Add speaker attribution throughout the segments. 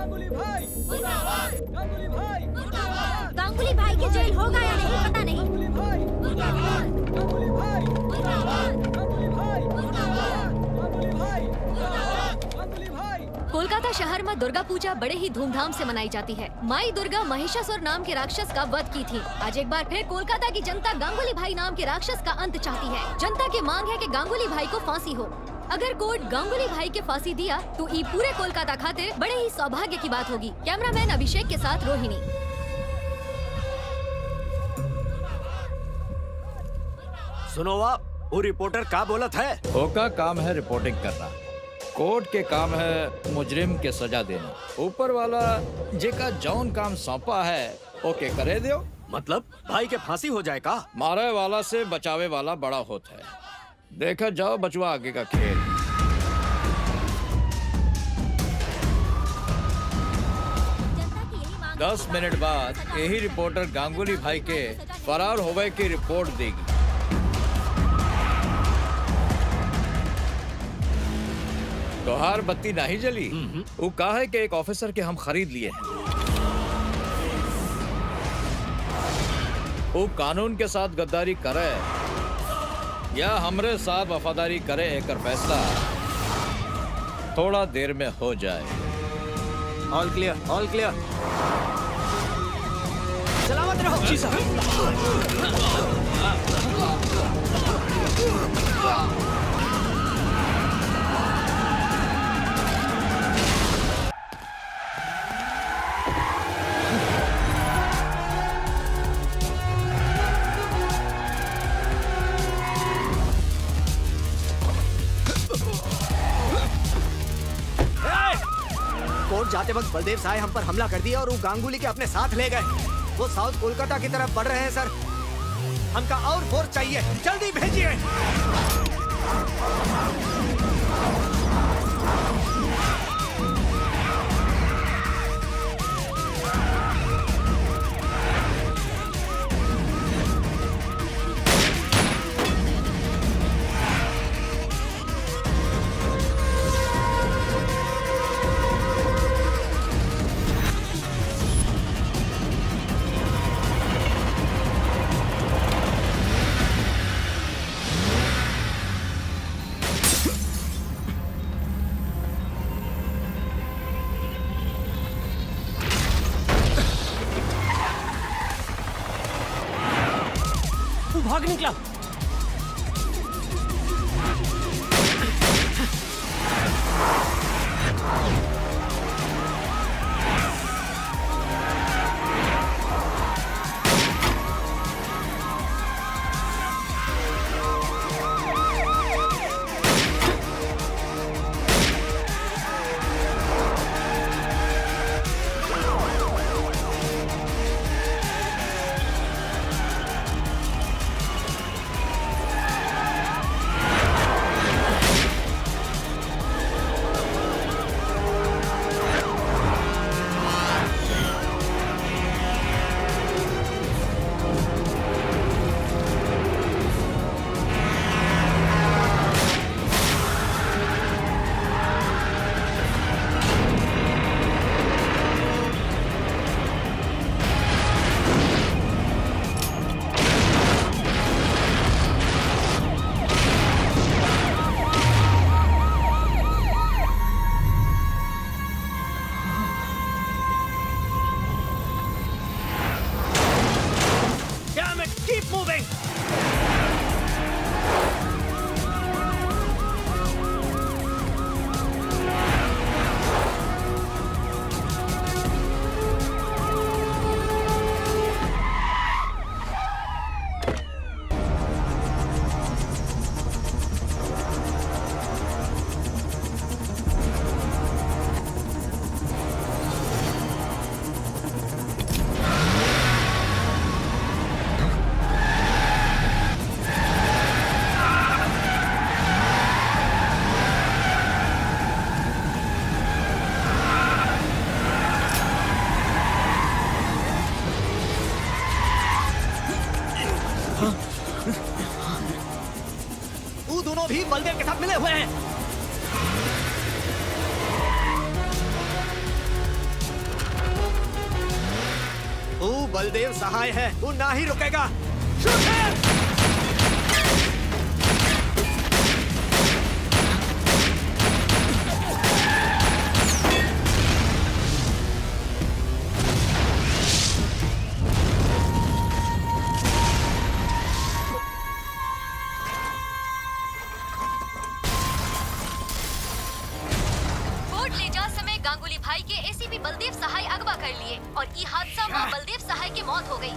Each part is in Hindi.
Speaker 1: गांगुली भाई मुर्दाबाद, गांगुली भाई मुर्दाबाद,
Speaker 2: गांगुली भाई की जेल होगा या नहीं पता नहीं।
Speaker 1: गांगुली भाई मुर्दाबाद, गांगुली भाई मुर्दाबाद, गांगुली भाई मुर्दाबाद, गांगुली भाई मुर्दाबाद, गांगुली भाई।
Speaker 2: कोलकाता शहर में दुर्गा पूजा बड़े ही धूमधाम से मनाई जाती है। माई दुर्गा महिषासुर नाम के राक्षस का वध की थी। आज एक बार फिर कोलकाता की जनता गांगुली भाई नाम के राक्षस का अंत चाहती है। जनता की मांग है कि गांगुली भाई को फांसी हो। अगर कोर्ट गांगुली भाई के फांसी दिया तो ये पूरे कोलकाता खातिर बड़े ही सौभाग्य की बात होगी। कैमरामैन अभिषेक के साथ रोहिणी।
Speaker 3: सुनो आप, वो रिपोर्टर का बोलत है?
Speaker 4: ओका काम है रिपोर्टिंग करना, कोर्ट के काम है मुजरिम के सजा देना। ऊपर वाला जेका जौन काम सौंपा है ओके करे दियो।
Speaker 3: मतलब भाई के फांसी हो जाए का?
Speaker 4: मारे वाला से बचावे वाला बड़ा होता है। देखा जाओ बचवा आगे का खेल।
Speaker 2: जनता की यही मांग
Speaker 4: 10 मिनट बाद यही रिपोर्टर गांगुली भाई के फरार होवे की रिपोर्ट देगी। तोहार बत्ती नहीं जली? वो कहा है कि एक ऑफिसर के हम खरीद लिए हैं। वो कानून के साथ गद्दारी करे या हमरे साथ वफादारी करे, एक फैसला थोड़ा देर में हो जाए।
Speaker 3: All clear, all clear. सलामत रहो। जी साहब। कोर्ट जाते वक्त बलदेव साहब हम पर हमला कर दिया और वो गांगुली के अपने साथ ले गए। वो साउथ कोलकाता की तरफ बढ़ रहे हैं सर। हमका और फोर्स चाहिए, जल्दी भेजिए। भाग निकला। वो दोनों भी बलदेव के साथ मिले हुए हैं। बलदेव सहाय है, वो ना ही रुकेगा। Shoot him!
Speaker 2: कोर्ट ले जा समय गांगुली भाई के एसीपी बलदेव सहाय अगवा कर लिए और ई हादसा में बलदेव सहाय की मौत हो गई।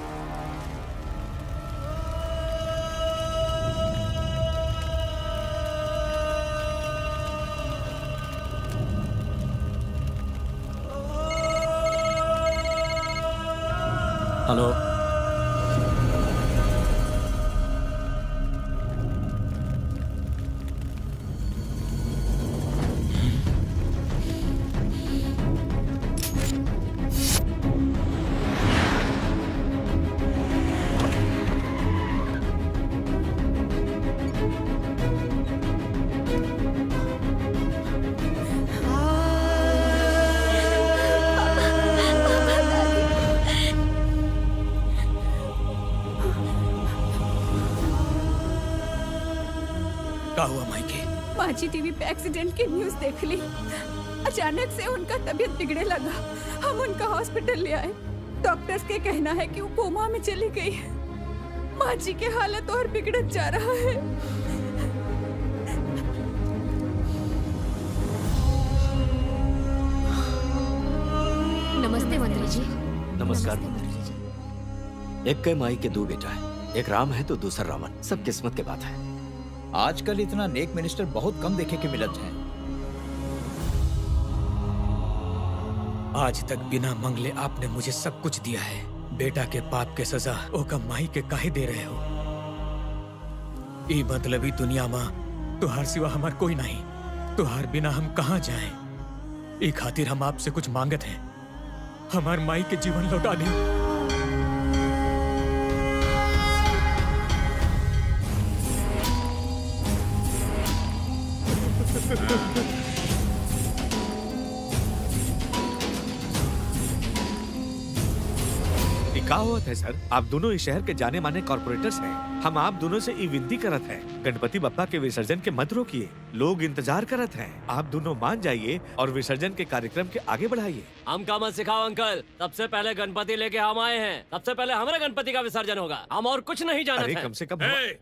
Speaker 5: हेलो, क्या हुआ मायके?
Speaker 6: माची टीवी पे एक्सीडेंट की न्यूज देख ली। अचानक से उनका तबीयत बिगड़ने लगा। हम उनका हॉस्पिटल ले आए। डॉक्टर्स के कहना है कि वो कोमा में चली गई है। माची की हालत और बिगड़त जा रहा है।
Speaker 2: नमस्ते मंत्री जी।
Speaker 3: नमस्कार।
Speaker 2: मंत्री जी।
Speaker 5: एक के माई के दो बेटा है, एक राम है तो दूसरा रावण। सब किस्मत के बात है।
Speaker 4: आजकल इतना नेक मिनिस्टर बहुत कम देखे के मिलत हैं।
Speaker 7: आज तक बिना मंगले आपने मुझे सब कुछ दिया है। बेटा के पाप के सजा ओका माही के काहे दे रहे हो? ई मतलबी दुनिया में तुहार सिवा हमार कोई नहीं। तुहार बिना हम कहाँ जाएं? ई खातिर हम आपसे कुछ मांगत हैं। हमार माई के जीवन लौटा दे।
Speaker 8: का होत है सर? आप दोनों इस शहर के जाने माने कॉर्पोरेटर्स हैं। हम आप दोनों से ई विनती करत हैं, गणपति बप्पा के विसर्जन के मत रोकिए। लोग इंतजार करत हैं। आप दोनों मान जाइए और विसर्जन के कार्यक्रम के आगे बढ़ाइए।
Speaker 1: हमका मत सिखाओ अंकल। सबसे पहले गणपति लेके हम आए हैं। सबसे पहले हमारे गणपति का विसर्जन होगा। हम और कुछ नहीं जानते
Speaker 8: अरे
Speaker 1: हैं।
Speaker 8: कम से कम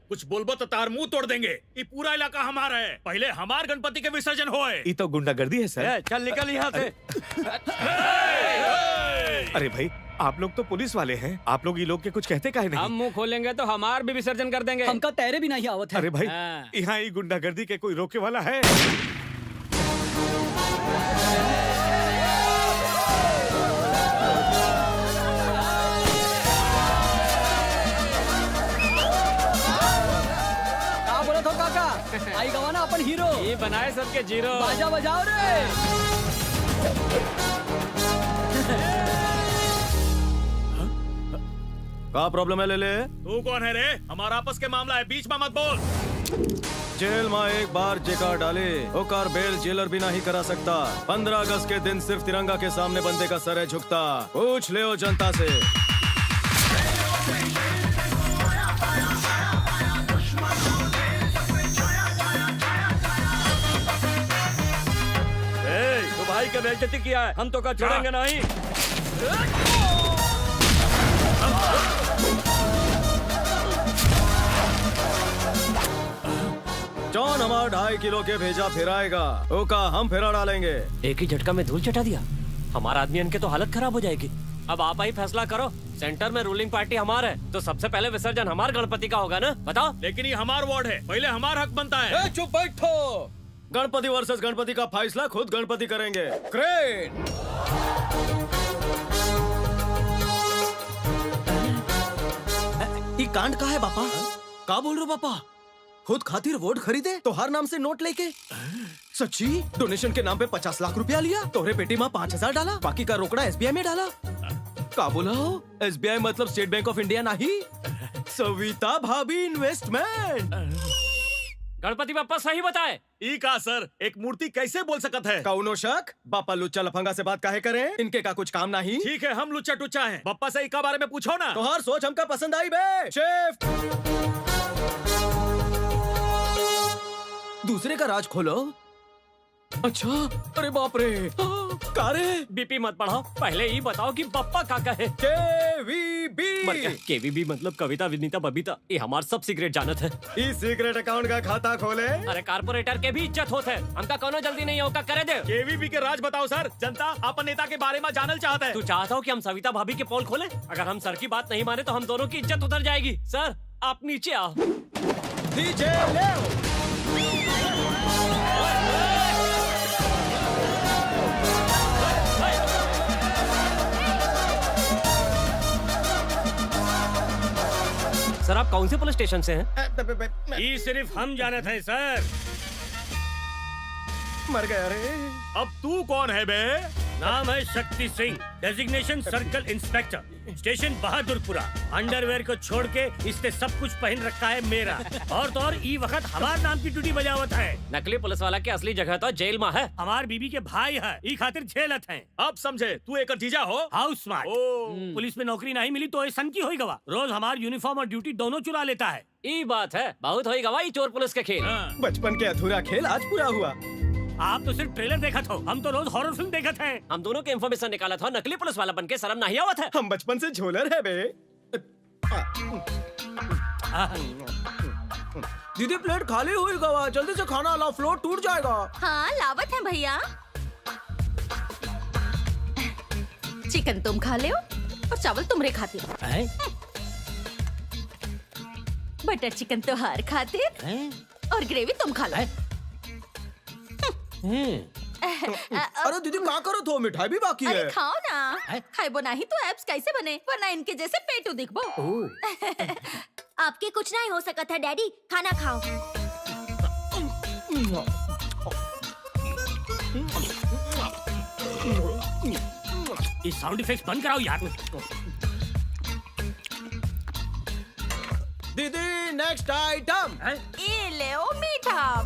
Speaker 9: कुछ बोलबो तो तार मुंह तोड़ देंगे। ये पूरा इलाका हमारा है। पहले हमार गणपति के विसर्जन होए।
Speaker 8: ये तो गुंडागर्दी है सर।
Speaker 1: चल निकल यहाँ से।
Speaker 8: अरे भाई, आप लोग तो पुलिस वाले हैं। आप लोग ये लोग के कुछ कहते काहे
Speaker 1: हम
Speaker 8: नहीं?
Speaker 1: मुंह खोलेंगे तो हमार भी विसर्जन कर देंगे।
Speaker 3: हमका तैरे भी नहीं आवत है।
Speaker 8: अरे भाई,
Speaker 1: हाँ।
Speaker 8: यहाँ ये गुंडागर्दी के कोई रोके वाला है?
Speaker 3: का बोलत हो काका? आई गवाना अपन हीरो।
Speaker 1: ये बनाए सबके जीरो।
Speaker 3: बाजा बजाओ रे।
Speaker 5: क्या प्रॉब्लम है? ले ले।
Speaker 9: तू कौन है रे? हमारा आपस के मामला है, बीच में मत बोल।
Speaker 5: जेल में एक बार जेकर डाले ओकर बेल जेलर भी नहीं करा सकता। 15 अगस्त के दिन सिर्फ तिरंगा के सामने बंदे का सर है झुकता। पूछ ले ओ जनता से।
Speaker 1: तो भाई के बेइज्जती किया है, हम तो का छोड़ेंगे नहीं।
Speaker 5: जॉन हमारा 2.5 किलो के भेजा फिराएगा, ओका हम फिरा डालेंगे।
Speaker 1: एक ही झटका में धूल चटा दिया। हमारा आदमी इनके तो हालत खराब हो जाएगी। अब आप ही फैसला करो। सेंटर में रूलिंग पार्टी हमारा है, तो सबसे पहले विसर्जन हमार गणपति का होगा ना? बताओ।
Speaker 9: लेकिन ये हमार वार्ड है, पहले हमार हक बनता है।
Speaker 5: चुप बैठो। गणपति वर्सेस गणपति का फैसला खुद गणपति करेंगे। क्रेन।
Speaker 3: ये कांड का है बापा? का बोल रहे हो बापा? खुद खातिर वोट खरीदे तो हर नाम से नोट लेके? सच्ची? डोनेशन के नाम पे 50 लाख रुपया लिया? तोहरे पेटी में 5,000 डाला? बाकी का रोकड़ा SBI में डाला? का बोला हो? SBI मतलब स्टेट बैंक ऑफ इंडिया नहीं? सविता भाभी इन्वेस्टमेंट।
Speaker 1: गणपति बप्पा सही बताए।
Speaker 9: ई का सर एक मूर्ति कैसे बोल सकत है?
Speaker 3: कौनो शक? बापा लुच्चा लफंगा से बात काहे करें? इनके का कुछ काम नहीं?
Speaker 9: ठीक है हम लुच्चा टुच्चा हैं। बप्पा से इका बारे में पूछो ना।
Speaker 3: तोहार सोच हमका पसंद आई बे। शिफ्ट। दूसरे का राज खोलो। अच्छा, अरे बाप रे, का रे?
Speaker 1: बीपी मत बढ़ाओ, पहले ही बताओ कि बप्पा का कहे।
Speaker 3: KVB।
Speaker 1: केवीबी मतलब कविता विनीता बबीता, ये हमार सब सीक्रेट जानत है।
Speaker 3: इस सीक्रेट अकाउंट का खाता खोले।
Speaker 1: अरे कारपोरेटर के भी इज्जत होते है, हमका कोनो जल्दी नहीं होगा, करे दे।
Speaker 9: केवीबी के राज बताओ सर, जनता अपन नेता के बारे में जानल चाहता है।
Speaker 1: तू चाहता हो कि हम सविता भाभी के पोल खोले? अगर हम सर की बात नहीं माने तो हम दोनों की इज्जत उतर जाएगी। सर आप नीचे आओ।
Speaker 3: डीजे ले।
Speaker 1: सर आप कौन से पुलिस स्टेशन से हैं?
Speaker 9: ये सिर्फ हम जानत हैं सर।
Speaker 3: मर गया रे।
Speaker 9: अब तू कौन है बे? नाम है Shakti Singh, designation circle inspector, station Bahadurpura. Underwear को छोड़ के इसने सब कुछ पहन रखा है मेरा। और तो और ई वक्त हमार नाम की ड्यूटी बजावत है।
Speaker 1: नकली पुलिस वाला की असली जगह तो जेल में है।
Speaker 9: हमार बीबी के भाई है, ई खातिर झेलत हैं। अब समझे तू एक जीजा हो। House smart. पुलिस में नौकरी नहीं मिली तो सन की होई गवा। रोज हमार यूनिफॉर्म और ड्यूटी दोनों चुरा लेता है।
Speaker 1: ये बात है, बहुत होई गवाही चोर पुलिस के खेल।
Speaker 3: बचपन के अधूरा खेल आज पूरा हुआ।
Speaker 9: आप तो सिर्फ ट्रेलर देखा था, हम तो रोज हॉरर फिल्म देखत हैं।
Speaker 1: हम दोनों के इन्फॉर्मेशन निकाला था, नकली पुलिस वाला बन के शर्म नहीं आवत है।
Speaker 3: हम बचपन से झोलर है बे। दीदी प्लेट खाली हुई गवा, जल्दी से खाना लाओ, फ्लोर टूट जाएगा।
Speaker 10: हाँ लावत है भैया। चिकन तुम खा ले और चावल तुमरे खाते हो। बटर चिकन तो हार खातिर और ग्रेवी तुम खा लो।
Speaker 3: अरे दीदी क्या करो तो मिठाई भी बाकी
Speaker 10: अरे
Speaker 3: है।
Speaker 10: खाओ ना, खाइबो नहीं तो एब्स कैसे बने, वरना इनके जैसे पेटू दिखबो।
Speaker 2: आपके कुछ नहीं हो सकता था डैडी, खाना खाओ।
Speaker 9: ये साउंड इफेक्ट्स बंद कराओ यार।
Speaker 3: दीदी नेक्स्ट आइटम।
Speaker 10: ये ले ओ मीठा,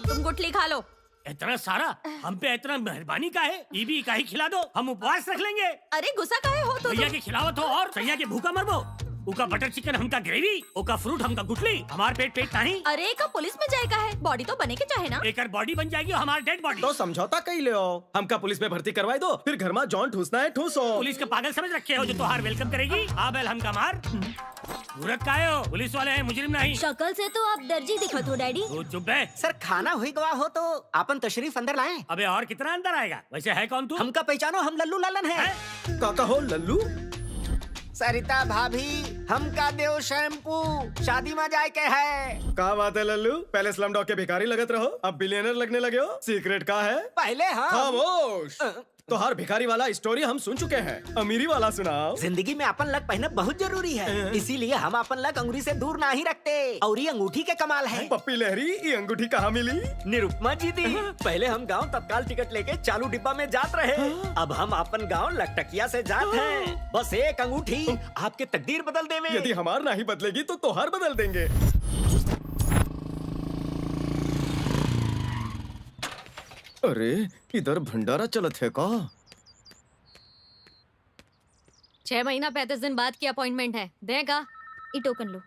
Speaker 10: तुम गुटली खा लो।
Speaker 9: इतना सारा हम पे इतना मेहरबानी का है, ये भी का ही खिला दो, हम उपवास रख लेंगे।
Speaker 10: अरे गुस्सा काहे हो तो
Speaker 9: भैया के खिलावत हो और सैया के भूखा मरबो। उका बटर चिकन हमका ग्रेवी, उका फ्रूट हमका गुटली, हमार पेट नहीं।
Speaker 10: अरे का पुलिस में जाएगा है, बॉडी तो बने के चाहे ना।
Speaker 9: एक बॉडी बन जाएगी हमार डेड बॉडी।
Speaker 3: तो समझौता कही ले आओ, हमका पुलिस में भर्ती करवाई दो, फिर घर में जॉन ठूसना है ठूसो।
Speaker 9: पुलिस के पागल समझ रखे हो जो तोहार वेलकम करेगी। आबेल हमका मार मूर्ख का हो, पुलिस वाले हैं मुजरिम नहीं।
Speaker 2: शक्ल से तो आप दर्जी दिखत हो डैडी।
Speaker 9: तू चुप है।
Speaker 11: सर खाना हुई गवा हो तो आपन तशरीफ अंदर लाएं।
Speaker 9: अबे और कितना अंदर आएगा? वैसे है कौन तू?
Speaker 11: हमका पहचानो, हम लल्लू लालन है।
Speaker 3: काका हो लल्लू।
Speaker 11: सरिता भाभी हमका देव शैम्पू, शादी में जाए के है।
Speaker 3: क्या बात है लल्लू, पहले स्लम डॉग के भिखारी लगत रहो, अब बिलियनर लगने लगे हो। सीक्रेट का है?
Speaker 11: पहले हम
Speaker 3: खामोश। तो हर भिखारी वाला स्टोरी हम सुन चुके हैं, अमीरी वाला सुनाओ।
Speaker 11: जिंदगी में अपन लक पहनना बहुत जरूरी है, इसीलिए हम अपन लक अंगूरी से दूर ना ही रखते। और ये अंगूठी के कमाल है।
Speaker 3: पप्पी लहरी, ये अंगूठी कहाँ मिली?
Speaker 11: निरुपमा जी दी। पहले हम गांव तत्काल टिकट लेके चालू डिब्बा में जात रहे, अब हम अपन गांव लकटकिया से जात हैं। बस एक अंगूठी आपके तकदीर बदल देवे।
Speaker 3: यदि हमार नहीं बदलेगी तो तोहार बदल देंगे। अरे इधर भंडारा चलत है का?
Speaker 2: 6 महीना 35 दिन बाद की अपॉइंटमेंट है, देगा ये टोकन लो।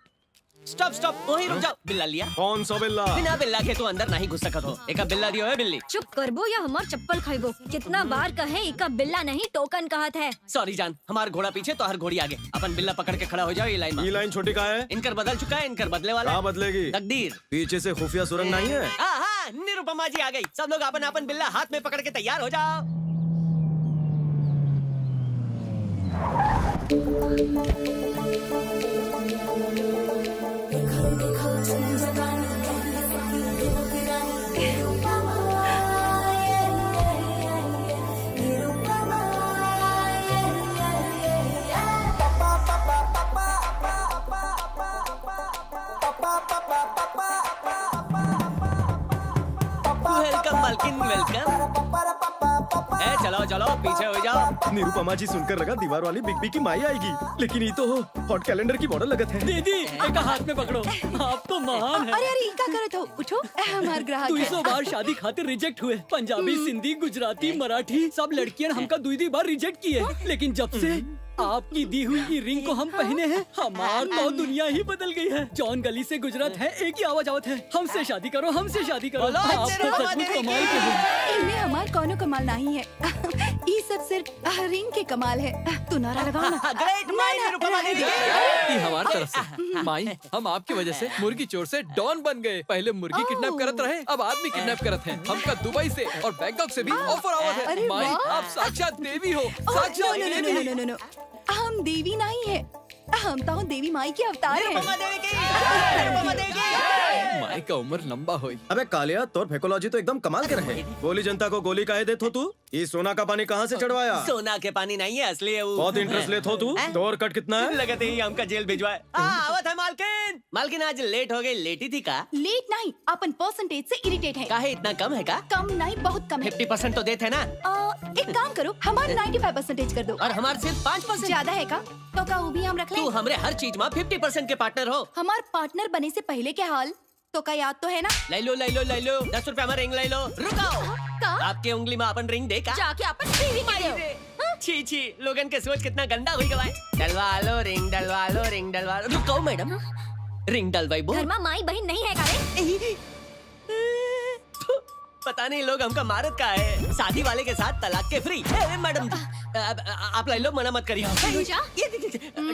Speaker 1: स्टॉप स्टॉप, वहीं रुक जाओ। बिल्ला लिया?
Speaker 3: कौन सा बिल्ला?
Speaker 1: बिना बिल्ला के तो अंदर नहीं घुस सकत हो। एका बिल्ला दियो है बिल्ली।
Speaker 2: चुप करबो या हमार चप्पल खाइबो। कितना बार कहे इका बिल्ला नहीं टोकन कहत है।
Speaker 1: सॉरी जान, हमार घोड़ा पीछे तो हर घोड़ी आगे। अपन बिल्ला पकड़ के खड़ा हो जाओ ये लाइन में।
Speaker 3: ये लाइन छोटी का है?
Speaker 1: इनकर बदल चुका है, इनकर बदले वाला
Speaker 3: क्या
Speaker 1: है।
Speaker 3: बदलेगी?
Speaker 1: तकदीर।
Speaker 3: पीछे से खुफिया सुरंग नहीं है?
Speaker 1: हाँ, निरुपमा जी आ गई। सब लोग अपन अपन बिल्ला हाथ में पकड़ के तैयार हो जाओ। वेलकम मालकिन, वेलकम। चलो चलो पीछे हो जाओ।
Speaker 5: निरुपमा जी सुनकर लगा दीवार वाली बिग बी की माई आएगी, लेकिन ये तो हॉट कैलेंडर की मॉडल लगत है।
Speaker 3: दीदी एक हाथ में पकड़ो, आप तो महान है।
Speaker 6: अरे अरे क्या करत हो? उठो, हमार ग्राहक है।
Speaker 3: 200 बार शादी खातिर रिजेक्ट हुए, पंजाबी, सिंधी, गुजराती, मराठी सब लड़कियां हमका 2 बार रिजेक्ट किए, लेकिन जब से आपकी दी हुई ये रिंग को हम पहने हैं, हमार तो दुनिया ही बदल गई है। जौन गली से गुजरत है एक ही आवाज आवत है, हमसे शादी करो, हमसे शादी करो। आप तो सचमुच कमाल के हो।
Speaker 6: इनमें हमार कोनो कमाल नहीं है। ये सब सिर्फ रिंग के कमाल है। तू नारा लगाओ ना।
Speaker 11: ग्रेट माई निरुपमा दीदी।
Speaker 7: ये हमारी तरफ से माई, हम आपकी वजह से मुर्गी चोर से डॉन बन गए। पहले मुर्गी किडनैप करत रहे, अब आदमी किडनैप करत हैं। हमका दुबई से और बैंकॉक से भी ऑफर आवत है।
Speaker 6: अरे
Speaker 7: माई
Speaker 6: वाह।
Speaker 7: आप साक्षात देवी हो, साक्षात देवी।
Speaker 6: नो, हम देवी नहीं है, हम तो देवी माई के अवतार हैं।
Speaker 7: माई का उम्र लंबा हुई।
Speaker 5: अबे कालिया, तोर फेकोलॉजी तो एकदम कमाल के रहे। गोली जनता को गोली काहे देत हो तू? ये सोना का पानी कहाँ से चढ़वाया?
Speaker 11: सोना के पानी नहीं है, असली है वो।
Speaker 5: बहुत इंटरेस्ट लेत हो तू। तोर कट कितना है?
Speaker 11: लगते ही हमका जेल भिजवाए। आवत है मालकिन। मालकिन आज लेट हो गई, लेटी थी का?
Speaker 6: लेट नहीं, अपन परसेंटेज से इरिटेट है।
Speaker 11: काहे इतना कम है का?
Speaker 6: कम नहीं, बहुत कम है।
Speaker 11: 50% तो देते ना।
Speaker 6: एक काम करो, हमारा 95% कर दो।
Speaker 11: और हमारे सिर्फ 5%।
Speaker 6: ज्यादा है का? तो का वो भी हम रख ले।
Speaker 11: तू हमरे हर चीज में 50% के पार्टनर हो।
Speaker 6: हमार पार्टनर बने से पहले के हाल तो का याद तो है ना?
Speaker 11: ले लो 10 रुपए हमारे रिंग ले लो। रुको,
Speaker 6: का?
Speaker 11: आपके उंगली में अपन रिंग देखा?
Speaker 6: जाके अपन सीधी मारो।
Speaker 11: छी छी, लोगन के सोच कितना गंदा हुई गवाए। डलवा लो रिंग, डलवा लो रिंग, डलवा लो। रुको मैडम, रिंग डलवाई बो।
Speaker 2: घर में माई बहन नहीं है कारे?
Speaker 11: पता नहीं लोग हमका मारत का है। शादी वाले के साथ तलाक के फ्री। मैडम आप ले लो, मना मत करिए।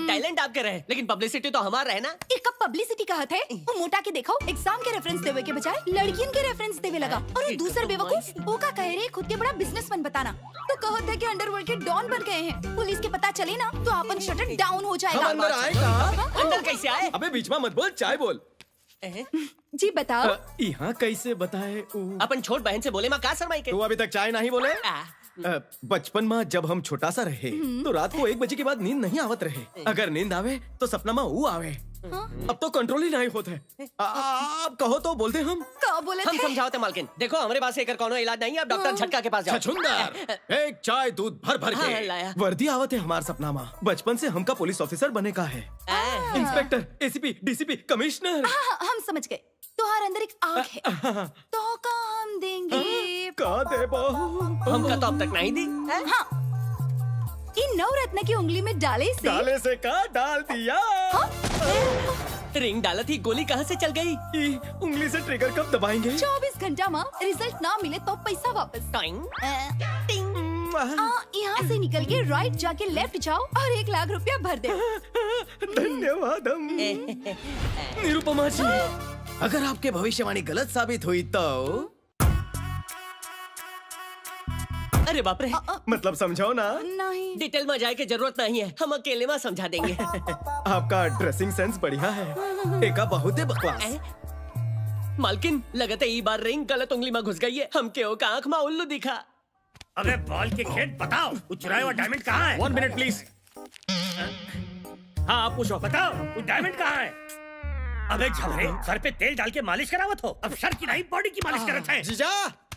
Speaker 11: टैलेंट आपके रहे, लेकिन पब्लिसिटी तो हमारा रहे ना।
Speaker 6: एक कप पब्लिसिटी का है। वो मोटा के देखो, एग्जाम के रेफरेंस देवे के बजाय लड़कियन के रेफरेंस देवे लगा। और वो दूसर बेवकूफ वो का कह रहे खुद के बड़ा बिजनेसमैन बताना, तो कहते हैं कि अंडरवर्ल्ड के डॉन बन गए हैं। पुलिस के पता चले ना तो अपन शटर डाउन हो जाएगा।
Speaker 5: हम अंदर आए का?
Speaker 11: अंदर कैसे आए?
Speaker 5: अबे बीच में मत बोल, चाय बोल।
Speaker 6: जी बताओ।
Speaker 5: यहाँ कैसे बताए?
Speaker 11: अपन छोट बहन से बोले माँ का शर्माई के?
Speaker 5: तू अभी तक चाय नहीं बोले? बचपन में जब हम छोटा सा रहे तो रात को 1 बजे के बाद नींद नहीं आवत रहे। अगर नींद आवे तो सपना में वो आवे। अब तो कंट्रोल ही नहीं होते। आप कहो तो बोलते हम
Speaker 6: का बोले
Speaker 11: हम
Speaker 6: थे?
Speaker 11: समझाते मालकिन। देखो हमारे पास एकर कोनो इलाज नहीं है, आप डॉक्टर झटका के पास जाओ।
Speaker 5: छछुंदर, एक चाय दूध भर भर
Speaker 11: हाँ,
Speaker 5: के।
Speaker 11: लाया।
Speaker 5: वर्दी आवत है हमार सपना में। बचपन से हमका पुलिस ऑफिसर बने का है। Inspector, ACP, DCP, commissioner.
Speaker 6: हाँ, हम समझ गए। तुम्हार अंदर एक आग है, तो का हम देंगे।
Speaker 5: का दे बहू?
Speaker 11: हमका तो अब तक नहीं दी।
Speaker 6: हाँ, इन नवरत्न की उंगली में डाले से
Speaker 5: डाले से का डाल दिया।
Speaker 11: रिंग डाला थी, गोली कहाँ से चल गई?
Speaker 5: उंगली से ट्रिगर कब दबाएंगे?
Speaker 6: 24 घंटा में रिजल्ट ना मिले तो पैसा वापस।
Speaker 11: टाइम
Speaker 6: यहाँ से निकल के राइट जाके लेफ्ट जाओ और 1 लाख रुपया भर दे।
Speaker 5: धन्यवाद। निरुपमा जी, अगर आपके भविष्यवाणी गलत साबित हुई तो?
Speaker 11: अरे बाप रे,
Speaker 5: मतलब समझाओ ना।
Speaker 6: नहीं,
Speaker 11: डिटेल में जाए के जरूरत नहीं है, हम अकेले में समझा देंगे।
Speaker 5: आपका ड्रेसिंग सेंस बढ़िया है। एका बहुत है बकवास।
Speaker 11: मालकिन, लगता है ये बार रिंग गलत उंगली में घुस गई है। हम क्यों का आँख में उल्लू दिखा।
Speaker 9: अबे बॉल के खेत बताओ, वो चुराया हुआ डायमंड कहाँ है?
Speaker 1: 1 मिनट प्लीज। हाँ आप पूछो।
Speaker 9: बताओ वो डायमंड कहाँ है? अबे झबरे, सर पे तेल डाल के मालिश करावत हो, अब सर की नहीं बॉडी की मालिश करत है।
Speaker 5: जीजा,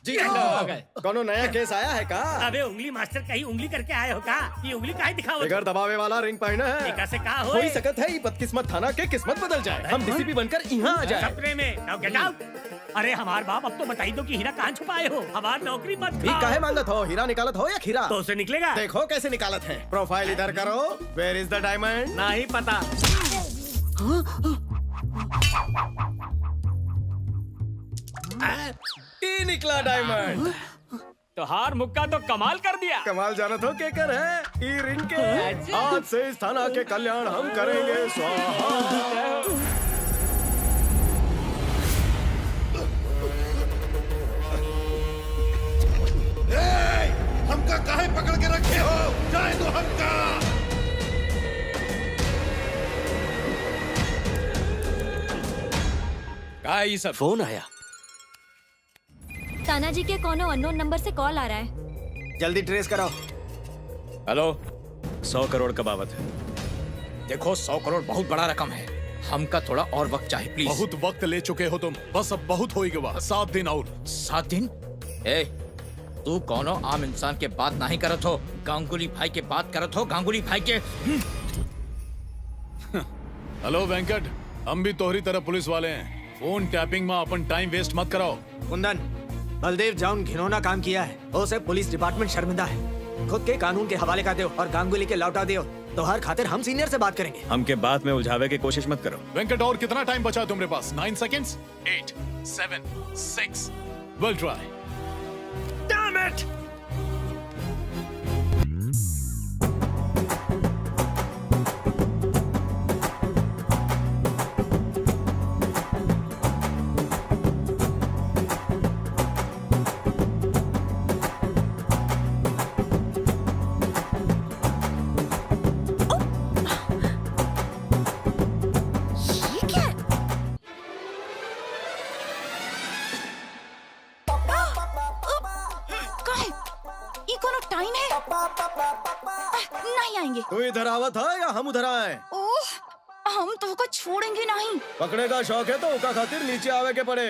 Speaker 5: जी कोनो नया केस आया है का?
Speaker 9: अबे उंगली मास्टर कहीं उंगली करके आए हो का? ये उंगली काहे दिखाओ?
Speaker 5: बगैर दबावे वाला रिंग पहना है।
Speaker 9: एका से का
Speaker 5: हो
Speaker 9: होए?
Speaker 5: ही सकत है ये बदकिस्मत थाना के किस्मत बदल जाए। हम डीसीपी बनकर यहाँ आ जाए।
Speaker 9: सपने में। Now get out. अरे हमार बाप, अब तो बताई दो कि हीरा कहाँ छुपाए हो। हमार नौकरी मत
Speaker 5: भी काहे मांगत हो? हीरा निकालत हो या खीरा?
Speaker 9: तो उसे निकलेगा।
Speaker 5: देखो कैसे निकालत है। प्रोफाइल इधर करो। Where is the diamond?
Speaker 1: नहीं पता।
Speaker 5: ये निकला डायमंड।
Speaker 1: तो हार मुक्का तो कमाल कर दिया।
Speaker 5: कमाल जानत हो के कर है ई रिंग के। आज से इस थाना के कल्याण हम करेंगे स्वाहा।
Speaker 12: हमका काहे पकड़ के रखे हो? जाए दो हमका।
Speaker 7: का ये सब?
Speaker 1: फोन आया।
Speaker 2: तानाजी के कोनो अननोन नंबर से कॉल आ रहा है।
Speaker 5: जल्दी ट्रेस कराओ।
Speaker 7: हेलो,
Speaker 5: 100 करोड़ का बाबत है।
Speaker 7: देखो 100 करोड़ बहुत बड़ा रकम है, हमका थोड़ा और वक्त चाहिए प्लीज।
Speaker 12: बहुत वक्त ले चुके हो तुम, बस अब बहुत होएगा। 7 दिन और।
Speaker 7: 7 दिन? ए,
Speaker 4: तू कोनो आम इंसान के बात नहीं करत हो, गांगुली भाई के बात करत हो, गांगुली भाई के।
Speaker 12: हेलो वेंकट, हम भी तोहरी तरह पुलिस वाले हैं। फोन टैपिंग में अपन टाइम वेस्ट मत कराओ।
Speaker 11: कुंदन, बलदेव जौन घिनौना काम किया है उसे पुलिस डिपार्टमेंट शर्मिंदा है। खुद के कानून के हवाले कर दो और गांगुली के लौटा दो, तो हर खातिर हम सीनियर से बात करेंगे।
Speaker 3: हमके बात में उलझावे की कोशिश मत करो।
Speaker 12: वेंकट, और कितना टाइम बचा है तुम्हारे पास? 9 seconds, 8, 7, 6। We'll try.
Speaker 11: Damn it!
Speaker 10: नहीं आएंगे।
Speaker 5: तू इधर आवा था या हम उधर आए?
Speaker 10: ओह, हम तो को छोड़ेंगे नहीं।
Speaker 5: पकड़े का शौक है तो उका खातिर नीचे आवे के पड़े।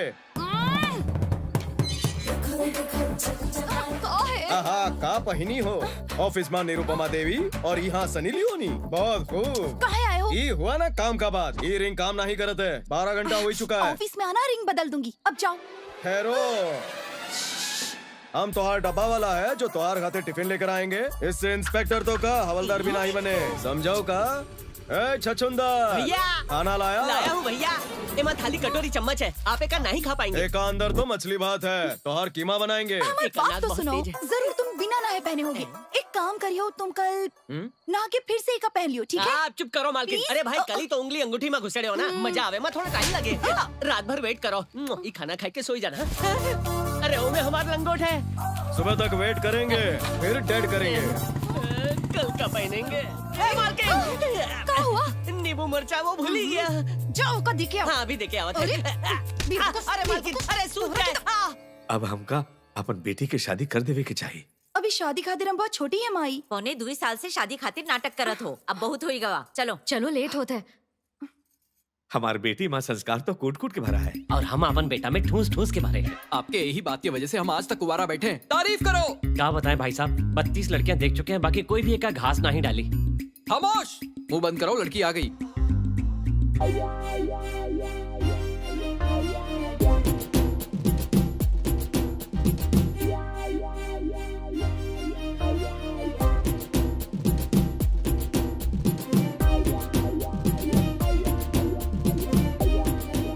Speaker 5: आहा, का पहिनी हो? ऑफिस में निरुपमा देवी और यहाँ सनी लियोनी। बहुत खूब।
Speaker 10: कहाँ आए हो?
Speaker 5: ये हुआ ना काम का बात। ये रिंग काम नहीं करते है। 12 घंटा हो चुका है।
Speaker 10: ऑफिस में आना, रिंग बदल दूंगी। अब जाओ।
Speaker 5: ठहरो, हम तोहार डब्बा वाला है जो तोहार खाते टिफिन लेकर आएंगे। इससे इंस्पेक्टर तो का हवलदार भी नहीं बने, समझाओ का? ए छछुंदर,
Speaker 1: भैया
Speaker 5: खाना लाया?
Speaker 1: लाया हूँ भैया। एमा थाली कटोरी चम्मच है, आप एक नहीं खा पाएंगे।
Speaker 5: एक अंदर तो मछली भात है, तोहार कीमा बनाएंगे।
Speaker 10: हमारी बात तो सुनो, जरूर तुम बिना नहाए पहने होगे। एक काम करियो, तुम कल नहा के फिर से एक पहन लियो, ठीक है?
Speaker 1: आप चुप करो मालकिन। अरे भाई, कल ही तो उंगली अंगूठी में घुसेड़े हो ना, मजा आवे में थोड़ा टाइम लगे। रात भर वेट करो, ये खाना खा के सोई जाना। अरे ओ में हमारा लंगोट है।
Speaker 5: सुबह तक वेट करेंगे, फिर डेड करेंगे।
Speaker 1: कल का पहनेंगे।
Speaker 10: क्या हुआ?
Speaker 1: नींबू मिर्चा वो भूल ही गया।
Speaker 10: जाओ का दिखे।
Speaker 1: हाँ, अभी देखे आवत है। अरे मालकिन, अरे सूख गए।
Speaker 8: अब हमका अपन बेटी के शादी कर देवे के चाहिए।
Speaker 10: अभी शादी खातिर हम बहुत छोटी है माई।
Speaker 13: 1.25 साल से शादी खातिर नाटक करत हो, अब बहुत होई गवा। चलो
Speaker 2: चलो, लेट होता है।
Speaker 8: हमार बेटी माँ संस्कार तो कूट कूट के भरा है,
Speaker 1: और हम अपन बेटा में ठूस ठूस के भरे हैं।
Speaker 3: आपके यही बात की वजह से हम आज तक कुंवारा बैठे हैं। तारीफ करो।
Speaker 1: क्या बताएं भाई साहब, 32 लड़कियां देख चुके हैं, बाकी कोई भी एक का घास नहीं डाली।
Speaker 3: खामोश, मुंह बंद करो, लड़की आ गई।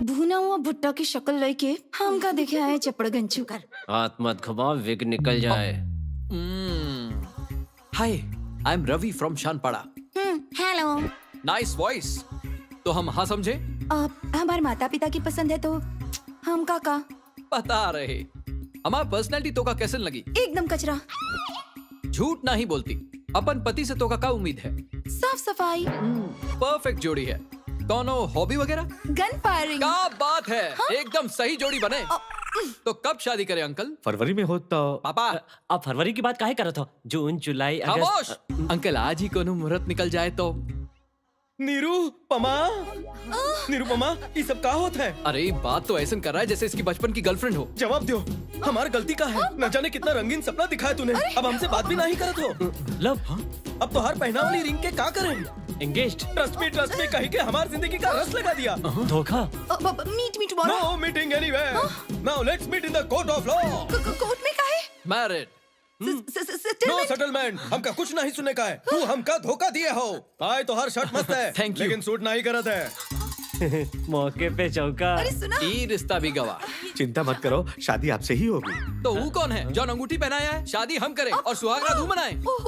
Speaker 10: भुना हुआ भुट्टा की शक्ल लेके हम का देखे आए चपड़ गंचू कर।
Speaker 1: हाथ मत घुमाओ, विग निकल जाए।
Speaker 3: Hi, I am Ravi from Shanpada.
Speaker 10: Hello.
Speaker 3: Nice voice. तो हम हाँ समझे?
Speaker 10: आप हमारे माता पिता की पसंद है तो हम का
Speaker 3: बता रहे। हमारी पर्सनालिटी तो का कैसे लगी?
Speaker 10: एकदम कचरा।
Speaker 3: झूठ नहीं बोलती। अपन पति से तो का उम्मीद है?
Speaker 10: साफ सफाई।
Speaker 3: परफेक्ट जोड़ी है। कौनो हॉबी वगैरह?
Speaker 10: Gun firing.
Speaker 3: क्या बात है, एकदम सही जोड़ी बने। तो कब शादी करें अंकल?
Speaker 8: फरवरी में हो तो।
Speaker 3: पापा,
Speaker 1: आप फरवरी की बात काहे करत हो? जून, जुलाई,
Speaker 3: खामोश।
Speaker 1: अगस्त।
Speaker 3: अंकल, आज ही कोनो मुहूर्त निकल जाए तो।
Speaker 5: निरुपमा, निरुपमा, ये सब का होता है?
Speaker 3: अरे बात तो ऐसा कर रहा है जैसे इसकी बचपन की गर्लफ्रेंड हो।
Speaker 5: जवाब दो, हमारी गलती का है। न जाने कितना रंगीन सपना दिखाया तूने। अब हमसे बात भी नहीं करत हो।
Speaker 1: लव,
Speaker 5: अब तो हर पहना वाली रिंग के का करें?
Speaker 1: एंगेज्ड।
Speaker 5: ट्रस्ट मी कहीं के हमारी जिंदगी का रस लगा दिया।
Speaker 1: धोखा।
Speaker 10: Meet tomorrow.
Speaker 5: No meeting anywhere. Now let's meet in the court of law.
Speaker 10: Court में काहे?
Speaker 3: मैरिड।
Speaker 5: No settlement. हमका कुछ नहीं सुनने का है। तू हमका धोखा दिए हो। आए तो हर शर्ट मस्त है,
Speaker 3: Thank you.
Speaker 5: लेकिन सूट नहीं करत है।
Speaker 1: मौके पे चौका।
Speaker 10: अरे सुना।
Speaker 3: ये रिश्ता भी गवा।
Speaker 8: चिंता मत करो, शादी आपसे ही होगी।
Speaker 3: तो वो कौन है जो अंगूठी पहनाया है? शादी हम करें और सुहागरात धूम मनाएं।
Speaker 10: ओह,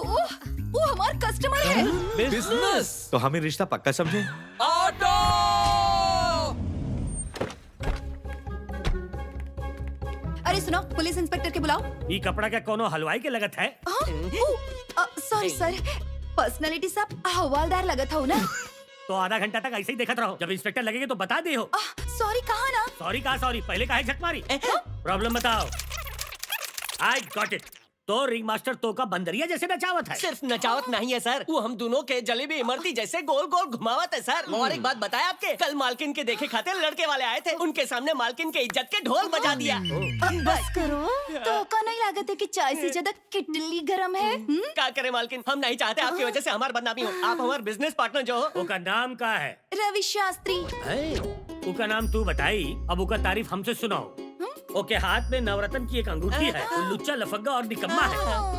Speaker 10: वो हमारा कस्टमर है।
Speaker 3: बिजनेस।
Speaker 8: तो हमें रिश्ता पक्का समझे।
Speaker 3: ऑटो।
Speaker 10: अरे सुनो, पुलिस इंस्पेक्टर के बुलाओ।
Speaker 9: ये कपड़ा क्या कोनो हलवाई के लगत है?
Speaker 10: सॉरी सर, पर्सनालिटी सब हवालदार लगत हो ना।
Speaker 9: तो आधा घंटा तक ऐसे ही देखत रहो, जब इंस्पेक्टर लगेंगे तो बता दे हो।
Speaker 10: सॉरी कहा ना?
Speaker 9: सॉरी कहा सॉरी, पहले काहे झक मारी? प्रॉब्लम बताओ। I got it. तो रिंग मास्टर तो का बंदरिया जैसे नचावत है।
Speaker 1: सिर्फ नचावत नहीं है सर, वो हम दोनों के जलेबी इमरती जैसे गोल गोल घुमावत है सर। और एक बात बताया आपके, कल मालकिन के देखे खातिर लड़के वाले आए थे, उनके सामने मालकिन के इज्जत के ढोल बजा दिया।
Speaker 10: अब बस करो, तो का नहीं लागत है कि चाय से ज्यादा किटली गरम है?
Speaker 1: क्या करे मालकिन, हम नहीं चाहते आपकी वजह से हमारी बदनामी हो। आप हमारे बिजनेस पार्टनर जो हो।
Speaker 9: उसका नाम क्या है?
Speaker 10: रवि शास्त्री।
Speaker 9: उसका नाम तू बताई, अब उसका तारीफ हमसे सुनाओ। ओके, हाथ में नवरत्न की एक अंगूठी है, वो लुच्चा लफंगा और निकम्मा है।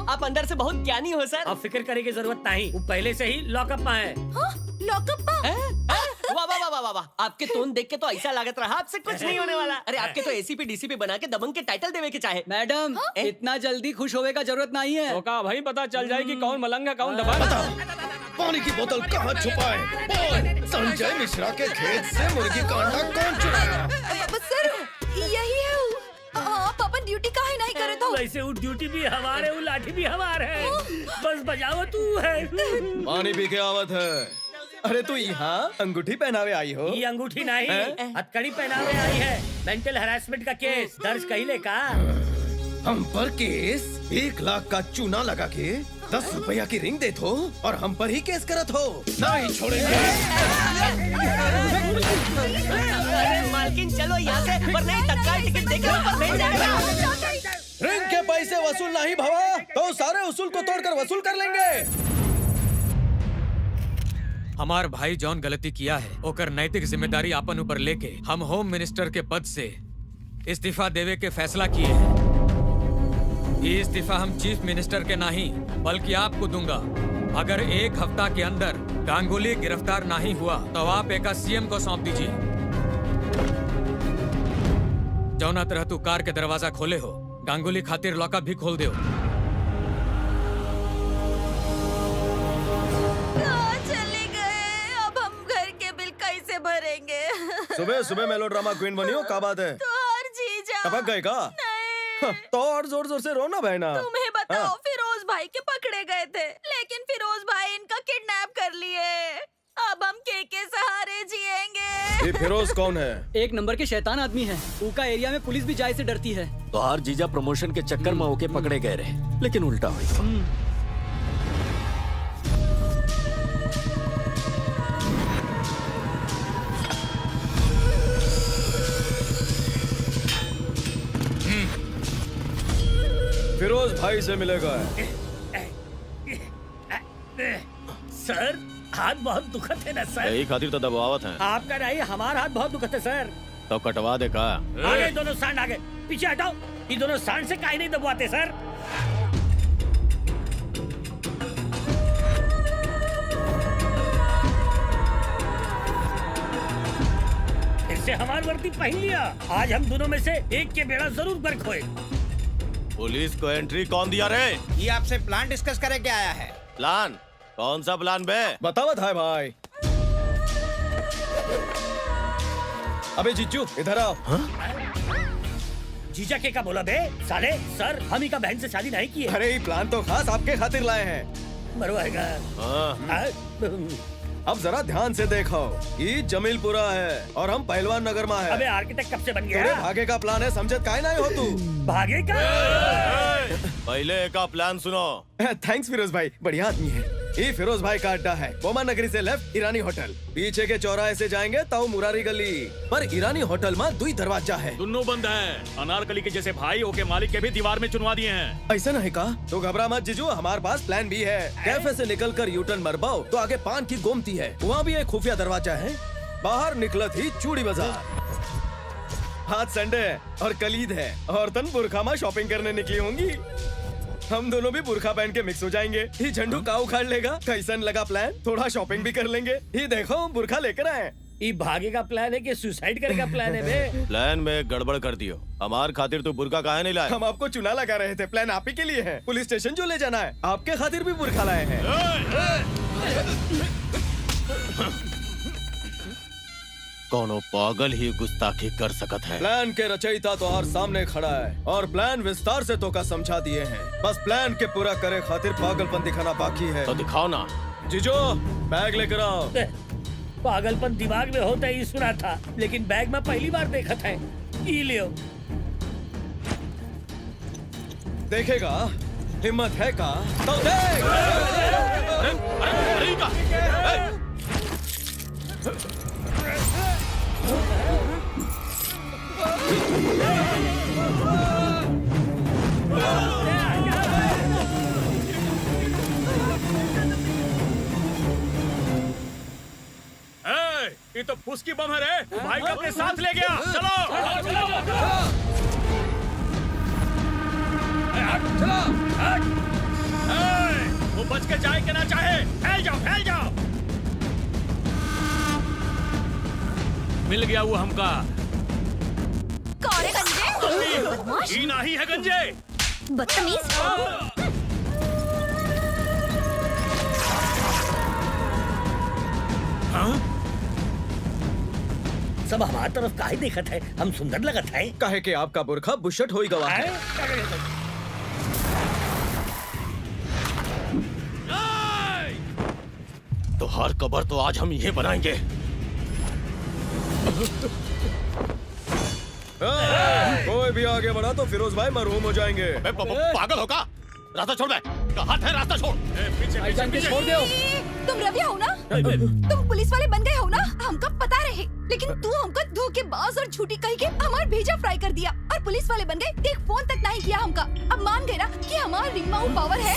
Speaker 1: आप अंदर से बहुत ज्ञानी हो सर।
Speaker 9: अब फिक्र करने की जरूरत नहीं, वो पहले से ही लॉकअप में है।
Speaker 10: लॉकअप?
Speaker 1: वाह वाह वाह वाह वाह, आपके टोन देख के तो ऐसा लागत रहा आपसे कुछ नहीं होने वाला। अरे आपके तो एसीपी डीसीपी बना के दबंग के टाइटल देवे के चाहे।
Speaker 3: मैडम इतना जल्दी खुश होने का जरूरत नहीं है।
Speaker 1: तो का भाई पता चल जाए कि कौन मलंग है कौन दबंग।
Speaker 5: पानी की बोतल कहाँ छुपाए? बोल, संजय मिश्रा के खेत से मुर्गी का अंडा कौन चुराया?
Speaker 10: सर यही है वो। हाँ, पापा ड्यूटी काहे नहीं करे तो?
Speaker 9: वैसे वो ड्यूटी भी हमारे, वो लाठी भी हमारे है, बस बजावत तू है।
Speaker 5: पानी पी के आवत है। अरे तू यहाँ अंगूठी पहनावे आई हो?
Speaker 9: ये अंगूठी नहीं, हथकड़ी पहनावे आई है। मेंटल हरासमेंट का केस दर्ज कहिले का।
Speaker 5: हम पर केस 1 लाख का चूना लगा के 10 रुपया की रिंग देत हो और हम पर ही केस करत हो। नहीं छोड़ेंगे।
Speaker 1: अरे मालकिन चलो यहाँ से, पर नहीं तत्काल टिकट देकर ऊपर भेज जाएगा।
Speaker 5: रिंग के पैसे वसूल नहीं भवा तो सारे उसूल को तोड़कर वसूल कर लेंगे।
Speaker 7: हमार भाई जॉन गलती किया है, ओकर नैतिक जिम्मेदारी अपन ऊपर लेके हम होम मिनिस्टर के पद से इस्तीफा देवे के फैसला किए हैं। ये इस्तीफा हम चीफ मिनिस्टर के नहीं बल्कि आपको दूंगा। अगर 1 हफ्ता के अंदर गांगुली गिरफ्तार नहीं हुआ तो आप एक सीएम को सौंप दीजिए। जौना तरह तू कार के दरवाजा खोले हो, गांगुली खातिर लॉकअप भी खोल दो।
Speaker 13: चले गए, अब हम घर के बिल कैसे भरेंगे?
Speaker 5: सुबह सुबह मेलोड्रामा क्वीन बनी हो, क्या बात है?
Speaker 13: तो हर जीजा
Speaker 5: टपक गए का? तो और जोर जोर से रोना बहना।
Speaker 13: तुम्हें बताओ, फिरोज भाई के पकड़े गए थे, लेकिन फिरोज भाई इनका किडनैप कर लिए। अब हम के सहारे जिएंगे।
Speaker 5: ये फिरोज कौन है?
Speaker 3: 1 नंबर के शैतान आदमी है। उनका एरिया में पुलिस भी जाए से डरती है।
Speaker 11: तो हर जीजा प्रमोशन के चक्कर में होके पकड़े गए रहे, लेकिन उल्टा हुई।
Speaker 5: फिरोज भाई से मिलेगा।
Speaker 9: सर हाथ बहुत दुखत है ना सर?
Speaker 11: यही खातिर तो दबावत है।
Speaker 9: आपका नहीं, हमारा हाथ बहुत दुखत है सर।
Speaker 11: तो कटवा दे का?
Speaker 9: आगे दोनों सांड आगे, पीछे हटाओ। ये दोनों सांड से काहे नहीं दबवाते सर? इससे हमारी वर्दी पहन लिया। आज हम दोनों में से एक के बेड़ा जरूर गर्क होए।
Speaker 11: पुलिस को एंट्री कौन दिया रे?
Speaker 3: ये आपसे प्लान डिस्कस करे क्या आया है?
Speaker 11: प्लान? कौन सा प्लान बे?
Speaker 5: बतावत है भाई। अबे जीजू इधर आओ।
Speaker 9: जीजा के का बोला बे? साले सर हम ही का बहन से शादी नहीं की है।
Speaker 5: अरे ये प्लान तो खास आपके खातिर लाए हैं।
Speaker 9: मरवाएगा।
Speaker 5: अब जरा ध्यान से देखो, ये जमीलपुरा है और हम पहलवान नगर में है।
Speaker 9: अबे आर्किटेक्ट कब से बन गया?
Speaker 5: तेरे भागे का प्लान है, समझत काहे नहीं हो तू?
Speaker 9: भागे का?
Speaker 11: पहले का प्लान सुनो।
Speaker 5: थैंक्स फिरोज भाई, बढ़िया आदमी है। ये फिरोज भाई का अड्डा है। बोमा नगरी से लेफ्ट ईरानी होटल, पीछे के चौराहे से जाएंगे तो मुरारी गली पर ईरानी होटल में 2 दरवाजा है।
Speaker 12: दोनों बंद है। अनारकली के जैसे भाई होके मालिक के भी दीवार में चुनवा दिए हैं।
Speaker 5: ऐसा नहीं का? तो घबरा मत जीजू, हमारे पास प्लान भी है। कैफे से निकलकर यूटर्न मरबाओ तो आगे पान की गोमती है, वहाँ भी एक खुफिया दरवाजा है। बाहर निकलत ही चूड़ी बाजार। आज संडे है और कलीद है और तन बुरखा में शॉपिंग करने निकली होंगी। हम दोनों भी बुरखा पहन के मिक्स हो जाएंगे। ये झंडू का उखाड़ लेगा। कैसन लगा प्लान? थोड़ा शॉपिंग भी कर लेंगे। ये देखो बुरखा लेकर आए।
Speaker 9: ये भागे का प्लान है कि सुसाइड करने का प्लान है बे?
Speaker 11: प्लान में गड़बड़ कर दियो। हमार खातिर तो बुरका काहे नहीं लाए?
Speaker 5: हम आपको चुना लगा रहे थे, प्लान आप ही के लिए है। पुलिस स्टेशन जो ले जाना है, आपके खातिर भी बुरखा लाए हैं।
Speaker 11: कौनो पागल ही गुस्ताखी कर सकत है।
Speaker 5: प्लान के रचयिता तो और सामने खड़ा है और प्लान विस्तार से तो का समझा दिए हैं। बस प्लान के पूरा करे खातिर पागलपन दिखाना बाकी है।
Speaker 11: तो दिखाओ ना।
Speaker 5: जीजो बैग लेकर आओ।
Speaker 9: पागलपन दिमाग में होता ही सुना था, लेकिन बैग में पहली बार देखा था। ये लियो।
Speaker 5: देखेगा हिम्मत है का तो देख।
Speaker 12: ये तो फुसकी बम है रे, भाई को अपने साथ ले गया। चलो वो बच के जाए कि ना चाहे, फैल जाओ फैल जाओ। मिल गया वो हमका।
Speaker 10: कौन है गंजे? बदमाश।
Speaker 12: ही नहीं है गंजे।
Speaker 10: बदतमीज।
Speaker 9: हाँ? सब हमारी तरफ काहे देखत है? हम सुंदर लगत है।
Speaker 5: काहे के आपका बुरखा बुशट होई गवा है।
Speaker 11: तो हर कबर तो आज हम ये बनाएंगे।
Speaker 5: कोई भी आगे बढ़ा तो फिरोज भाई मरहूम हो जाएंगे।
Speaker 11: पागल होगा? रास्ता छोड़ दे। हाथ है, रास्ता छोड़।
Speaker 12: पीछे छोड़ दो।
Speaker 10: तुम रवि हो ना? तुम पुलिस वाले बन गए हो ना? हमको पता रहे, लेकिन तू हमको धोखेबाज और झूठी कही के हमार भेजा फ्राई कर दिया और पुलिस वाले बन गए। एक फोन तक नहीं किया हमका। अब मान गए ना कि हमारा रिंगमाऊ पावर है।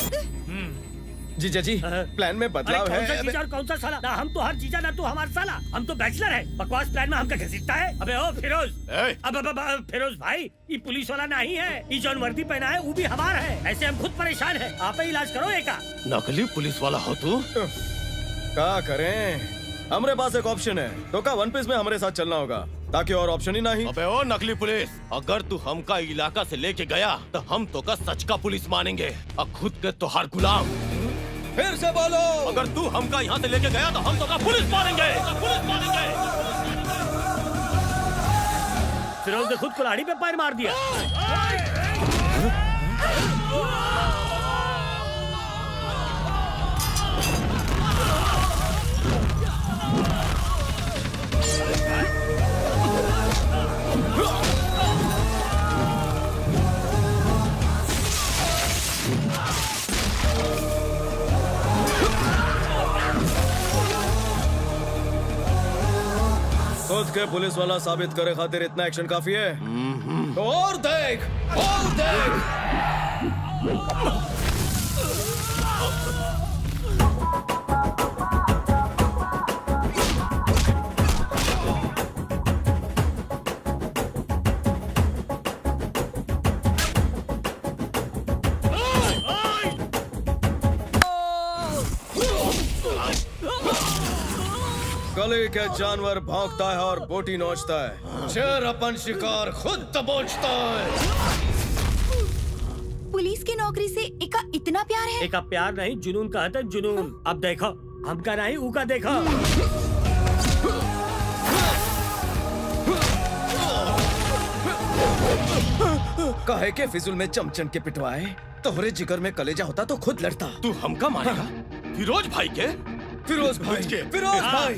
Speaker 5: जीजा जी, प्लान में बदलाव है।
Speaker 9: कौन सा जीजा और कौन सा साला? ना हम तो हर जीजा ना तू हमारा साला। हम तो बैचलर है। बकवास प्लान में हमका घसीटता है। अबे ओ फिरोज, अब फिरोज भाई, ये पुलिस वाला नहीं है। ये जौन वर्दी पहना है वो भी हमारा है। ऐसे हम खुद परेशान है। आप ही इलाज करो एका।
Speaker 11: नकली पुलिस वाला हो तू?
Speaker 5: क्या करें? हमारे पास एक ऑप्शन है। तो का वन पीस में हमारे साथ चलना होगा, ताकि और ऑप्शन ही नहीं।
Speaker 11: अबे ओ नकली पुलिस, अगर तू हमका इलाका से लेके गया तो हम तो का सच का पुलिस मानेंगे और खुद के तोहार गुलाम।
Speaker 5: फिर से बोलो।
Speaker 11: अगर तू हमका यहाँ से लेके गया तो हम तो का पुलिस मानेंगे।
Speaker 9: फिरोज ने खुद कुल्हाड़ी पे पैर मार दिया।
Speaker 5: खुद के पुलिस वाला साबित करे खातिर इतना एक्शन काफी है। तो और देख, और देख। गली के जानवर भौंकता है और बोटी नोचता है। शेर अपन शिकार खुद दबोचता है।
Speaker 10: पुलिस की नौकरी से एका इतना प्यार है?
Speaker 9: एका प्यार नहीं, जुनून का है जुनून। अब देखो, हमका नहीं ऊका देखो।
Speaker 5: काहे के फिजुल में चमचन के पिटवाए? तोहरे जिगर में कलेजा होता तो खुद लड़ता।
Speaker 11: तू हमका मारेगा? फिरोज भाई के?
Speaker 5: फिरोज भाई के? फिरोज भाई।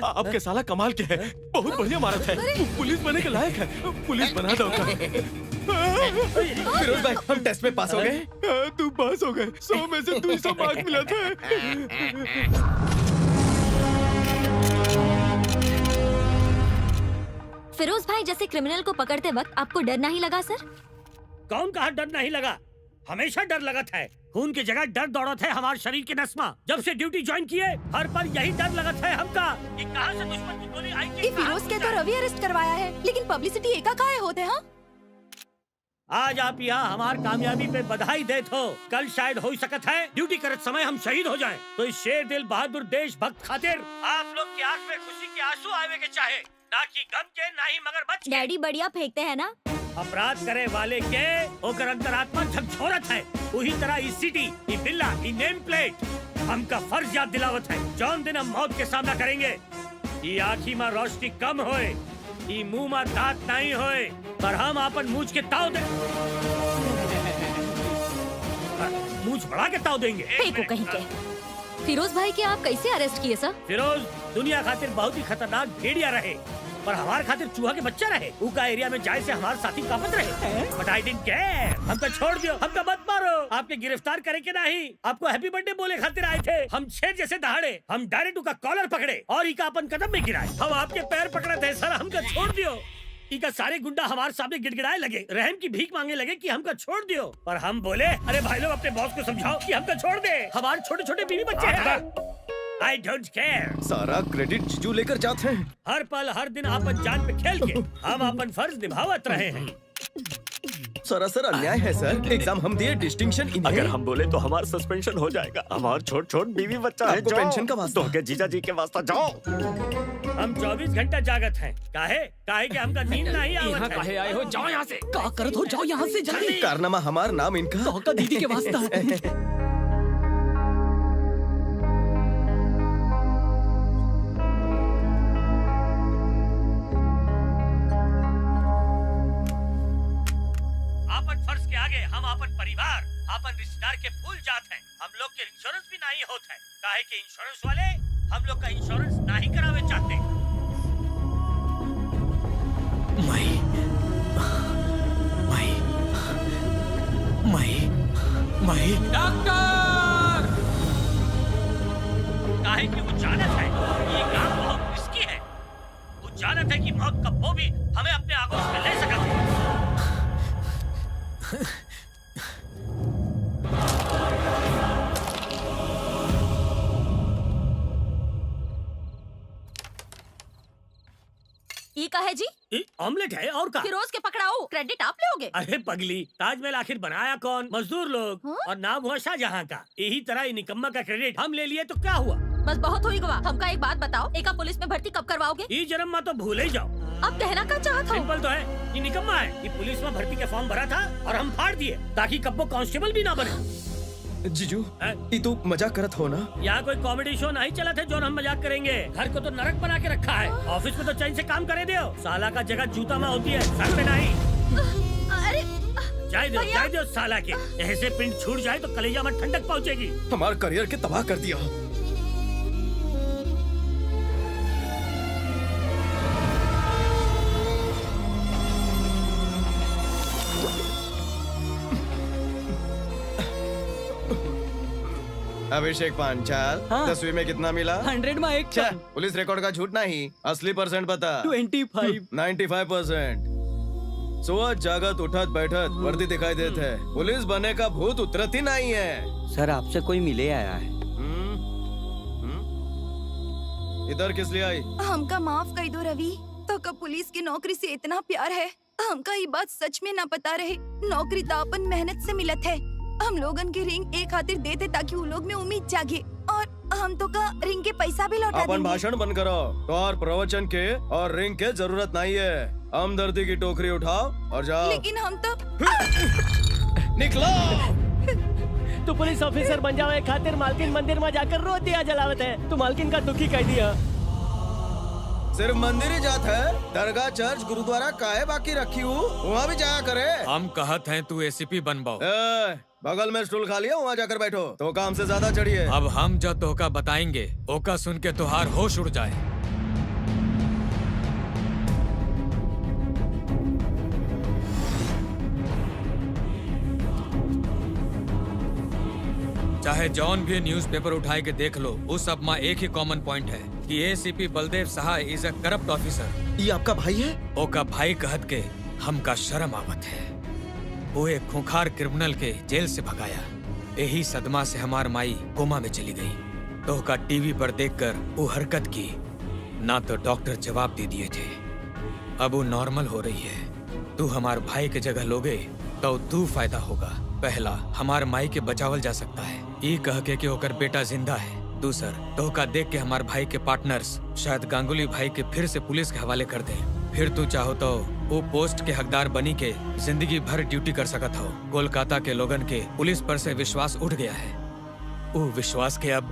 Speaker 11: आपके साला कमाल के है, बहुत बढ़िया मारत है। पुलिस बनने के लायक है। पुलिस बना दो।
Speaker 5: फिरोज भाई, हम टेस्ट में पास हो गए।
Speaker 11: तू पास हो गए। 100 में से 200 मार्क्स मिला था।
Speaker 2: फिरोज भाई जैसे क्रिमिनल को पकड़ते वक्त आपको डर नहीं लगा सर?
Speaker 9: कौन कहा डर नहीं लगा? हमेशा डर लगत है। खून की जगह डर दौड़त है हमारे शरीर के नस में। जब से ड्यूटी ज्वाइन किए हर पर यही डर लगत है हमका। ये कहां से दुश्मन की गोली आई?
Speaker 10: ये फिरोज के तो रवि अरेस्ट करवाया है, लेकिन पब्लिसिटी एका काहे होते हैं?
Speaker 9: आज आप यहाँ हमार कामयाबी पे बधाई देत हो। कल शायद हो सकत है ड्यूटी करत समय हम शहीद हो जाएं। तो इस शेर दिल बहादुर देशभक्त खातिर आप लोग की आंख में खुशी के आंसू आवे के चाहे, ना कि गम के, ना ही मगरमच्छ के।
Speaker 2: डैडी बढ़िया फेंकते हैं ना?
Speaker 9: अपराध करे वाले के ओकर अंतरात्मा झकझोरत है। उही तरह इस सिटी, ई बिल्ला, ई नेम प्लेट हमका फर्ज याद दिलावत है। जौन दिन हम मौत के सामना करेंगे, ई आँखी में रोशनी कम होए, ई मुंह में दांत नहीं होए, पर हम अपन मूंछ के ताव दे मूंछ बढ़ा के ताव देंगे।
Speaker 2: फेंको कहीं के। फिरोज भाई के आप कैसे अरेस्ट किए सर?
Speaker 9: फिरोज दुनिया खातिर बहुत ही खतरनाक भेड़िया रहे, पर हमारे खातिर चूहा के बच्चा रहे। उनका एरिया में जाए से हमारे साथी कापत रहे। But I didn't care. हमको छोड़ दियो, हमको मत मारो। आपके गिरफ्तार करे के नहीं, आपको हैप्पी बर्थडे बोले खातिर आए थे। हम शेर जैसे दहाड़े, हम डायरेक्ट उनका कॉलर पकड़े और इका अपन कदम में गिराए। हम आपके पैर पकड़े थे सर, हमको छोड़ दियो। इका सारे गुंडा हमारे सामने गिड़गिड़ाए लगे, रहम की भीख मांगने लगे कि हमको छोड़ दियो। पर हम बोले, अरे भाई लोग अपने बॉस को समझाओ कि हमको छोड़ दे, हमारे छोटे छोटे बीवी बच्चे हैं। I don't care।
Speaker 5: सारा क्रेडिट जीजू लेकर जाते हैं।
Speaker 9: हर पल हर दिन अपन जान पे खेल के हम अपन फर्ज निभावत रहे हैं।
Speaker 5: सरासर अन्याय है सर। एग्जाम हम दिए, डिस्टिंक्शन इन्हें।
Speaker 11: अगर हम बोले तो हमारा सस्पेंशन हो जाएगा। हमारे छोट छोट बीवी बच्चा है।
Speaker 5: आपको पेंशन का वास्ता।
Speaker 11: तो के जीजा जी के वास्ता जाओ।
Speaker 9: हम 24 घंटा जागत हैं। काहे कि हमका नींद नहीं आवत है।
Speaker 1: काहे आए हो? जाओ यहाँ से।
Speaker 3: का करत हो? जाओ यहाँ से जल्दी।
Speaker 5: कारनामा हमार नाम इनका।
Speaker 3: तो का दीदी के वास्ता है।
Speaker 9: अपन फर्ज के आगे हम अपन परिवार, अपन रिश्तेदार के भूल जाते हैं। हम लोग के इंश्योरेंस भी नहीं होता है। काहे कि इंश्योरेंस वाले हम लोग का इंश्योरेंस नहीं करावे चाहते।
Speaker 7: माई
Speaker 1: डॉक्टर!
Speaker 9: काहे कि वो जानत है कि ये काम बहुत रिस्की है। वो जानत है कि मौत कब्बो भी हमें अपने आगोश में ले सकती है।
Speaker 13: ये का है जी?
Speaker 9: ऑमलेट है और का?
Speaker 13: फिरोज के पकड़ाओ, क्रेडिट आप लोगे।
Speaker 9: अरे पगली, ताजमहल आखिर बनाया कौन? मजदूर लोग।
Speaker 13: हाँ?
Speaker 9: और नाम हुआ शाहजहां का। यही तरह ये निकम्मा का क्रेडिट हम ले लिए तो क्या हुआ?
Speaker 13: बस बहुत हुई गवा। हमका एक बात बताओ, एका पुलिस में भर्ती कब करवाओगे?
Speaker 9: ये जन्म में तो भूल ही जाओ।
Speaker 13: अब कहना का चाहत हो?
Speaker 9: सिंपल तो है, ये निकम्मा है। ये पुलिस में भर्ती के फॉर्म भरा था और हम फाड़ दिए ताकि कब्बो कांस्टेबल भी ना बने।
Speaker 5: जीजू,
Speaker 9: हैं?
Speaker 5: ये तो मजाक करत हो ना?
Speaker 9: यहाँ कोई कॉमेडी शो नहीं चला था जो हम मजाक करेंगे। घर को तो नरक बना के रखा है। ऑफिस में तो चैन से काम करे दियो। साला का जगह जूता में होती है, सर में नहीं।
Speaker 13: अरे
Speaker 9: जाए दो साला के। ऐसे पिंड छूट जाए तो कलेजा में ठंडक पहुँचेगी।
Speaker 5: हमारे करियर के तबाह कर दिया। अभिषेक पांचाल, 10वीं में कितना मिला?
Speaker 3: 100 में एक
Speaker 5: छह, पुलिस रिकॉर्ड का झूठ नहीं, असली परसेंट बता।
Speaker 3: 25।
Speaker 5: 95%। सुबह जागत उठत बैठत वर्दी दिखाई देते है। पुलिस बनने का भूत उतरत ही नहीं है।
Speaker 11: सर आपसे कोई मिले आया है।
Speaker 5: इधर किस लिए आई?
Speaker 10: हमका माफ कर दो रवि। तो का पुलिस की नौकरी से इतना प्यार है, हमका ये बात सच में ना पता रहे। नौकरी तो अपन मेहनत से मिलत है। हम लोगन के रिंग एक खातिर देते ताकि वो लोग में उम्मीद जागे, और हम तो का रिंग के पैसा भी लौटा
Speaker 5: अपन
Speaker 10: देंगे।
Speaker 5: भाषण बंद करो। तो और प्रवचन के और रिंग के जरूरत नहीं है। हमदर्दी की टोकरी उठाओ और जाओ।
Speaker 10: लेकिन हम तो
Speaker 5: निकलो।
Speaker 1: तू पुलिस ऑफिसर बन जावे खातिर मालकिन मंदिर में जाकर रो दिया जलावत है। तू मालकिन का दुखी कह दिया।
Speaker 5: सिर्फ मंदिर ही जात है, दरगाह चर्च गुरुद्वारा काहे बाकी रखी हूँ, वहाँ भी जाया करे।
Speaker 7: हम कहत हैं तू एसीपी बनबाओ।
Speaker 5: बगल में स्टूल खाली है, वहाँ जाकर बैठो। तो काम से ज्यादा चढ़िए।
Speaker 7: अब हम जो तोका बताएंगे ओका सुन के तुहार होश उड़ जाए। चाहे जॉन भी न्यूज़पेपर उठाए के देख लो, उस सब में एक ही कॉमन पॉइंट है कि ACP Baldev Sahay is a corrupt officer.
Speaker 5: ये आपका भाई है?
Speaker 7: ओका भाई कहत के हमका शर्म आवत है। वो एक खूंखार क्रिमिनल के जेल से भगाया। यही सदमा से हमार माई कोमा में चली गई। तो का टीवी पर देखकर वो हरकत की, ना तो डॉक्टर जवाब दे दिए थे। अब वो नॉर्मल हो रही है। तू हमार भाई के जगह लोगे तो तू फायदा होगा। पहला, हमार माई के बचावल जा सकता है, ये कह के कि ओकर बेटा जिंदा है। दूसर, तो का देख के हमार भाई के पार्टनर्स शायद गांगुली भाई के फिर से पुलिस के हवाले कर दे। फिर तू चाहो तो वो पोस्ट के हकदार बनी के जिंदगी भर ड्यूटी कर सकत हो। कोलकाता के लोगन के पुलिस पर से विश्वास उठ गया है। वो विश्वास के अब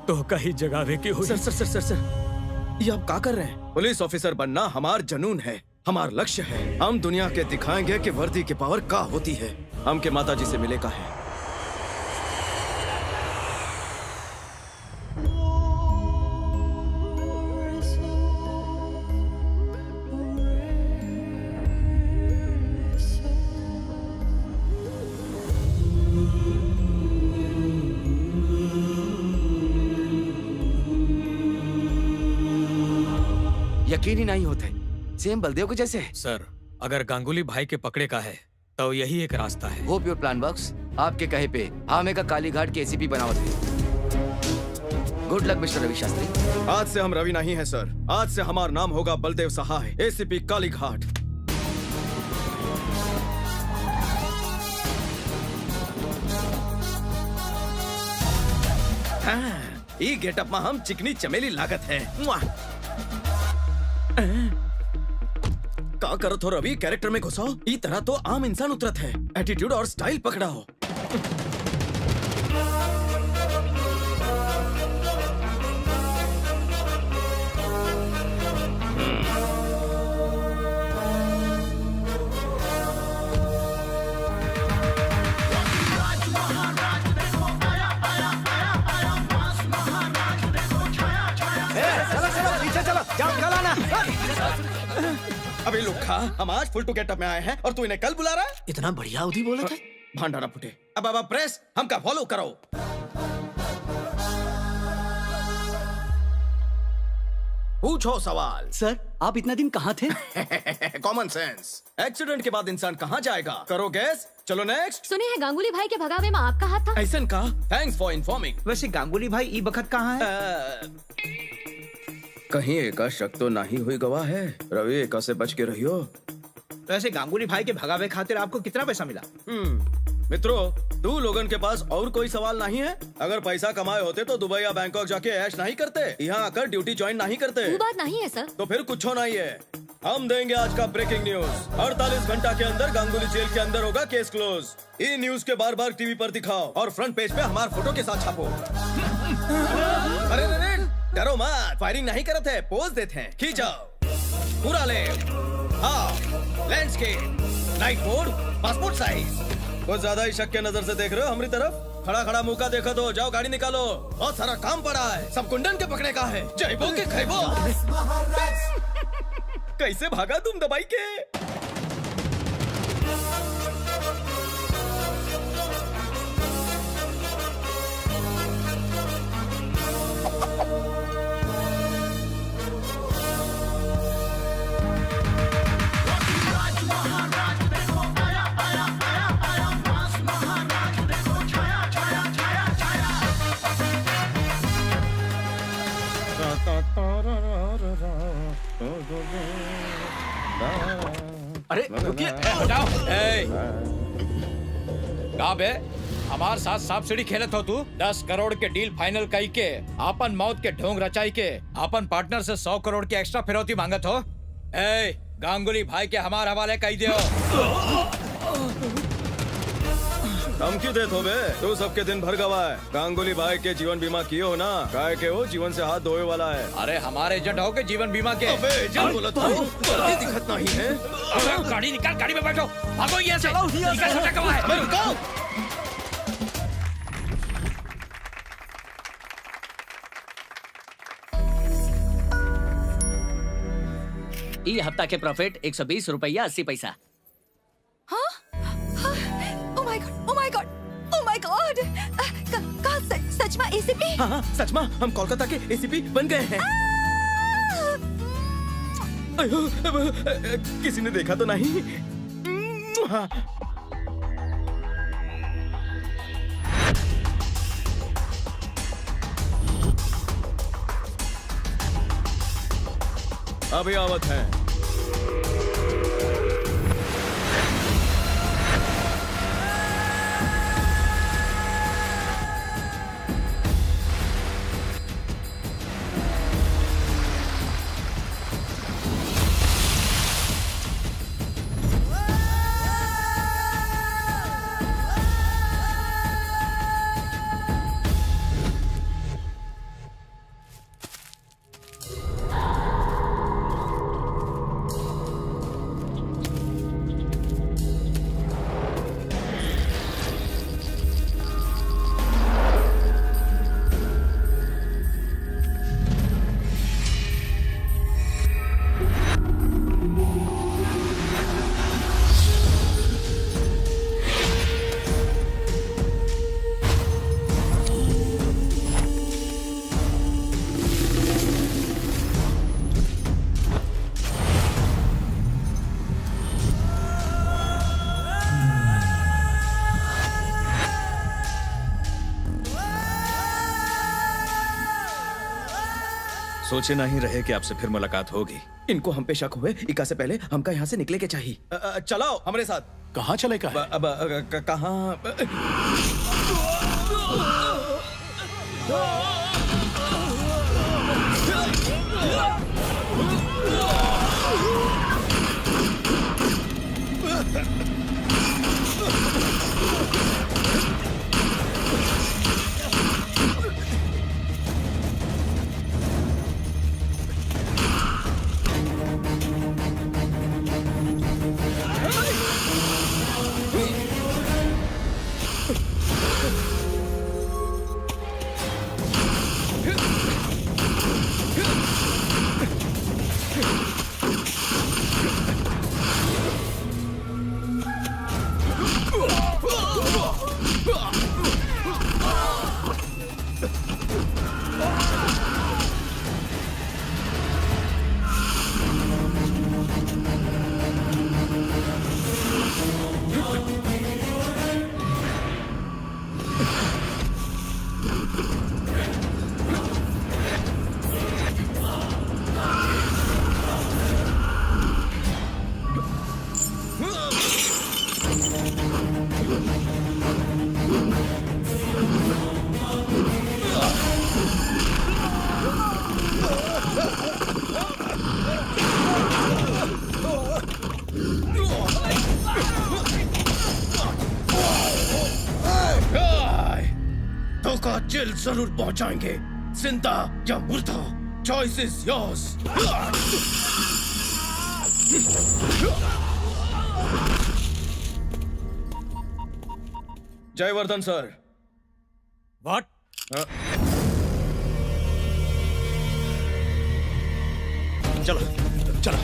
Speaker 7: तो का ही जगावे की हुई।
Speaker 5: सर, ये आप क्या कर रहे हैं? पुलिस ऑफिसर बनना हमार जनून है, हमार लक्ष्य है। हम दुनिया के दिखाएंगे कि वर्दी की पावर का होती है। हम के माता जी से मिले का है।
Speaker 14: यकीन ही नहीं होते, सेम बलदेव के जैसे।
Speaker 7: सर, अगर गांगुली भाई के पकड़े का है तो यही एक रास्ता है।
Speaker 14: Hope your plan works. आपके कहे पे हमें का कालीघाट के एसीपी बनावत है। Good luck mister Ravi Shastri.
Speaker 5: आज से हम रवि नहीं है सर, आज से हमारा नाम होगा बलदेव सहाय, एसीपी कालीघाट। ई गेटअप में हम चिकनी चमेली लागत है। का करत हो रवि, कैरेक्टर में घुसो। ई तरह तो आम इंसान उतरत है, एटीट्यूड और स्टाइल पकड़ाओ। अबे लुक्खा, हम आज फुल टू गेटअप में आए हैं और तू इन्हें कल बुला रहा है?
Speaker 3: इतना बढ़िया अवधि बोला था।
Speaker 5: भांडारा फुटे। अब प्रेस हमका फॉलो करो। पूछो सवाल।
Speaker 3: सर, आप इतना दिन कहाँ थे?
Speaker 5: Common sense. एक्सीडेंट के बाद इंसान कहाँ जाएगा? करो गैस। चलो नेक्स्ट।
Speaker 2: सुने हैं गांगुली भाई के भगावे में आपका हाथ था।
Speaker 5: ऐसन का? Thanks for informing.
Speaker 3: वैसे गांगुली भाई ई बखत कहाँ है?
Speaker 5: कहीं एका शक तो नहीं हुई गवाह है। रवि, एका से बच के रहियो।
Speaker 3: वैसे गांगुली भाई के भगावे खातिर आपको कितना पैसा मिला?
Speaker 5: मित्रों, तू लोगन के पास और कोई सवाल नहीं है? अगर पैसा कमाए होते तो दुबई या बैंकॉक जाके ऐश नहीं करते, यहाँ आकर ड्यूटी ज्वाइन नहीं करते।
Speaker 2: वो बात नहीं है सर।
Speaker 5: तो फिर कुछ नहीं है। हम देंगे आज का ब्रेकिंग न्यूज। 48 घंटा के अंदर गांगुली जेल के अंदर होगा केस क्लोज। ये न्यूज के बार बार टीवी पर दिखाओ और फ्रंट पेज पे हमारे फोटो के साथ छापो। अरे डरो मत, फायरिंग नहीं करते हैं, पोज देते हैं। खींचो पूरा ले। हाँ, landscape, night mode, passport size. कुछ ज्यादा ही शक के नजर से देख रहे हो हमारी तरफ? खड़ा खड़ा मुंह का देखो तो जाओ, गाड़ी निकालो। बहुत सारा काम पड़ा है, सब कुंडन के पकड़े का है। जयबो के खैबो। कैसे भागा तुम दबाई के?
Speaker 4: अरे रुकिए, हटाओ। कहाँ बे? हमार साथ सांप सीढ़ी खेलत हो तू? 10 करोड़ के डील फाइनल कई के, आपन मौत के ढोंग रचाई के, आपन पार्टनर से 100 करोड़ की एक्स्ट्रा फिरौती मांगत हो? ए, गांगुली भाई के हमार हवाले कई दियो।
Speaker 5: हम क्यों देते हो बे? तू सबके दिन भर गवा है। गांगुली भाई के जीवन बीमा किए हो ना? काय के वो जीवन से हाथ धोए वाला है।
Speaker 4: अरे हमारे एजेंट हो के जीवन बीमा के।
Speaker 5: अबे एजेंट बोला था, वर्दी दिखत नहीं है।
Speaker 4: अरे गाड़ी निकाल, गाड़ी में बैठो, भागो यहाँ से। निकाल, छोटा कमा है।
Speaker 5: रुको।
Speaker 11: ई हफ्ता के प्रॉफिट 120 रुपया 80 पैसा।
Speaker 10: सच में एसीपी?
Speaker 5: हाँ, सच में हम कोलकाता के एसीपी बन गए हैं। किसी ने देखा तो नहीं? हाँ। अभी आवत है।
Speaker 7: सोचे नहीं रहे कि आपसे फिर मुलाकात होगी।
Speaker 3: इनको हम पे शक हुए, इका से पहले हमका यहाँ से निकले के चाहिए। चलाओ हमारे साथ।
Speaker 12: कहाँ चले का है?
Speaker 3: अब कहाँ?
Speaker 5: का जेल जरूर पहुंचाएंगे, जिंदा या मुर्दा, choice is yours. Jaivardhan sir.
Speaker 7: What?
Speaker 5: चलो चलो।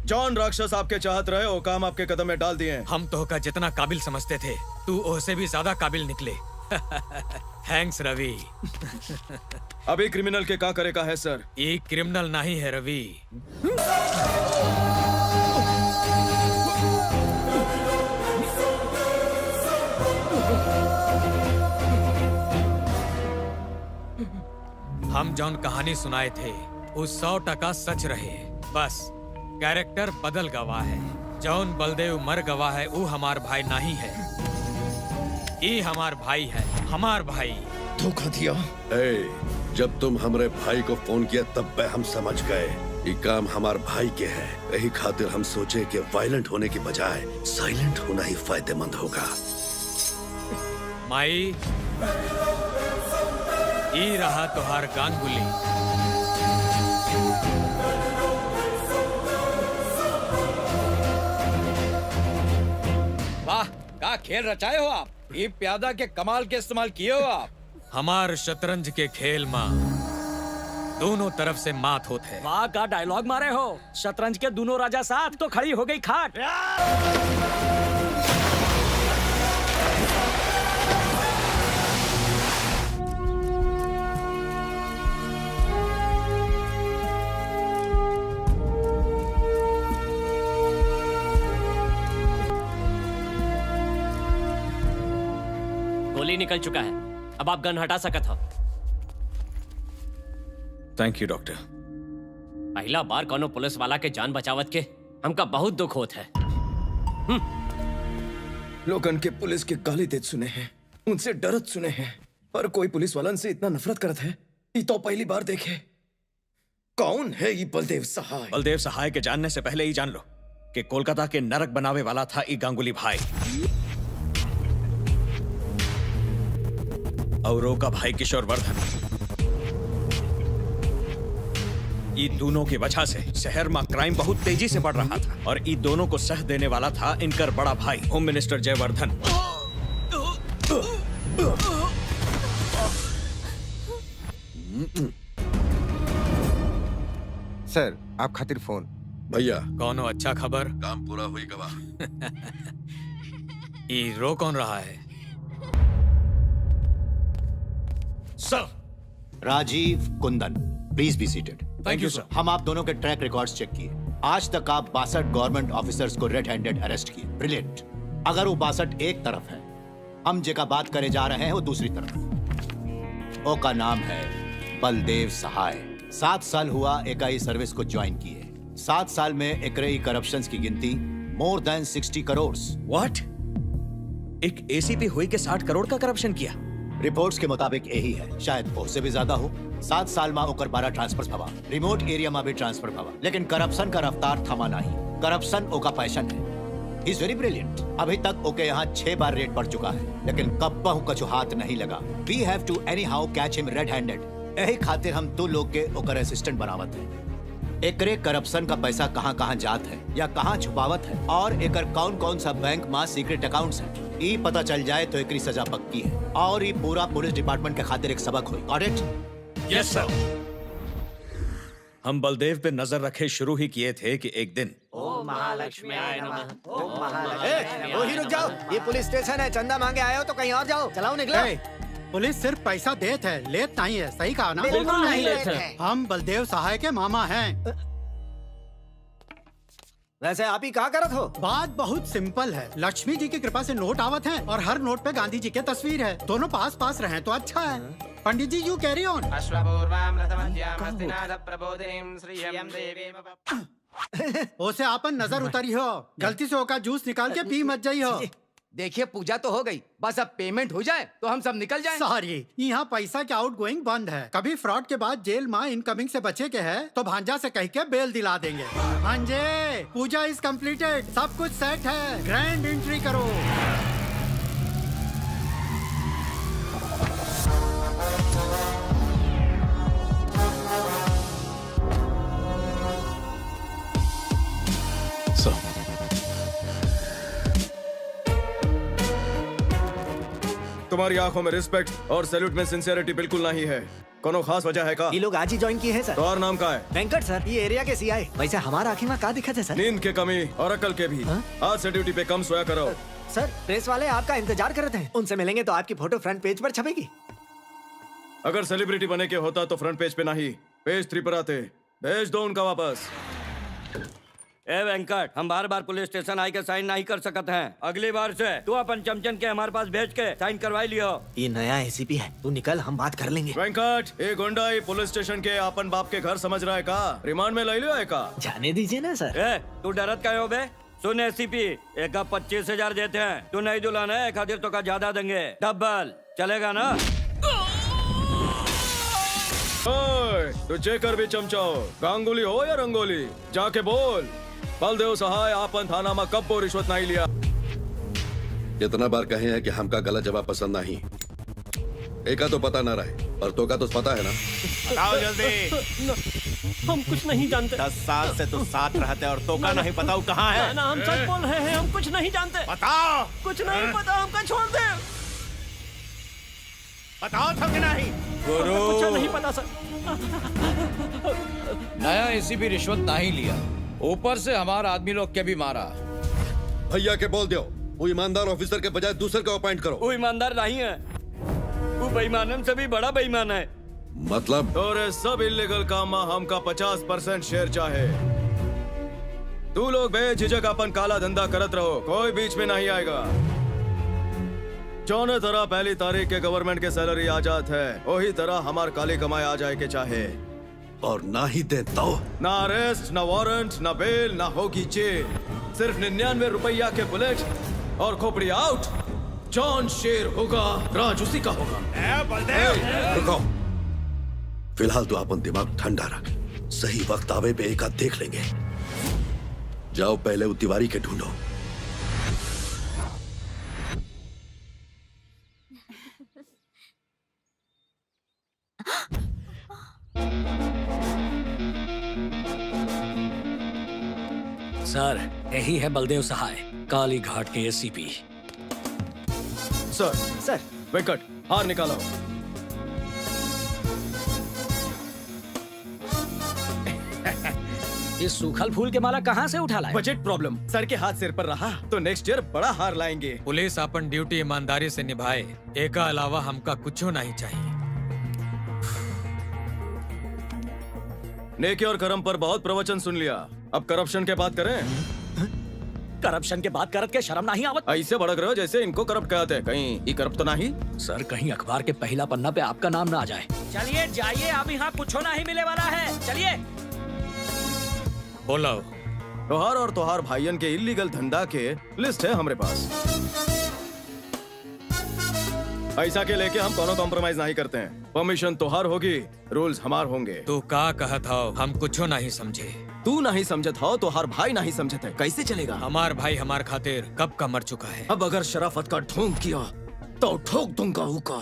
Speaker 5: जॉन राक्षस आपके चाहत रहे, वो काम आपके कदम में डाल दिए।
Speaker 7: हम तो का जितना काबिल समझते थे, तू उससे भी ज्यादा काबिल निकले। थैंक्स रवि।
Speaker 5: अभी क्रिमिनल के क्या करे का है सर?
Speaker 7: ये क्रिमिनल नहीं है रवि। हम जॉन कहानी सुनाए थे वो 100% सच रहे। बस कैरेक्टर बदल गवा है। जॉन बलदेव मर गवा है, वो हमार भाई नहीं है। ये हमार भाई है, हमार भाई।
Speaker 5: धोखा दिया।
Speaker 15: जब तुम हमारे भाई को फोन किया तब हम समझ गए ये काम हमार भाई के है। यही खातिर हम सोचे कि वायलेंट होने की बजाय साइलेंट होना ही फायदेमंद होगा।
Speaker 7: माई, ये रहा तोहार गांगुली।
Speaker 4: वाह, क्या खेल रचाए हो आप। ये प्यादा के कमाल के इस्तेमाल किए हो आप।
Speaker 7: हमार शतरंज के खेल में दोनों तरफ से मात होते है।
Speaker 11: वाह, का डायलॉग मारे हो। शतरंज के दोनों राजा साथ तो खड़ी हो गई खाट।
Speaker 1: गोली निकल चुका है, अब आप गन हटा सकत हो।
Speaker 7: Thank you doctor.
Speaker 1: पहला बार कोनो पुलिस वाला के जान बचावत के हमका बहुत दुख होत है।
Speaker 5: लोगन के पुलिस के गाली देत सुने हैं, उनसे डरत सुने हैं, पर कोई पुलिस वालन से इतना नफरत करत है ये तो पहली बार देखे। कौन है ये बलदेव सहाय?
Speaker 7: बलदेव सहाय के जानने से पहले ही जान लो कि कोलकाता के नरक बनावे वाला था ई गांगुली भाई और का भाई किशोर वर्धन। ई दोनों की वजह से शहर में क्राइम बहुत तेजी से बढ़ रहा था और ई दोनों को सह देने वाला था इनकर बड़ा भाई होम मिनिस्टर जयवर्धन।
Speaker 16: सर आप खातिर फोन।
Speaker 15: भैया
Speaker 7: कौनो अच्छा खबर?
Speaker 15: काम पूरा हुई गवाह।
Speaker 7: ई रो कौन रहा है?
Speaker 17: Sir Rajiv Kundan, please be seated.
Speaker 7: Thank you sir.
Speaker 17: हम आप दोनों के ट्रैक रिकॉर्ड्स चेक किए। आज तक आप 62 गवर्नमेंट ऑफिसर्स को रेड हैंडेड अरेस्ट किए। ब्रिलियंट। अगर वो 62 एक तरफ है, हम जेका बात करे जा रहे हैं वो दूसरी तरफ। ओ का नाम है बलदेव सहाय। 7 साल हुआ एकाई सर्विस को ज्वाइन किए। 7 साल में एकरे करप्शंस की गिनती मोर देन 60 करोड़।
Speaker 7: व्हाट? एक एसीपी हुई के 60 करोड़ का करप्शन किया?
Speaker 17: रिपोर्ट्स के मुताबिक यही है, शायद उससे भी ज्यादा हो। 7 साल में ओकर 12 ट्रांसफर भवा, रिमोट एरिया में भी ट्रांसफर भवा, लेकिन करप्शन का रफ्तार थमा नहीं। करप्शन ओका पैशन है। He is very brilliant. अभी तक ओके यहाँ 6 बार रेड पड़ चुका है, लेकिन कब बहु कछु हाथ नहीं लगा। We have to anyhow catch him red handed. यही खातिर हम 2 लोग के ओकर असिस्टेंट बनावत है। एकरे करप्शन का पैसा कहाँ कहाँ जात है या कहाँ छुपावत है और एकर कौन कौन सा बैंक में सीक्रेट अकाउंट्स है, ये पता चल जाए तो एकरी सजा पक्की है और ये पूरा पुलिस डिपार्टमेंट के खातिर एक सबक हुई। Got it?
Speaker 7: Yes sir. हम बलदेव पे नजर रखे शुरू ही किए थे कि एक दिन
Speaker 11: ओम महालक्ष्मी आय नमः। ओम महालक्ष्मी।
Speaker 18: वो ही रुक जाओ, ये पुलिस स्टेशन है। चंदा मांगे आए हो तो कहीं और जाओ। चलाओ निकलो।
Speaker 19: पुलिस सिर्फ पैसा देत है, लेत नहीं है। सही कहा ना?
Speaker 18: बिल्कुल नहीं लेत है।
Speaker 19: हम बलदेव सहाय के मामा हैं।
Speaker 18: वैसे आप ही कहाँ करत हो?
Speaker 19: बात बहुत सिंपल है। लक्ष्मी जी की कृपा से नोट आवत हैं और हर नोट पे गांधी जी की तस्वीर है। दोनों पास पास रहें तो अच्छा है। पंडित जी यू कैरी ऑन। ओसे आपन नजर उतरी हो, गलती से ओका जूस निकाल के पी मत जाई हो।
Speaker 14: देखिए पूजा तो हो गई, बस अब पेमेंट हो जाए तो हम सब निकल जाएं।
Speaker 19: सॉरी, यहाँ पैसा के आउट गोइंग बंद है। कभी फ्रॉड के बाद जेल में इनकमिंग से बचे के है तो भांजा से कह के बेल दिला देंगे। भांजे, पूजा इज कंप्लीटेड, सब कुछ सेट है। ग्रैंड एंट्री करो।
Speaker 5: तुम्हारी आंखों में रिस्पेक्ट और सैल्यूट में सिंसियरिटी बिल्कुल नहीं है। कोनो खास वजह है का?
Speaker 18: ये लोग आज ही ज्वाइन किए हैं सर।
Speaker 5: तो और नाम का है?
Speaker 18: वेंकट सर, ये एरिया के सीआई। वैसे हमारा आखिर में का दिक्कत है सर?
Speaker 5: नींद के कमी और अकल के भी। आज से ड्यूटी पे कम सोया करो।
Speaker 18: सर प्रेस वाले आपका इंतजार कर रहे हैं, उनसे मिलेंगे तो आपकी फोटो फ्रंट पेज पर छपेगी।
Speaker 5: अगर सेलिब्रिटी बने के होता तो फ्रंट पेज पे नहीं, पेज 3 पर आते। भेज दो उनका वापस।
Speaker 20: ए वेंकट, हम बार बार पुलिस स्टेशन आई के साइन नहीं कर सकते हैं। अगली बार से तू अपन चमचन के हमारे पास भेज के साइन करवाई लियो।
Speaker 18: ये नया एसीपी है, तू निकल, हम बात कर लेंगे।
Speaker 5: वेंकट, ये गुंडा ही पुलिस स्टेशन के अपन बाप के घर समझ रहा है का? रिमांड में ले लियो है का?
Speaker 18: जाने दीजिए ना सर।
Speaker 20: ए, तू डरत का हो बे? सुन एसीपी, एक का 25,000 देते हैं। तू नहीं दुलाना है खातिर तो का ज्यादा देंगे। डबल चलेगा ना?
Speaker 5: तो चेकर भी चमचाओ, गांगुली हो या रंगोली, जाके बोल बलदेव सहाय आपन थाना में कब को रिश्वत नहीं लिया।
Speaker 15: इतना बार कहे हैं कि हमका गलत जवाब पसंद नहीं। एका तो पता ना रहे पर तो का तो पता है ना।
Speaker 1: बताओ जल्दी। हम कुछ नहीं जानते।
Speaker 18: 10 साल से तो साथ रहते और तो का नहीं पता कहाँ है।
Speaker 1: ना, हम सच बोल रहे हैं, हम कुछ नहीं जानते।
Speaker 18: बताओ।
Speaker 1: कुछ नहीं पता, हमका छोड़ दे।
Speaker 18: बताओ तो कि नहीं।
Speaker 1: कुछ नहीं पता सर।
Speaker 4: नया एसीपी रिश्वत नहीं लिया, ऊपर से हमारा आदमी लोग के भी मारा।
Speaker 15: भैया के बोल दो, वो ईमानदार ऑफिसर के बजाय दूसरे को अपॉइंट करो।
Speaker 20: वो ईमानदार नहीं है, वो बेईमानन से भी बड़ा बेईमान है।
Speaker 15: मतलब?
Speaker 5: और सब इल्लीगल काम में हमका 50% शेयर चाहे। तू लोग बेझिझक अपन काला धंधा करत रहो, कोई बीच में नहीं आएगा। जौने तरह पहली तारीख के गवर्नमेंट के सैलरी आ जात है, वही तरह हमार काली कमाई आ जाए के चाहे।
Speaker 15: और ना ही दे तो
Speaker 5: ना अरेस्ट, ना वारंट, ना बेल, ना होगी जेल। सिर्फ 99 रुपया के बुलेट और खोपड़ी आउट। जॉन शेर होगा, राज उसी का होगा।
Speaker 15: रुको, फिलहाल तो अपन दिमाग ठंडा रख। सही वक्त आवे पे एक हाथ देख लेंगे। जाओ पहले वो तिवारी के ढूंढो।
Speaker 7: सर, यही है बलदेव सहाय, काली घाट के एसीपी।
Speaker 5: सर, वेंकट, हार निकालो।
Speaker 7: इस सूखल फूल के माला कहाँ से उठा लाए?
Speaker 5: बजट प्रॉब्लम सर के हाथ सिर पर रहा तो नेक्स्ट ईयर बड़ा हार लाएंगे।
Speaker 7: पुलिस अपन ड्यूटी ईमानदारी से निभाए, एका अलावा हमका कुछ नहीं चाहिए।
Speaker 5: नेकी और कर्म पर बहुत प्रवचन सुन लिया, अब करप्शन के बात करें।
Speaker 7: करप्शन के बात करत के शर्म नहीं आवत?
Speaker 5: ऐसे भड़क रहे हो जैसे इनको करप्ट कहते हैं। कहीं ये करप्ट तो नहीं?
Speaker 7: सर, कहीं अखबार के पहला पन्ना पे आपका नाम ना आ जाए।
Speaker 20: चलिए जाइए, अब यहाँ कुछ नहीं मिले वाला है। चलिए।
Speaker 7: बोलो।
Speaker 5: तोहार और तोहार भाइयन के इलीगल धंधा के लिस्ट है हमारे पास। पैसा के लेके हम कोनो कॉम्प्रोमाइज नहीं करते हैं। परमिशन तोहार होगी, रूल्स हमार होंगे।
Speaker 7: तू का कहत हो? हम कुछ नहीं समझे।
Speaker 5: तू नहीं समझत हो, तोहार भाई नहीं समझत है, कैसे चलेगा?
Speaker 7: हमार भाई हमार खातिर कब का मर चुका है।
Speaker 5: अब अगर शराफत का ढोंग किया तो ठोक दूंगा उका।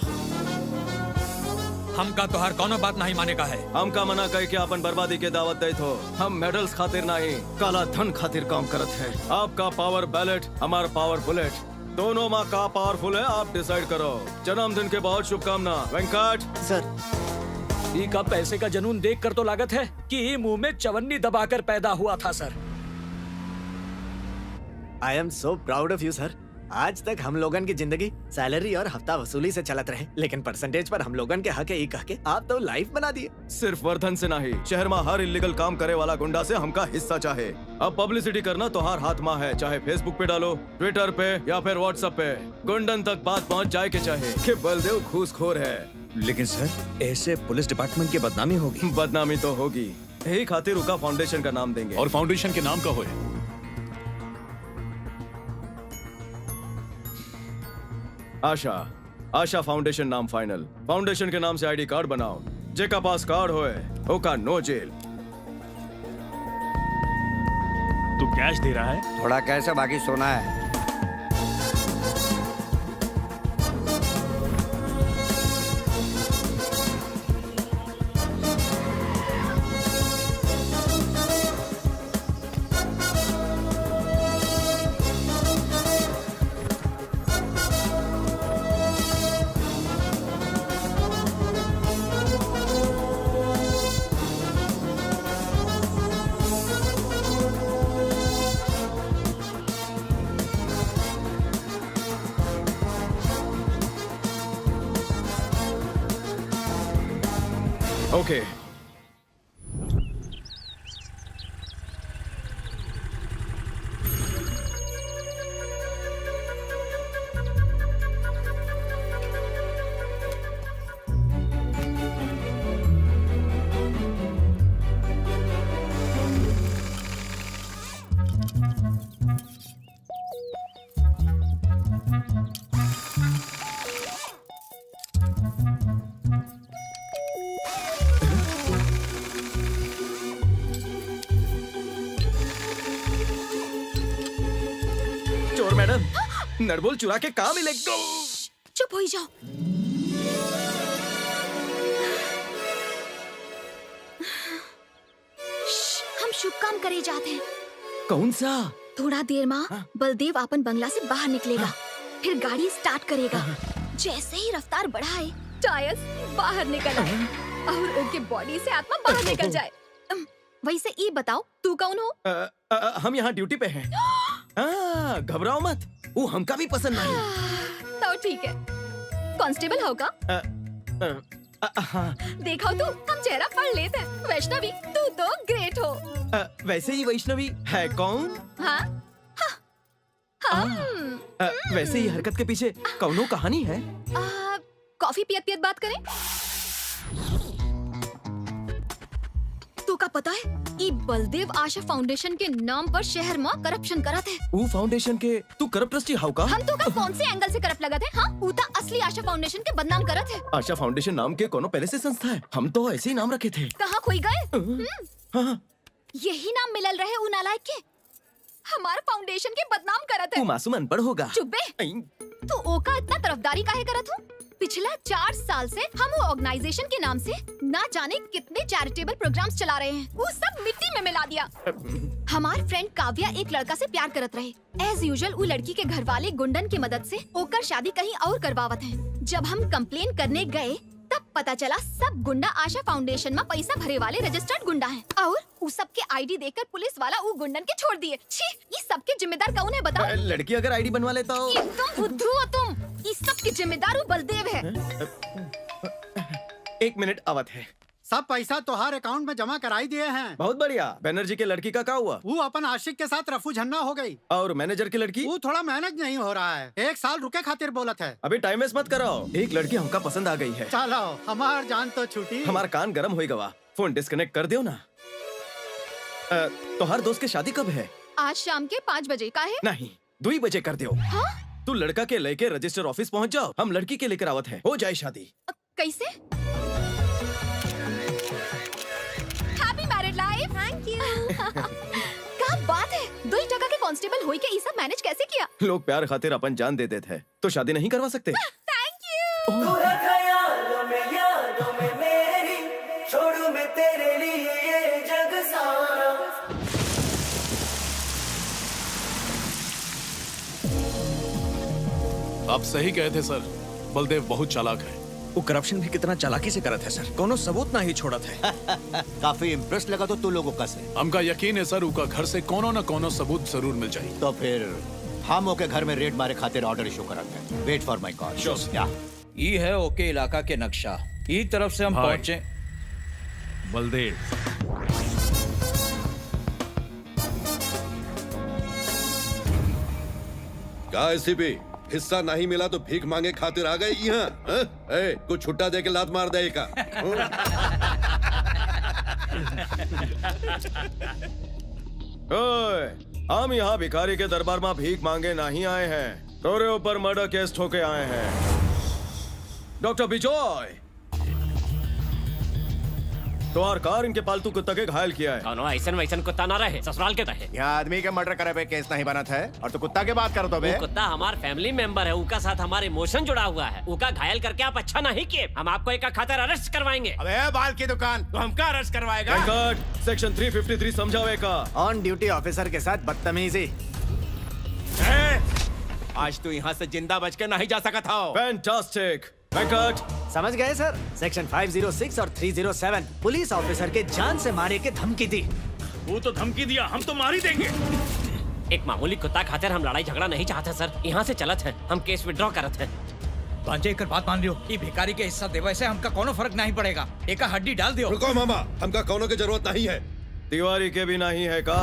Speaker 7: हमका तोहार कोनो बात नहीं माने का है।
Speaker 5: हमका मना कह के अपन बर्बादी के दावत दे तो हम मेडल्स खातिर नहीं, काला धन खातिर काम करत है। आपका पावर बैलेट, हमार पावर बुलेट, दोनों माँ का पावरफुल है, आप डिसाइड करो। जन्मदिन के बहुत शुभकामना वेंकट।
Speaker 18: सर,
Speaker 7: ई का पैसे का जनून देख कर तो लागत है कि मुंह में चवन्नी दबाकर पैदा हुआ था। Sir,
Speaker 18: I am so proud of you sir. आज तक हम लोगन की जिंदगी सैलरी और हफ्ता वसूली से चलत रहे, लेकिन परसेंटेज पर हम लोगन के हक है, कह के आप तो लाइफ बना दिए।
Speaker 5: सिर्फ वर्धन से नहीं, शहर में हर इलीगल काम करे वाला गुंडा से हमका हिस्सा चाहे। अब पब्लिसिटी करना तो हर हाथ में है, चाहे फेसबुक पे डालो, ट्विटर पे या फिर व्हाट्सएप पे। गुंडन तक बात पहुंच जाए के चाहे कि बलदेव घूसखोर है।
Speaker 21: लेकिन सर, ऐसे पुलिस डिपार्टमेंट की बदनामी होगी।
Speaker 5: बदनामी तो होगी, यही खातिर उका फाउंडेशन का नाम देंगे।
Speaker 12: और फाउंडेशन के नाम का होए?
Speaker 5: आशा फाउंडेशन नाम फाइनल। फाउंडेशन के नाम से आईडी कार्ड बनाओ, जेका पास कार्ड होए ओका नो जेल।
Speaker 21: तू कैश दे रहा है?
Speaker 14: थोड़ा कैश है, बाकी सोना है।
Speaker 5: ओके, चोर मैडम, नरबोल चुरा के काम मिले।
Speaker 10: चुप हो जाओ। हम शुभ काम करे जाते हैं।
Speaker 5: कौन सा?
Speaker 10: थोड़ा देर में बलदेव अपन बंगला से बाहर निकलेगा, फिर गाड़ी स्टार्ट करेगा। जैसे ही रफ्तार बढ़ाए, टायर्स बाहर निकल आए और उनके बॉडी से आत्मा बाहर निकल जाए। वैसे ये बताओ, तू कौन हो?
Speaker 5: हम यहाँ ड्यूटी पे हैं। घबराओ मत, वो हमका भी पसंद नहीं।
Speaker 10: तो ठीक है, कांस्टेबल होगा। देखो तू, हम चेहरा पढ़ लेते हैं। वैष्णवी, तू तो ग्रेट हो।
Speaker 5: वैसे ही वैष्णवी है कौन?
Speaker 10: हाँ?
Speaker 5: वैसे ही हरकत के पीछे कौनो कहानी है।
Speaker 10: कॉफी पियत पियत बात करें?
Speaker 2: अब पता है ई बलदेव आशा फाउंडेशन के नाम पर शहर में करप्शन करत है।
Speaker 5: वो फाउंडेशन के तू करप्ट ट्रस्टी हाउ का?
Speaker 2: हम तो का कौन से एंगल से करप्ट लगत है? हाँ, ऊ ता असली आशा फाउंडेशन के बदनाम करत है।
Speaker 5: आशा फाउंडेशन नाम के कोनो पहले से संस्था है, हम तो ऐसे ही नाम रखे थे।
Speaker 2: कहाँ खोई गए?
Speaker 5: हाँ।
Speaker 2: यही नाम मिलल रहे ऊ नालायक के। हमारे फाउंडेशन के बदनाम करत है।
Speaker 5: तू मासूम अनपढ़ होगा।
Speaker 2: चुप बे। तू ओका इतना तरफदारी काहे करत हूँ? पिछला 4 साल से हम वो ऑर्गेनाइजेशन के नाम से ना जाने कितने चैरिटेबल प्रोग्राम्स चला रहे हैं। वो सब मिट्टी में मिला दिया। हमार फ्रेंड काव्या एक लड़का से प्यार करत रहे। एज यूजुअल वो लड़की के घर वाले गुंडन की मदद से ओकर शादी कहीं और करवावत हैं। जब हम कंप्लेन करने गए तब पता चला सब गुंडा आशा फाउंडेशन में पैसा भरे वाले रजिस्टर्ड गुंडा हैं। और उस सब के आईडी देखकर पुलिस वाला वो गुंडन के छोड़ दिए। छी, ये सब के जिम्मेदार कौन है बताओ?
Speaker 5: लड़की अगर आईडी बनवा ले तो
Speaker 2: तुम बुद्धू हो तुम। इस सब के जिम्मेदार वो बलदेव है।
Speaker 5: 1 मिनट आवत है।
Speaker 19: सब पैसा तोहार अकाउंट में जमा कराई दिए हैं।
Speaker 5: बहुत बढ़िया। बनर्जी के लड़की का क्या हुआ?
Speaker 19: वो अपन आशिक के साथ रफू झन्ना हो गई।
Speaker 5: और मैनेजर की लड़की?
Speaker 19: वो थोड़ा मैनेज नहीं हो रहा है। 1 साल रुके खातिर बोलत है।
Speaker 5: अभी टाइम वेस्ट मत करो। एक लड़की हमका पसंद आ गई है।
Speaker 19: चलो हमार जान तो छूटी।
Speaker 5: हमारा कान गरम हो गवा। फोन डिस्कनेक्ट कर दो ना। तो हर दोस्त की शादी कब है?
Speaker 2: आज शाम के 5 बजे का है?
Speaker 5: नहीं, 2 बजे कर दो।
Speaker 2: हाँ?
Speaker 5: तू लड़का के लेके रजिस्टर ऑफिस पहुंच जाओ। हम लड़की के लेकर आवत है। हो जाए शादी।
Speaker 2: कैसे? Happy married life. Thank you. क्या बात है? 2 टका के कांस्टेबल होई के ये सब मैनेज कैसे किया?
Speaker 5: लोग प्यार खातिर अपन जान दे देते हैं, तो शादी नहीं करवा सकते?
Speaker 2: Thank you.
Speaker 6: छोड़ू मैं तेरे लिए ये जग सारा।
Speaker 12: आप सही कहे थे सर, बलदेव बहुत चालाक है।
Speaker 21: वो करप्शन भी कितना चालाकी से करत है सर, कोनो सबूत ना ही छोड़त है।
Speaker 17: काफी इम्प्रेस लगा तो तू लोगों का से।
Speaker 12: हमका यकीन है सर, उनका घर से कोनो न कोनो सबूत जरूर मिल जाए।
Speaker 17: तो फिर हम ओके घर में रेड मारे खातिर ऑर्डर इशू करते हैं। Wait for my call. क्या?
Speaker 4: ये है ओके इलाका के नक्शा। ई तरफ से हम पहुंचे।
Speaker 8: बलदेव
Speaker 15: क्या एसीपी हिस्सा नहीं मिला तो भीख मांगे खातिर आ गए यहाँ? कुछ छुट्टा दे के लात मार दे का।
Speaker 5: हम यहाँ भिखारी के दरबार में भीख मांगे नहीं आए हैं, तोरे ऊपर मर्डर केस ठोके आए हैं। डॉक्टर बिजॉय, तुम्हार कार इनके पालतू कुत्ता के घायल किया है।
Speaker 1: दोनों ऐसन वैसन कुत्ता ना रहे, ससुराल के रहे।
Speaker 17: यहाँ आदमी के मर्डर करे पे केस नहीं बनत है और तू कुत्ता के बात करो तो बे।
Speaker 1: वो कुत्ता हमार फैमिली मेंबर है, उनका साथ हमारे इमोशन जुड़ा हुआ है। उनका घायल करके आप अच्छा नहीं किए। हम आपको एक खातिर अरेस्ट करवाएंगे।
Speaker 17: अबे बाल की दुकान, तो हमका अरेस्ट करवाएगा?
Speaker 5: सेक्शन 353 समझावे का।
Speaker 18: ऑन ड्यूटी ऑफिसर के साथ बदतमीजी।
Speaker 3: आज तू यहाँ से जिंदा बच के नहीं जा सका था।
Speaker 5: फैंटास्टिक। वेंकट,
Speaker 18: समझ गए सर? सेक्शन 506 और 307 पुलिस ऑफिसर के जान से मारे के धमकी दी।
Speaker 9: वो तो धमकी दिया, हम तो मार ही देंगे।
Speaker 1: एक मामूली कुत्ता खातिर हम लड़ाई झगड़ा नहीं चाहते सर। यहाँ से चलत है, हम केस विड्रॉ करत है।
Speaker 4: बांजे एक बात मान लियो, ये भिखारी के हिस्सा देवे से हमका कोनो फर्क नहीं पड़ेगा। एक हड्डी डाल दियो।
Speaker 15: रुको मामा, हमका कोनो की जरूरत नहीं है।
Speaker 5: तिवारी के भी नहीं है का?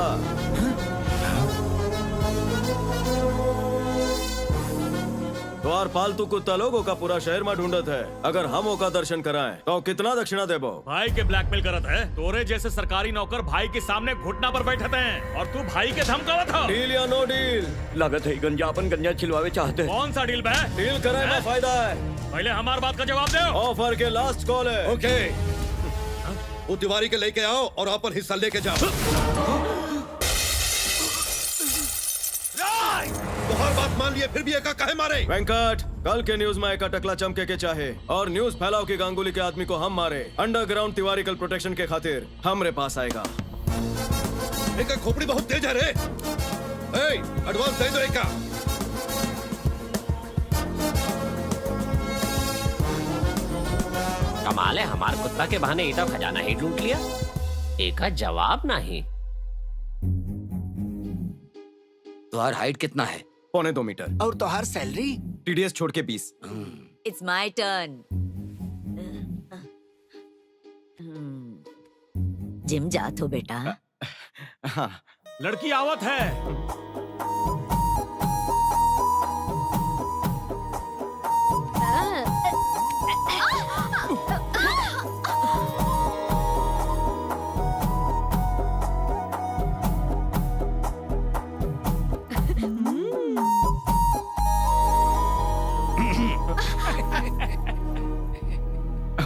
Speaker 5: द्वार पालतू कुत्ता लोगों का पूरा शहर में ढूंढत है। अगर हम ओका दर्शन कराएं तो कितना दक्षिणा देबो?
Speaker 9: भाई के ब्लैकमेल करत है। तोरे जैसे सरकारी नौकर भाई के सामने घुटना पर बैठते हैं और तू भाई के धमकावत हो।
Speaker 5: डील या नो डील?
Speaker 20: लागत है गंजा अपन गंजा छिलवावे चाहते हैं।
Speaker 9: कौन सा डील बे?
Speaker 5: डील करे में फायदा है।
Speaker 9: पहले हमार बात का जवाब दो।
Speaker 5: ऑफर के लास्ट कॉल है।
Speaker 15: ओके, वो तिवारी के लेके आओ और अपन हिस्सा लेके जाओ। तो हर बात मान लिए फिर भी एका काहे मारे?
Speaker 5: वेंकट, कल के न्यूज में एका टकला चमके के चाहे और न्यूज फैलाओ कि गांगुली के आदमी को हम मारे। अंडरग्राउंड तिवारिकल प्रोटेक्शन के खातिर हमरे पास आएगा।
Speaker 15: एका खोपड़ी बहुत तेज है रे। एडवांस दे दो एका।
Speaker 1: कमाल है, हमारे कुत्ता के बहाने इतना खजाना ही लूट लिया। एक जवाब नहीं।
Speaker 14: तुम्हारा हाइट कितना है?
Speaker 5: 1.25 मीटर।
Speaker 18: और तुम्हार सैलरी?
Speaker 5: टीडीएस छोड़ के 20।
Speaker 13: It's my turn. जिम जात हो बेटा?
Speaker 5: हाँ।
Speaker 9: लड़की आवत है।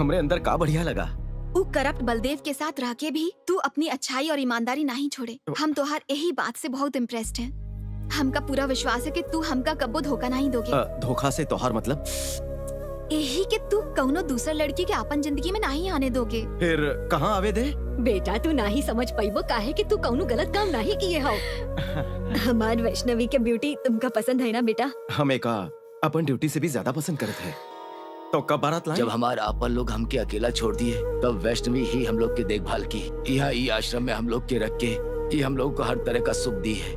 Speaker 5: हमरे अंदर का बढ़िया लगा।
Speaker 10: वो करप्ट बलदेव के साथ रह के भी तू अपनी अच्छाई और ईमानदारी नहीं छोड़े। हम तोहार यही बात से बहुत इम्प्रेस्ड हैं। हमका पूरा विश्वास है कि तू हमका कब्बो धोखा नहीं दोगे।
Speaker 5: धोखा से तोहार मतलब?
Speaker 10: यही कि तू कौनो दूसर लड़की के अपन जिंदगी में नहीं आने दोगे।
Speaker 5: फिर कहाँ आवे दे?
Speaker 2: बेटा तू नहीं समझ पाइबो काहे कि तू कौनो गलत काम नहीं किए हो। हमार वैष्णवी के ब्यूटी तुमका पसंद है ना बेटा?
Speaker 5: हमें का अपन ड्यूटी से भी ज्यादा पसंद करते हैं। तो कब बारात लाएं?
Speaker 14: जब हमारे आपन लोग हमके अकेला छोड़ दिए तब वैष्णवी ही हम लोग की देखभाल की। यहाँ ई आश्रम में हम लोग के रख के ये हम लोग को हर तरह का सुख दी है।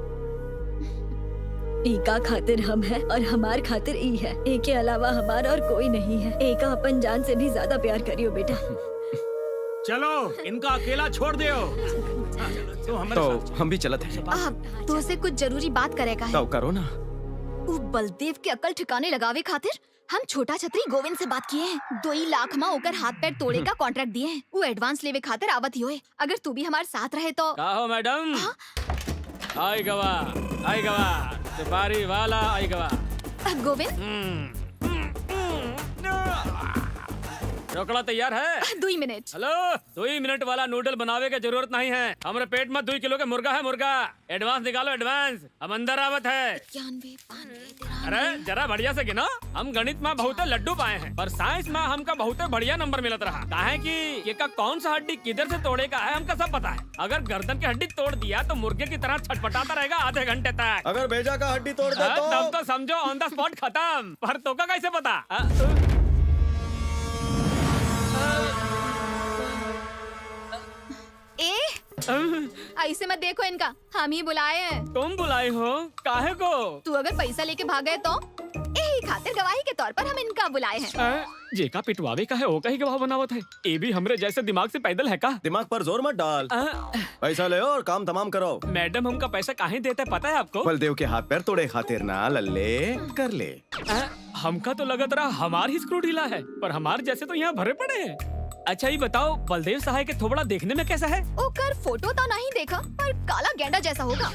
Speaker 2: एका खातिर हम है और हमार खातिर ई है। एक के अलावा हमार और कोई नहीं है। एका अपन जान से भी ज्यादा प्यार करियो बेटा।
Speaker 9: चलो इनका अकेला छोड़ दियो।
Speaker 5: तो हम भी चलते हैं।
Speaker 10: तो उसे कुछ जरूरी बात करेगा है।
Speaker 5: तो करो ना।
Speaker 10: वो बलदेव के अकल ठिकाने लगावे खातिर हम छोटा छतरी गोविंद से बात किए हैं। 2 लाख में ओकर हाथ पैर तोड़े का कॉन्ट्रैक्ट दिए हैं। वो एडवांस लेवे खातिर आवत ही होए। अगर तू भी हमारे साथ रहे तो।
Speaker 1: कहो मैडम। आई गवा सिपारी वाला आई गवा।
Speaker 10: गोविंद
Speaker 1: रोकड़ा तैयार है?
Speaker 10: 2 मिनट।
Speaker 1: हेलो 2 मिनट वाला नूडल बनावे के जरूरत नहीं है। हमारे पेट में 2 किलो के मुर्गा है। मुर्गा एडवांस निकालो एडवांस। हम अंदर आवत है।
Speaker 10: 91, 92,
Speaker 1: अरे जरा बढ़िया से गिनो। हम गणित में बहुत लड्डू पाए हैं पर साइंस में हमका बहुत बढ़िया नंबर मिलत रहा। काहे कि ये का कौन सा हड्डी किधर से तोड़े का है हमका सब पता है। अगर गर्दन की हड्डी तोड़ दिया तो मुर्गे की तरह छटपटाता रहेगा आधे घंटे तक।
Speaker 5: अगर भेजा का हड्डी तोड़ दे तो?
Speaker 1: तब तो समझो ऑन द स्पॉट खत्म। पर तो का कैसे पता?
Speaker 10: ऐसे मत देखो इनका। हम ही बुलाए हैं।
Speaker 1: तुम बुलाए हो? काहे को?
Speaker 10: तू अगर पैसा लेके भाग गए तो यही खातिर गवाही के तौर पर हम इनका बुलाए हैं।
Speaker 1: जेका पिटवावे का है वो का ही गवाह बनावत है। ये भी हमरे जैसे दिमाग से पैदल है का?
Speaker 5: दिमाग पर जोर मत डाल। पैसा ले और काम तमाम करो।
Speaker 1: मैडम हमका पैसा काहे देते पता है आपको?
Speaker 5: बलदेव के हाथ पैर तोड़े खातिर ना लल्ले कर ले।
Speaker 1: हमका तो लगत रहा हमार ही स्क्रू ढीला है पर हमार जैसे तो यहाँ भरे पड़े हैं। अच्छा ये बताओ बलदेव सहाय के थोबड़ा देखने में कैसा है?
Speaker 10: ओकर फोटो तो नहीं देखा पर काला गेंडा जैसा होगा।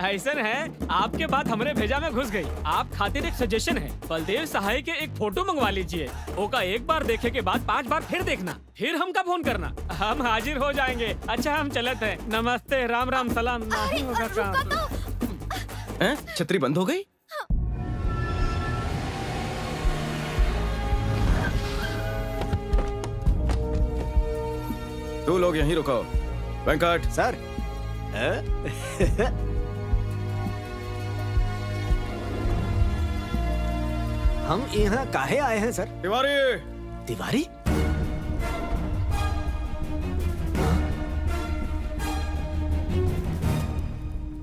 Speaker 1: ऐसा है आपके बात हमरे भेजा में घुस गई। आप खातिर एक सजेशन है बलदेव सहाय के एक फोटो मंगवा लीजिए। ओका एक बार देखे के बाद 5 बार फिर देखना फिर हमका फोन करना। हम हाजिर हो जाएंगे। अच्छा हम चलते हैं। नमस्ते राम राम सलाम। नहीं होगा काम।
Speaker 5: छतरी बंद हो गई? तू लोग यहीं रुको। वेंकट
Speaker 18: सर। हम यहाँ काहे आए हैं सर?
Speaker 5: तिवारी।
Speaker 18: तिवारी?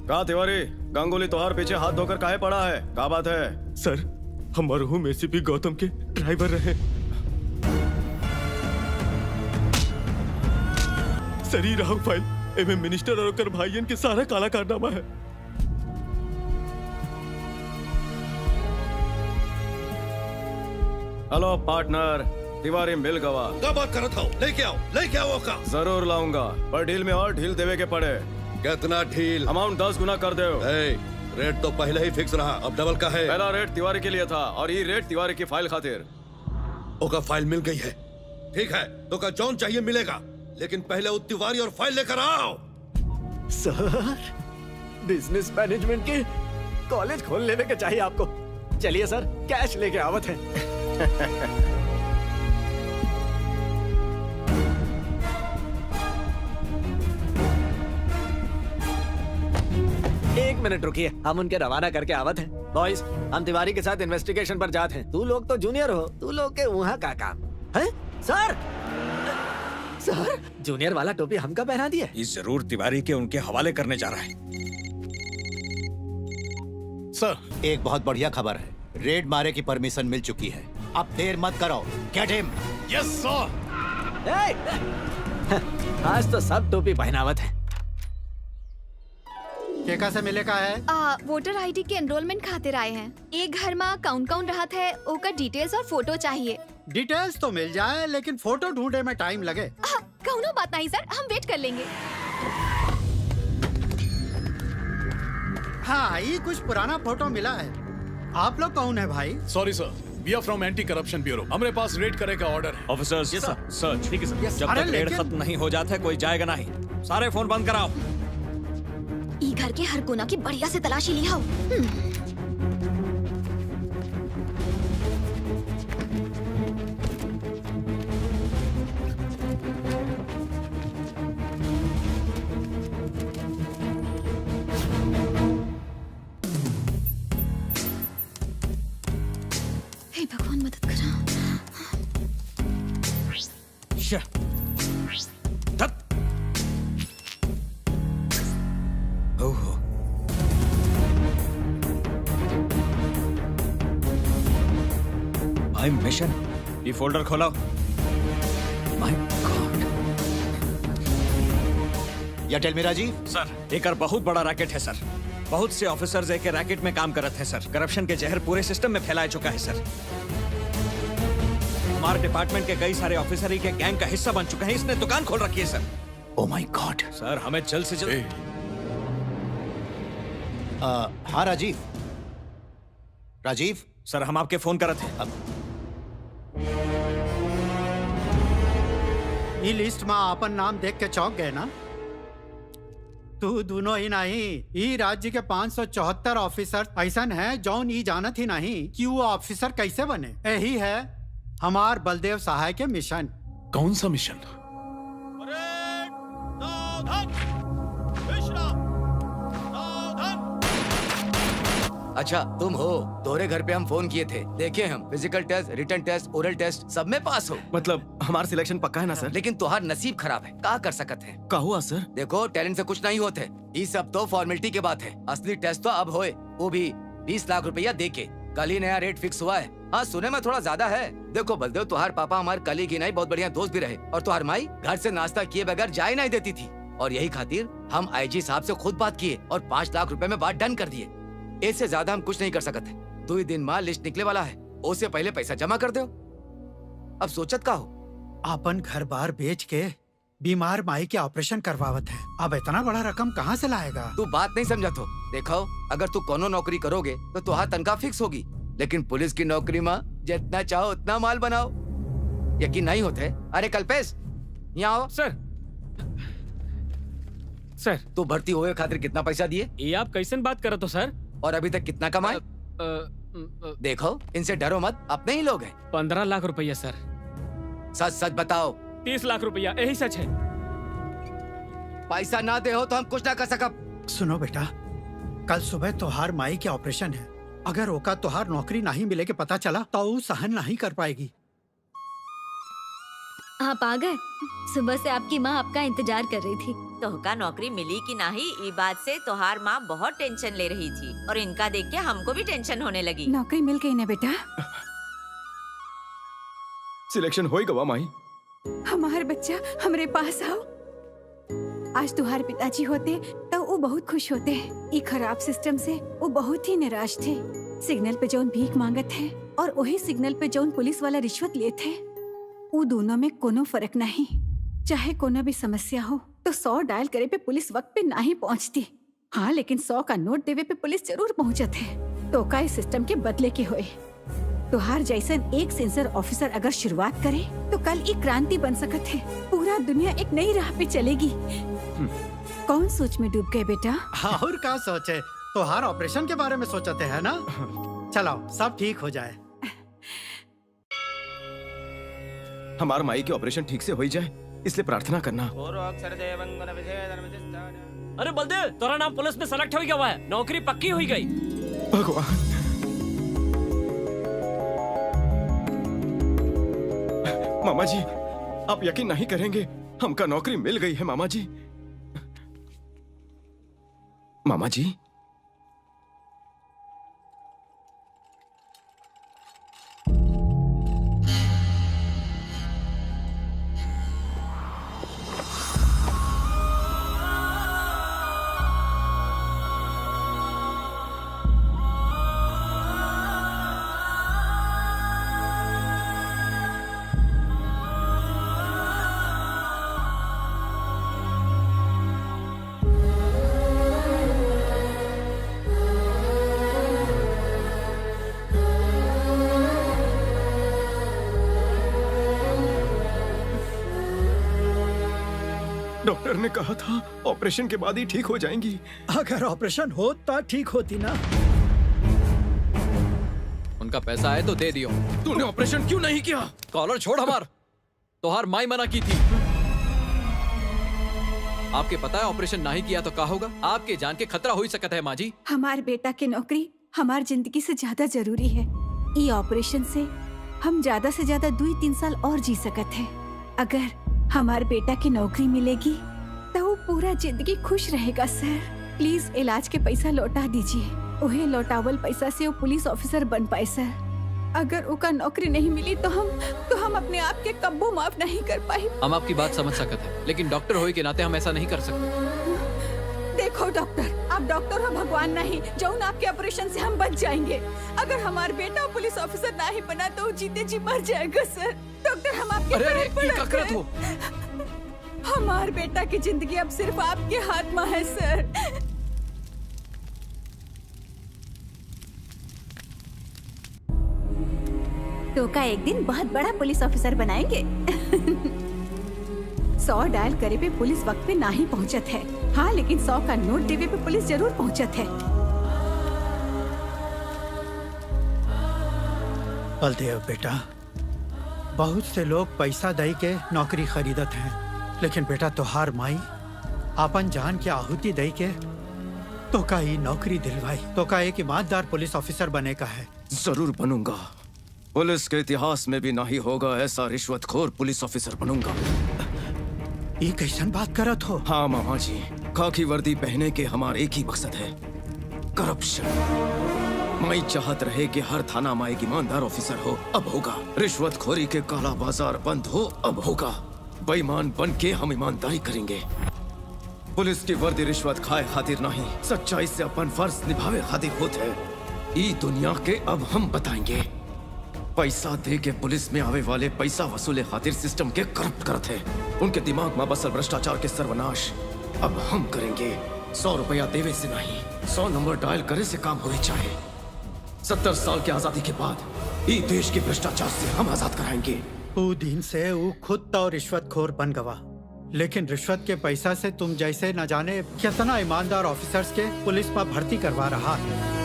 Speaker 5: कहा तिवारी गांगुली तोहार पीछे हाथ धोकर काहे पड़ा है? क्या बात है?
Speaker 3: सर हम मरहूम एसीपी गौतम के ड्राइवर रहे। सरी राहु फाइल एवं मिनिस्टर और कर भाईयन के सारा काला कारनामा है।
Speaker 5: हेलो पार्टनर तिवारी मिल गवा।
Speaker 15: क्या बात कर रहा था? लेके आओ का।
Speaker 5: जरूर लाऊंगा पर डील में और ढील देवे के पड़े।
Speaker 15: कितना ढील?
Speaker 5: अमाउंट 10 गुना कर दो।
Speaker 15: रेट तो पहले ही फिक्स रहा, अब डबल का है।
Speaker 5: पहला रेट तिवारी के लिए था और ये रेट तिवारी की फाइल खातिर।
Speaker 15: ओका फाइल मिल गई है। ठीक है तो का जॉन चाहिए मिलेगा लेकिन पहले वो तिवारी और फाइल लेकर आओ।
Speaker 18: सर बिजनेस मैनेजमेंट के कॉलेज खोल लेने के चाहिए आपको। चलिए सर कैश लेके आवत है। एक मिनट रुकिए हम उनके रवाना करके आवत हैं। बॉयज हम तिवारी के साथ इन्वेस्टिगेशन पर जाते हैं। तू लोग तो जूनियर हो, तू लोग के वहाँ का काम है? सर सर जूनियर वाला टोपी हमका पहना दिया।
Speaker 21: ये जरूर तिवारी के उनके हवाले करने जा रहा है।
Speaker 17: सर एक बहुत बढ़िया खबर है। रेड मारे की परमिशन मिल चुकी है। अब देर मत करो। Get him.
Speaker 12: Yes sir.
Speaker 18: आज तो सब टोपी पहनावत है।
Speaker 19: केका से मिले का है?
Speaker 10: वोटर आईडी के एनरोलमेंट खातिर आए हैं। एक घर में कौन रहत है ओकर डिटेल्स और फोटो चाहिए।
Speaker 19: डिटेल्स तो मिल जाए लेकिन फोटो ढूंढने में टाइम लगे।
Speaker 10: कौनो बात नहीं सर हम वेट कर लेंगे।
Speaker 19: हाँ ये कुछ पुराना फोटो मिला है। आप लोग कौन है भाई?
Speaker 12: Sorry sir we are from anti corruption bureau. हमारे पास रेड करे का ऑर्डर है।
Speaker 21: Officers
Speaker 12: Yes, sir.
Speaker 21: सर्च। ठीक है सर।
Speaker 12: Yes,
Speaker 21: जब
Speaker 12: अरे
Speaker 21: तक रेड
Speaker 12: लेकिन-
Speaker 21: खत्म नहीं हो जाता है कोई जाएगा नहीं। सारे फोन बंद कराओ।
Speaker 2: ई घर के हर कोना की बढ़िया से तलाशी लिया हो। हे भगवान मदद करा।
Speaker 21: ओहो। भाई मिशन ये फोल्डर खोलो। My God.
Speaker 17: या टेल मी राजीव।
Speaker 21: सर एक बहुत बड़ा रैकेट है सर। बहुत से ऑफिसर्स एक रैकेट में काम करते हैं सर। करप्शन के जहर पूरे सिस्टम में फैला चुका है सर। हमारे डिपार्टमेंट के कई सारे ऑफिसर ही के गैंग का हिस्सा बन चुके हैं। इसने दुकान खोल रखी है sir.
Speaker 17: Oh my God.
Speaker 21: Sir हमें जल्द से जल्द।
Speaker 17: हाँ राजीव। राजीव
Speaker 21: सर हम आपके फोन कर रहे थे।
Speaker 19: ये लिस्ट में अपन नाम देख के चौंक गए ना? तू दोनों ही नहीं, ई राज्य के 574 ऑफिसर ऐसा है जौन ई जानत ही नहीं कि वो ऑफिसर कैसे बने। यही है हमार बलदेव सहाय के मिशन।
Speaker 12: कौन सा मिशन?
Speaker 14: अच्छा तुम हो। तोरे घर पे हम फोन किए थे, देखे हम physical test, written test, oral test सब में पास हो।
Speaker 5: मतलब हमारा सिलेक्शन पक्का है ना सर?
Speaker 14: लेकिन तुहार नसीब खराब है। का कर सकत है?
Speaker 5: का हुआ सर?
Speaker 14: देखो टैलेंट से कुछ नहीं होते। ये सब तो फॉर्मेलिटी के बात है। असली टेस्ट तो अब होए, वो भी 20 लाख रुपया दे के। कल ही नया रेट फिक्स हुआ है। हाँ सुने में थोड़ा ज्यादा है। देखो बलदेव तुहार पापा हमारे कल ही नहीं बहुत बढ़िया दोस्त भी रहे, और तुहार माई घर से नाश्ता किए बगैर जाए नहीं देती थी। और यही खातिर हम आईजी साहब से खुद बात किए और 5 लाख रुपए में बात डन कर दिए। इससे ज्यादा हम कुछ नहीं कर सकते। 2 दिन में लिस्ट निकले वाला है, उससे पहले पैसा जमा कर दो। अब सोचत का हो?
Speaker 19: अपन घर बार बेच के बीमार माई के ऑपरेशन करवावत है। अब इतना बड़ा रकम कहाँ से लाएगा?
Speaker 14: तू बात नहीं समझा तो देखो, अगर तू कोनो नौकरी करोगे तो तुहार तनख्वाह फिक्स होगी, लेकिन पुलिस की नौकरी में जितना चाहो उतना माल बनाओ। यकीन नहीं होते? अरे कल्पेश यहाँ आओ।
Speaker 1: सर
Speaker 14: तू भर्ती हुए खातिर कितना पैसा दिए?
Speaker 1: ये आप कैसन बात करत हो सर?
Speaker 14: और अभी तक कितना कमाए? देखो इनसे डरो मत, अपने ही लोग हैं।
Speaker 1: 15 लाख रुपया सर।
Speaker 14: सच सच बताओ।
Speaker 1: 30 लाख रुपया, यही सच है।
Speaker 14: पैसा ना दे हो तो हम कुछ ना कर सकब।
Speaker 19: सुनो बेटा, कल सुबह तोहार माई के ऑपरेशन है। अगर ओका तोहार नौकरी नहीं मिले के पता चला तो वो सहन नहीं कर पाएगी।
Speaker 2: आप आ गए? सुबह से आपकी माँ आपका इंतजार कर रही थी।
Speaker 13: तोहका नौकरी मिली कि नहीं, ई बात से तोहार माँ बहुत टेंशन ले रही थी, और इनका देख के हमको भी टेंशन होने लगी।
Speaker 10: नौकरी मिल गई ना बेटा?
Speaker 5: सिलेक्शन हो गवा माई।
Speaker 10: हमार बच्चा हमरे पास आओ। आज तुम्हारे पिताजी होते तो वो बहुत खुश होते। ये खराब सिस्टम से वो बहुत ही निराश थे। सिग्नल पे जौन भीख मांगत है और वही सिग्नल पे जौन पुलिस वाला रिश्वत लिए थे, वो दोनों में कोनो फर्क नहीं। चाहे कोनो भी समस्या हो तो 100 डायल करे पे पुलिस वक्त पे नहीं पहुंचती। हाँ लेकिन 100 का नोट देवे पे पुलिस जरूर पहुंचत है। तो का इस सिस्टम के बदले के होए। तुहार जैसन एक सेंसर ऑफिसर अगर शुरुआत करे तो कल एक क्रांति बन सकत है। पूरा दुनिया एक नई राह पे चलेगी। कौन सोच में डूब गए बेटा?
Speaker 19: और का सोचे, तोहार ऑपरेशन के बारे में सोचते है ना? चलो सब ठीक हो जाए।
Speaker 5: हमार माई के ऑपरेशन ठीक से हो ही जाए, इसलिए प्रार्थना करना।
Speaker 1: अरे बलदेव, तोरा नाम पुलिस में सेलेक्ट हो गया हुआ है। नौकरी पक्की हुई गई।
Speaker 5: भगवान, मामा जी आप यकीन नहीं करेंगे, हमका नौकरी मिल गई है मामा जी। मामा जी ने कहा था ऑपरेशन के बाद ही ठीक हो जाएंगी।
Speaker 16: अगर ऑपरेशन हो तो ठीक होती ना।
Speaker 22: उनका पैसा है तो दे दियो।
Speaker 5: तूने ऑपरेशन क्यों नहीं किया?
Speaker 22: कॉलर छोड़ हमार। तोहार माई मना की थी। आपके पता है ऑपरेशन नहीं किया तो क्या होगा? आपके जान के खतरा हो ही सकता है माँ जी।
Speaker 10: हमार बेटा की नौकरी हमार जिंदगी से ज्यादा जरूरी है। ये ऑपरेशन से हम ज्यादा से ज्यादा 2-3 साल और जी सकत है। अगर हमार बेटा की नौकरी मिलेगी तो वो पूरा जिंदगी खुश रहेगा। सर प्लीज इलाज के पैसा लौटा दीजिए। उहे लौटावल पैसा से वो पुलिस ऑफिसर बन पाए। सर अगर उका नौकरी नहीं मिली तो हम अपने आप के कब्बो माफ नहीं कर पाए।
Speaker 22: हम आपकी बात समझ सकते हैं, लेकिन डॉक्टर होए के नाते हम ऐसा नहीं कर सकते।
Speaker 10: देखो डॉक्टर, आप डॉक्टर हो भगवान नहीं। जौन आपके ऑपरेशन से हम बच जाएंगे। अगर हमारा बेटा पुलिस ऑफिसर नहीं बना तो जीते जी मर जाएगा। सर डॉक्टर हम आपके पैर पड़ते हैं। हमार बेटा की जिंदगी अब सिर्फ आपके हाथ में है। सर तो का एक दिन बहुत बड़ा पुलिस ऑफिसर बनाएंगे। 100 डायल करे पे पुलिस वक्त पे ना ही पहुंचत है। हाँ लेकिन 100 का नोट देवे पे पुलिस जरूर पहुंचत है।
Speaker 19: बलदेव बेटा, बहुत से लोग पैसा दे के नौकरी खरीदत हैं, लेकिन बेटा तोहार माई अपन जान की आहुति दे के तो का ही नौकरी दिलवाई। तो का एक ईमानदार पुलिस ऑफिसर बने का है।
Speaker 5: जरूर बनूंगा। पुलिस के इतिहास में भी नहीं होगा ऐसा रिश्वतखोर पुलिस ऑफिसर बनूंगा।
Speaker 19: ये कैसन बात करत हो?
Speaker 5: हाँ मामा जी, खाकी वर्दी पहने के हमारा एक ही मकसद है, करप्शन। माई चाहत रहे कि हर थाना में एक ईमानदार ऑफिसर हो, अब होगा। रिश्वतखोरी के काला बाजार बंद हो, अब होगा। बेईमान बन के हम ईमानदारी करेंगे। पुलिस की वर्दी रिश्वत खाए खातिर नहीं, सच्चाई से अपन फर्ज निभावे खातिर होते है। ई दुनिया के अब हम बताएंगे। पैसा दे के पुलिस में आवे वाले पैसा वसूले खातिर सिस्टम के करप्ट करते हैं। उनके दिमाग में बसल भ्रष्टाचार के सर्वनाश अब हम करेंगे। 100 रुपया देवे से नहीं, 100 नंबर डायल करे से काम होने चाहे। 70 साल की आजादी के बाद ये देश के भ्रष्टाचार से हम आजाद कराएंगे।
Speaker 19: वो दिन से वो खुद तो रिश्वतखोर बन गवा, लेकिन रिश्वत के पैसा से तुम जैसे न जाने कितना ईमानदार ऑफिसर्स के पुलिस में भर्ती करवा रहा है।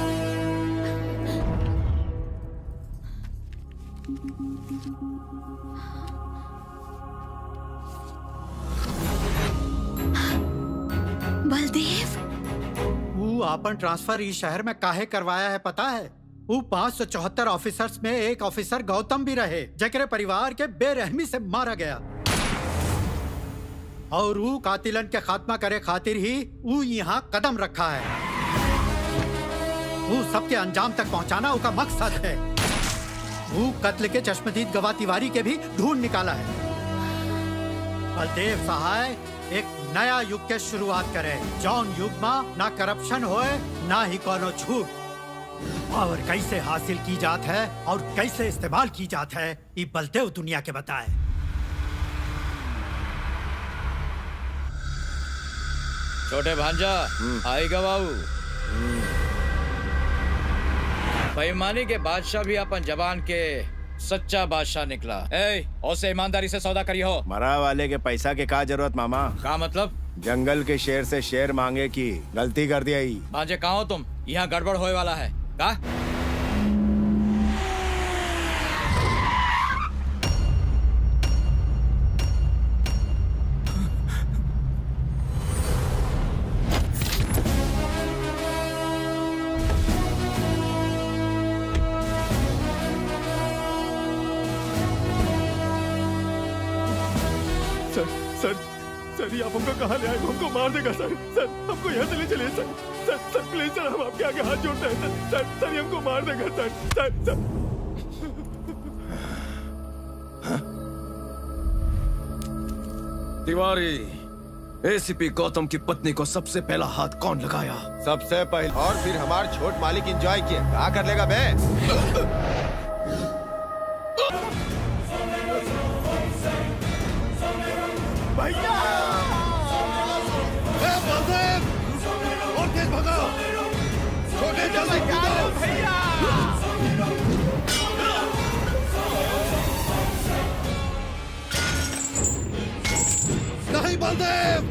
Speaker 10: बलदेव,
Speaker 19: वो अपन ट्रांसफर इस शहर में काहे करवाया है पता है? वो 574 ऑफिसर्स में एक ऑफिसर गौतम भी रहे, जकरे परिवार के बेरहमी से मारा गया। और वो कातिलन के खात्मा करे खातिर ही वो यहाँ कदम रखा है। वो सबके अंजाम तक पहुँचाना उसका मकसद है। वो कत्ल के चश्मदीद गवाह तिवारी के भी ढूंढ निकाला है। बलदेव सहाय एक नया युग के शुरुआत करे, जौन युग में ना करप्शन होए ना ही कोनो झूठ। और कैसे हासिल की जात है और कैसे इस्तेमाल की जात है, ये बलदेव दुनिया के बताए।
Speaker 4: छोटे भांजा आएगा बाबू। बेईमानी के बादशाह भी अपन जबान के सच्चा बादशाह निकला। उसे ईमानदारी से सौदा करी हो।
Speaker 23: मरा वाले के पैसा के का जरूरत मामा?
Speaker 4: का मतलब?
Speaker 23: जंगल के शेर से शेर मांगे की गलती कर दिया ही।
Speaker 4: भांजे कहाँ हो तुम? यहाँ गड़बड़ होए वाला है का?
Speaker 5: सर आप हमको कहाँ ले आए? हमको मार देगा सर। सर हमको यहाँ से ले चलिए सर। सर प्लीज सर, हम आपके आगे हाथ जोड़ते हैं सर। सर हमको मार देगा सर। तिवारी, एसीपी गौतम की पत्नी को सबसे पहला हाथ कौन लगाया?
Speaker 23: सबसे पहले। और फिर हमारे छोट मालिक एंजॉय किए। क्या कर लेगा बे?
Speaker 15: नहीं बलदेव,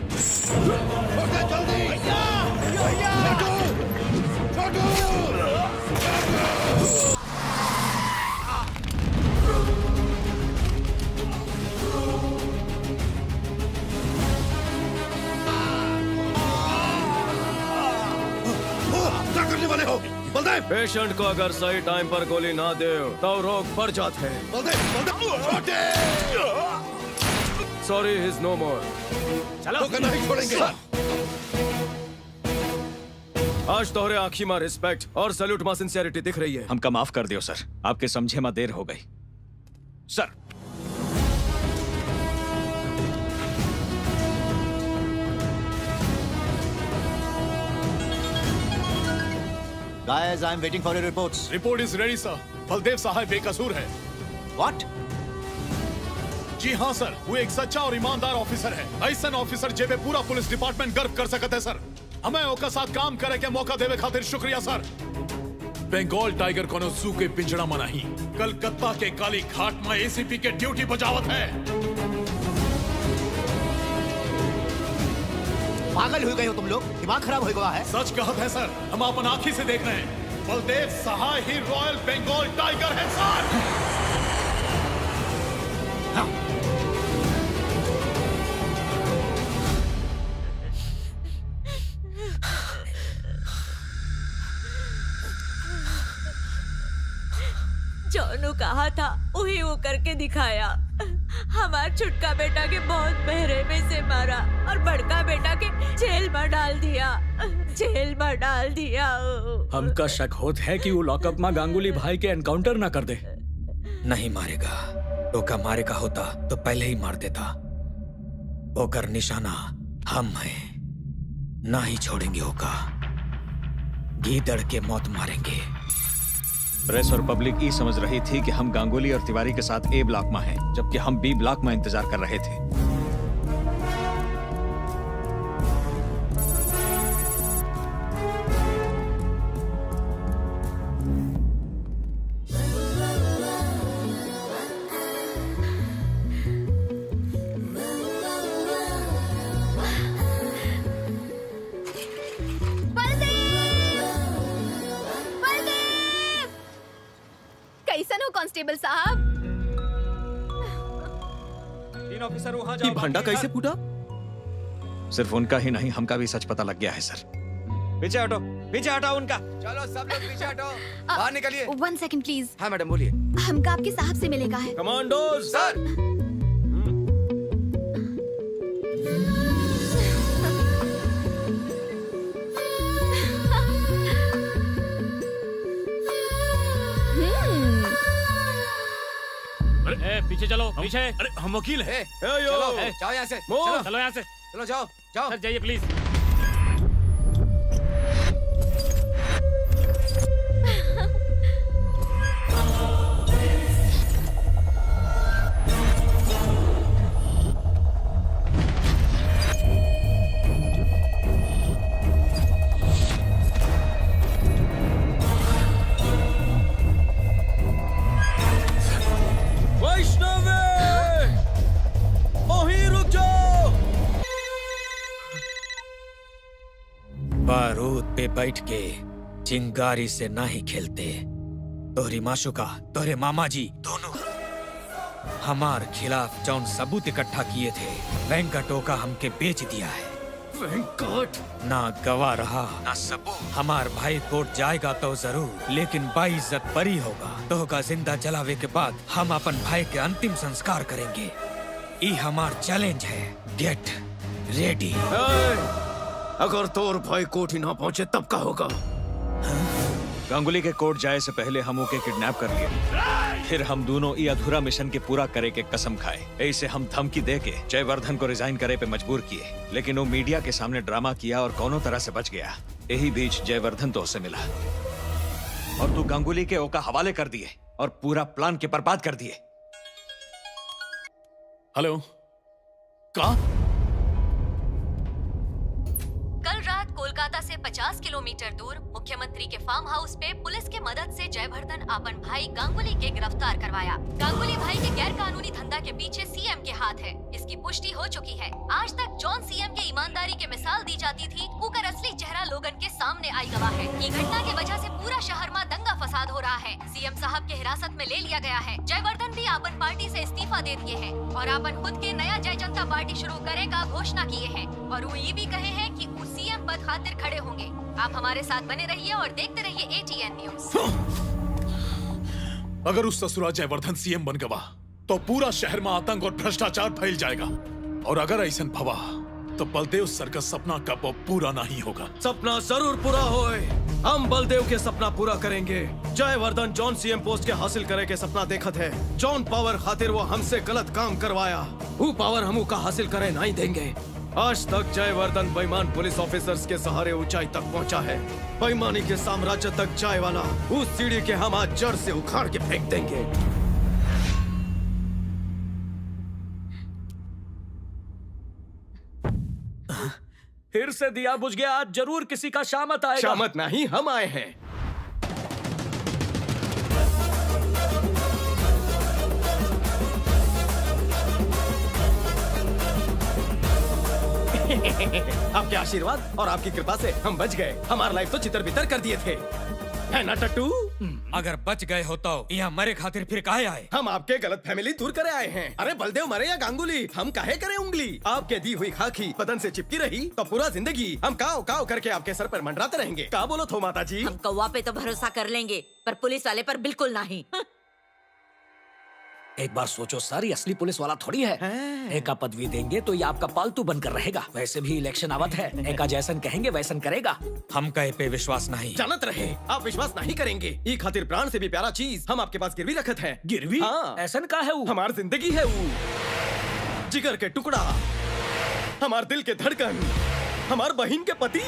Speaker 15: क्या करने वाले हो बलदेव?
Speaker 5: पेशेंट को अगर सही टाइम पर गोली ना दे तो रोग बढ़ जाते हैं। सॉरी, इज नो मोर।
Speaker 15: चलो नहीं छोड़ेंगे।
Speaker 5: आज तोहरे आँखी में रिस्पेक्ट और सैल्यूट में सिंसियरिटी दिख रही है।
Speaker 21: हमका माफ कर दियो सर, आपके समझे में देर हो गई sir.
Speaker 17: Guys, I'm waiting for your reports.
Speaker 12: Report is ready sir. Baldev साहब बेकसूर है।
Speaker 17: What?
Speaker 12: जी हाँ सर, वो एक सच्चा और ईमानदार ऑफिसर है। ऐसा ऑफिसर जेबे पूरा पुलिस डिपार्टमेंट गर्व कर सकते है सर। हमें ओका साथ काम करे के मौका देवे खातिर शुक्रिया सर। बंगाल टाइगर कोनो जू के पिंजड़ा में नहीं, कलकत्ता के काली घाट में एसीपी के ड्यूटी बजावत है।
Speaker 17: पागल हो गए हो तुम लोग? दिमाग खराब हो गया है?
Speaker 12: सच कहत है सर, हम अपन आंखी से देख रहे हैं। बलदेव सहाय ही रॉयल बंगाल टाइगर है सर।
Speaker 13: जॉनू कहा था वही वो करके दिखाया। हमार छुटका बेटा के बहुत बहरे में से मारा और बड़का बेटा के जेल में डाल दिया। जेल में डाल दिया।
Speaker 1: हमका शक होत है कि वो लॉकअप में गांगुली भाई के एनकाउंटर ना कर दे।
Speaker 21: नहीं मारेगा, ओका मारेगा होता तो पहले ही मार देता। ओकर निशाना हम हैं, ना ही छोड़ेंगे ओका। गीदड़ के मौत मारेंगे। प्रेस और पब्लिक ये समझ रही थी कि हम गांगुली और तिवारी के साथ ए ब्लॉक में हैं, जबकि हम बी ब्लॉक में इंतजार कर रहे थे।
Speaker 10: कैसन हो कांस्टेबल साहब?
Speaker 21: तीन ऑफिसर वहां
Speaker 5: ये भंडा कैसे फूटा?
Speaker 21: सिर्फ उनका ही नहीं, हमका भी सच पता लग गया है सर। पीछे हटो, पीछे हटाओ उनका।
Speaker 14: चलो सब लोग पीछे हटो, बाहर निकलिए।
Speaker 10: 1 सेकंड प्लीज।
Speaker 14: हाँ मैडम बोलिए।
Speaker 10: हमका आपके साहब से मिलेगा है।
Speaker 5: Commandos
Speaker 14: sir.
Speaker 1: अरे पीछे चलो, पीछे।
Speaker 21: अरे हम वकील हैं।
Speaker 14: चलो जाओ यहाँ से।
Speaker 1: चलो यहाँ से।
Speaker 14: चलो जाओ जाओ।
Speaker 1: सर जाइए प्लीज।
Speaker 21: बारूद पे बैठ के चिंगारी से ना ही खेलते। तोहरी माशुका, तोहरे मामा जी दोनों हमार खिलाफ जौन सबूत इकट्ठा किए थे, वेंकटो का हमके बेच दिया है।
Speaker 5: वेंकट
Speaker 21: ना गवाह रहा ना सबूत। हमार भाई कोर्ट जाएगा तो जरूर, लेकिन बाइज्जत बरी होगा। तो का जिंदा जलावे के बाद हम अपन भाई के अंतिम संस्कार करेंगे। ये हमार चैलेंज है। Get ready.
Speaker 5: अगर तोर भाई कोर्ट ही ना पहुंचे तब का होगा?
Speaker 21: गांगुली के कोर्ट जाए से पहले हम ओके किडनैप कर लिए, फिर हम दोनों ये अधूरा मिशन के पूरा करे के कसम खाए। ऐसे हम धमकी दे के जयवर्धन को रिजाइन करे पे मजबूर किए, लेकिन वो मीडिया के सामने ड्रामा किया और कोनो तरह से बच गया। यही बीच जयवर्धन तो उससे मिला और तू गांगुली के ओका हवाले कर दिए और पूरा प्लान के बर्बाद कर दिए।
Speaker 12: हेलो, का?
Speaker 2: कल रात कोलकाता से 50 किलोमीटर दूर मुख्यमंत्री के फार्म हाउस पे पुलिस के मदद से जयवर्धन अपन भाई गांगुली के गिरफ्तार करवाया। गांगुली भाई के गैर कानूनी धंधा के पीछे सीएम के हाथ है, इसकी पुष्टि हो चुकी है। आज तक जॉन सीएम के ईमानदारी के मिसाल दी जाती थी, उकर असली चेहरा लोगन के सामने आई गवा है। ये घटना की वजह से पूरा शहर में दंगा फसाद हो रहा है। सीएम साहब के हिरासत में ले लिया गया है। जयवर्धन भी अपन पार्टी से इस्तीफा दे दिए हैं और अपन खुद के नया जय जनता पार्टी शुरू करे का घोषणा किए हैं और वो ये भी कहे हैं कि वो सीएम पद खातिर खड़े होंगे। आप हमारे साथ बने रहिए और देखते रहिए ATN न्यूज़।
Speaker 12: अगर उस ससुरा जयवर्धन सीएम बन गवा तो पूरा शहर में आतंक और भ्रष्टाचार फैल जाएगा, और अगर ऐसा भवा तो बलदेव सर का सपना कब पूरा नहीं होगा।
Speaker 5: सपना जरूर पूरा होए। हम बलदेव के सपना पूरा करेंगे। जयवर्धन जॉन सीएम पोस्ट के हासिल करे के सपना देखत है। जॉन पावर खातिर वो हमसे गलत काम करवाया, वो पावर हमू का हासिल करे नहीं देंगे। आज तक जयवर्धन बेईमान पुलिस ऑफिसर्स के सहारे ऊंचाई तक पहुंचा है। बेईमानी के साम्राज्य तक जाए वाला उस सीढ़ी के हम आज जड़ से उखाड़ के फेंक देंगे।
Speaker 21: फिर से दिया बुझ गया, आज जरूर किसी का शामत आएगा।
Speaker 5: शामत नहीं, हम आए हैं। आपके आशीर्वाद और आपकी कृपा से हम बच गए। हमारा लाइफ तो चितर बितर कर दिए थे, है ना टट्टू?
Speaker 4: अगर बच गए हो तो यहाँ मरे खातिर फिर काहे आए?
Speaker 5: हम आपके गलत फैमिली दूर करे आए हैं। अरे बलदेव मरे या गांगुली, हम काहे करे उंगली? आपके दी हुई खाकी बदन से चिपकी रही तो पूरा जिंदगी हम काव काव करके आपके सर पर मंडराते रहेंगे। का बोलो थो माता जी?
Speaker 13: हम कौवा पे तो भरोसा कर लेंगे, पर पुलिस वाले पर बिल्कुल नहीं।
Speaker 18: एक बार सोचो सर, ये असली पुलिस वाला थोड़ी है। एक का पदवी देंगे तो ये आपका पालतू बनकर रहेगा। वैसे भी इलेक्शन आवत है, एका जैसन कहेंगे वैसन करेगा।
Speaker 4: हम कहे पे विश्वास नहीं।
Speaker 5: जानत रहे आप विश्वास नहीं करेंगे। ई खातिर प्राण से भी प्यारा चीज हम आपके पास गिरवी रखत है।
Speaker 18: गिरवी?
Speaker 5: हाँ।
Speaker 18: ऐसन का है वो?
Speaker 5: हमार जिंदगी है वो, जिगर के टुकड़ा, हमार दिल के धड़कन, हमार बहन के पति।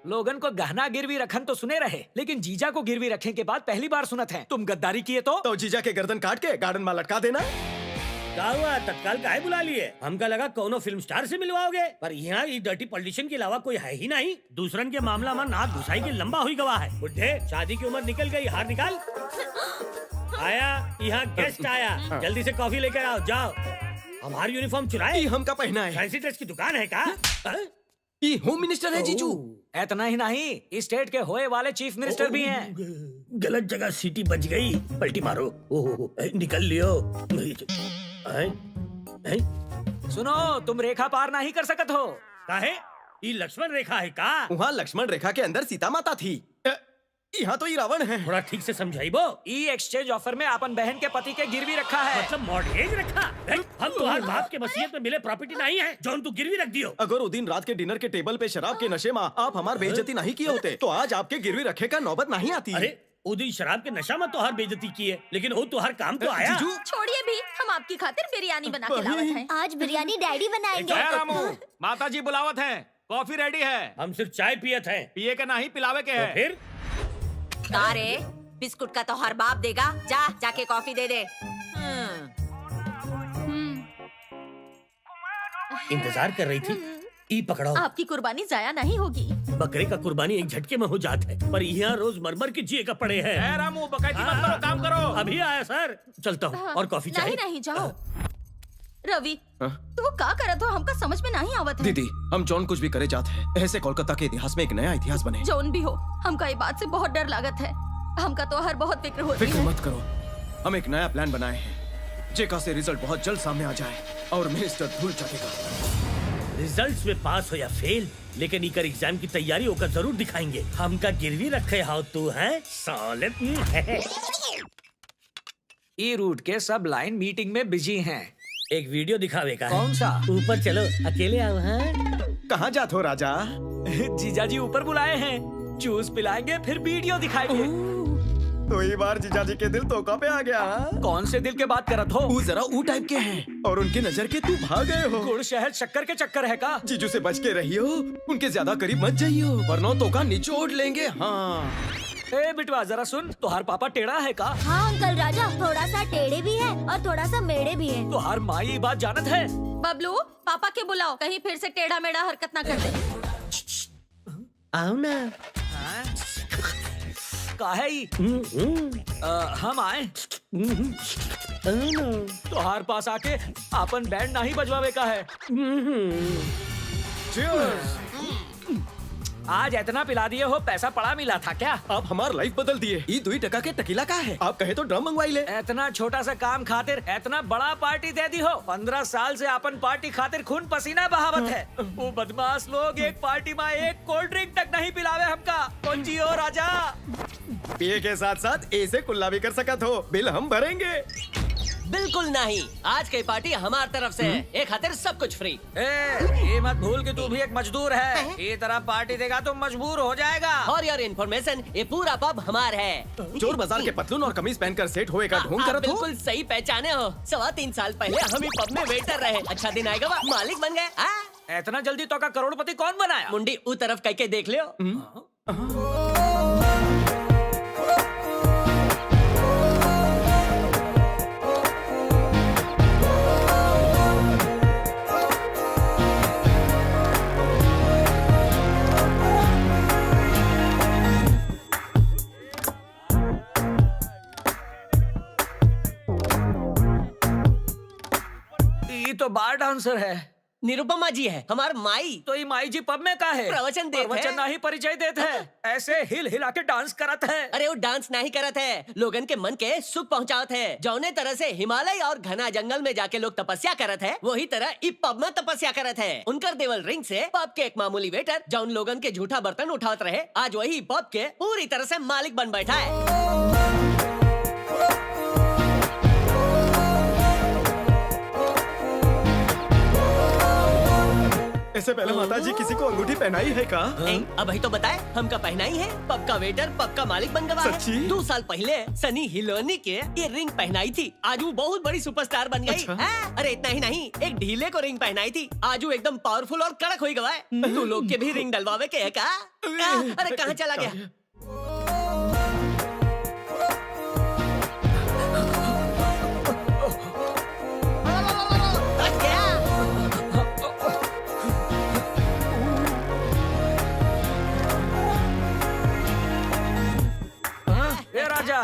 Speaker 18: लोगन को गहना गिरवी रखन तो सुने रहे, लेकिन जीजा को गिरवी रखने के बाद पहली बार सुनत है। तुम गद्दारी किए तो
Speaker 5: जीजा के गर्दन काट के गार्डन में लटका देना।
Speaker 9: क्या हुआ, तत्काल काहे बुला लिए? हमका लगा कोनो फिल्म स्टार से मिलवाओगे, पर यहाँ इस डर्टी पॉलिटिशियन के अलावा कोई है ही नहीं। दूसरन के मामला में नाक घुसाई के लंबा हुई गवा है। बुढ़े, शादी की उम्र निकल गई, हार निकाल। आया, यहाँ गेस्ट आया, जल्दी से कॉफी लेकर आओ। जाओ। हमारी यूनिफॉर्म चुराए?
Speaker 5: हमका पहना है।
Speaker 9: फैंसी ड्रेस की दुकान है का?
Speaker 5: ये होम मिनिस्टर है जीजू।
Speaker 18: इतना ही नहीं, इस स्टेट के होए वाले चीफ मिनिस्टर भी हैं।
Speaker 9: गलत जगह सीटी बच गई, पलटी मारो। निकल लियो।
Speaker 18: सुनो, तुम रेखा पार नहीं कर सकत हो।
Speaker 9: काहे? ये लक्ष्मण रेखा है का?
Speaker 5: वहाँ लक्ष्मण रेखा के अंदर सीता माता थी, यहाँ तो ये रावण है।
Speaker 9: थोड़ा ठीक से समझाइबो।
Speaker 18: ई एक्सचेंज ऑफर में अपन बहन के पति के गिरवी रखा है।
Speaker 9: मतलब मॉर्गेज रखा? हम तुम्हारे बाप के वसीयत में मिले प्रॉपर्टी नहीं है जो तू गिरवी रख दियो।
Speaker 5: अगर वो दिन रात के डिनर के टेबल पे शराब के नशे में आप हमार बेइज्जती नहीं किए होते तो आज आपके गिरवी रखे का नौबत नहीं आती।
Speaker 9: अरे वो दिन शराब के नशा में तोहार बेइज्जती की है, लेकिन वो तोहार काम तो आया।
Speaker 10: छोड़िए भी, हम आपकी खातिर बिरयानी बना के लावत हैं।
Speaker 2: आज बिरयानी डैडी बनाएंगे।
Speaker 21: रामू, माता जी बुलावत है, कॉफी रेडी है।
Speaker 9: हम सिर्फ चाय पियत हैं।
Speaker 21: पिए के नहीं, पिलावे के है।
Speaker 9: फिर
Speaker 13: रे बिस्कुट का तो हर बाप देगा। जाके कॉफी दे दे।
Speaker 9: इंतजार कर रही थी, ई पकड़ो।
Speaker 10: आपकी कुर्बानी जाया नहीं होगी।
Speaker 9: बकरे का कुर्बानी एक झटके में हो जाता है, पर यहाँ रोज मरमर के जिए का पड़े हैं।
Speaker 21: रामू, बकैती मत करो, काम करो।
Speaker 9: अभी आया सर, चलता हूँ। और कॉफी चाहिए?
Speaker 10: नहीं जाओ। रवि, तू का करत हो, हमका समझ में नहीं आवत है।
Speaker 5: दीदी, हम जॉन कुछ भी करे जाते हैं, ऐसे कोलकाता के इतिहास में एक नया इतिहास बने।
Speaker 10: जॉन भी हो, हमका ये बात से बहुत डर लागत है। हमका तो हर बहुत फिक्र होती
Speaker 5: फिक्र
Speaker 10: है।
Speaker 5: मत करो, हम एक नया प्लान बनाए हैं, जेका से रिजल्ट बहुत जल्द सामने आ जाए और मिनिस्टर धूल चटेगा।
Speaker 9: रिजल्ट्स में पास हो या फेल, लेकिन इकर एग्जाम की तैयारी होकर जरूर दिखाएंगे। हमका गिरवी रखे हाउ तू है साले।
Speaker 18: ई रूट के सब लाइन मीटिंग में बिजी हैं।
Speaker 9: एक वीडियो दिखावे का है।
Speaker 18: कौन सा?
Speaker 9: ऊपर चलो, अकेले आओ। हैं?
Speaker 5: कहाँ जाते हो राजा?
Speaker 18: जीजा जी ऊपर बुलाए हैं, जूस पिलाएंगे फिर वीडियो दिखाएंगे।
Speaker 5: तो ये बार जीजाजी के दिल तोका पे आ गया। हाँ?
Speaker 1: कौन से दिल के बात करत हो?
Speaker 5: वो जरा ऊ टाइप के हैं और उनके नजर के तू भाग गए हो।
Speaker 1: गुड़ शहद शक्कर के चक्कर है का?
Speaker 5: जीजू से बच के रहियो, उनके ज्यादा करीब मत जाइयो वरना तोका निचोड़ लेंगे। हाँ
Speaker 1: ए बिटवा जरा सुन, तुहार पापा टेढ़ा है का?
Speaker 6: हाँ अंकल राजा, थोड़ा सा टेढ़े भी है और थोड़ा सा मेढ़े भी है।
Speaker 1: तुहार माई ये बात जानत है?
Speaker 13: बबलू पापा के बुलाओ, कहीं फिर से टेढ़ा मेढ़ा हरकत ना कर दे।
Speaker 18: आओ ना।
Speaker 1: काहे ही? हम आए तुहार पास आके अपन बैंड नहीं बजवावे का है। आज इतना पिला दिए हो, पैसा पड़ा मिला था क्या?
Speaker 5: आप हमार लाइफ बदल दिए। ई 2 टका के टकीला का है, आप कहे तो ड्रम मंगवाई ले।
Speaker 1: इतना छोटा सा काम खातिर इतना बड़ा पार्टी दे दी हो। 15 साल से अपन पार्टी खातिर खून पसीना बहावत है। वो बदमाश लोग एक पार्टी में एक कोल्ड ड्रिंक तक नहीं पिलावे हमका। कौन जी हो राजा?
Speaker 5: पिए के साथ साथ ऐसे कुल्ला भी कर सकत हो, बिल हम भरेंगे।
Speaker 7: बिल्कुल नहीं, आज की पार्टी हमार तरफ से है, एक खातिर सब कुछ फ्री।
Speaker 1: ये मत भूल कि तू भी एक मजदूर है। ये तरह पार्टी देगा तो मजबूर हो जाएगा।
Speaker 7: और योर इन्फॉर्मेशन, ये पूरा पब हमार है।
Speaker 5: चोर बाजार के पतलून और कमीज पहनकर सेट होए का ढोंग करत हो।
Speaker 7: बिल्कुल सही पहचाने हो। 3.25 साल पहले हम ही पब में वेटर रहे। अच्छा दिन आएगा वा, मालिक बन गए।
Speaker 1: इतना जल्दी तो का करोड़पति कौन बनाया?
Speaker 7: मुंडी उ तरफ कह के देख लियो।
Speaker 1: ये तो बार डांसर है।
Speaker 7: निरुपमा जी है हमार माई।
Speaker 1: तो ये माई जी पब में का है?
Speaker 7: प्रवचन देते
Speaker 1: प्रवचन
Speaker 7: हैं।
Speaker 1: नहीं परिचय देते है, ऐसे हिल हिला के डांस करत है।
Speaker 7: अरे वो डांस नहीं करत है, लोगन के मन के सुख पहुंचावत है। जौने तरह से हिमालय और घना जंगल में जाके लोग तपस्या करत है, वही तरह इ पब में तपस्या करत है। उनकर देवल रिंग से पब के एक मामूली वेटर जौन लोगन के झूठा बर्तन उठावत रहे, आज वही पब के पूरी तरह से मालिक बन बैठा है।
Speaker 5: इससे पहले माताजी किसी को अंगूठी पहनाई है का?
Speaker 7: अब ही तो बताए, हमका पहना ही है। पब का वेटर पब का मालिक बन गया।
Speaker 5: सच्ची?
Speaker 7: 2 साल पहले सनी हिलोनी के ये रिंग पहनाई थी, आज वो बहुत बड़ी सुपरस्टार बन गई।
Speaker 5: अच्छा?
Speaker 7: अरे इतना ही नहीं, एक ढीले को रिंग पहनाई थी, आज वो एकदम पावरफुल और कड़क हो गया है। तू लोग के भी रिंग डलवावे के है का? अरे कहाँ चला गया?
Speaker 1: ए राजा,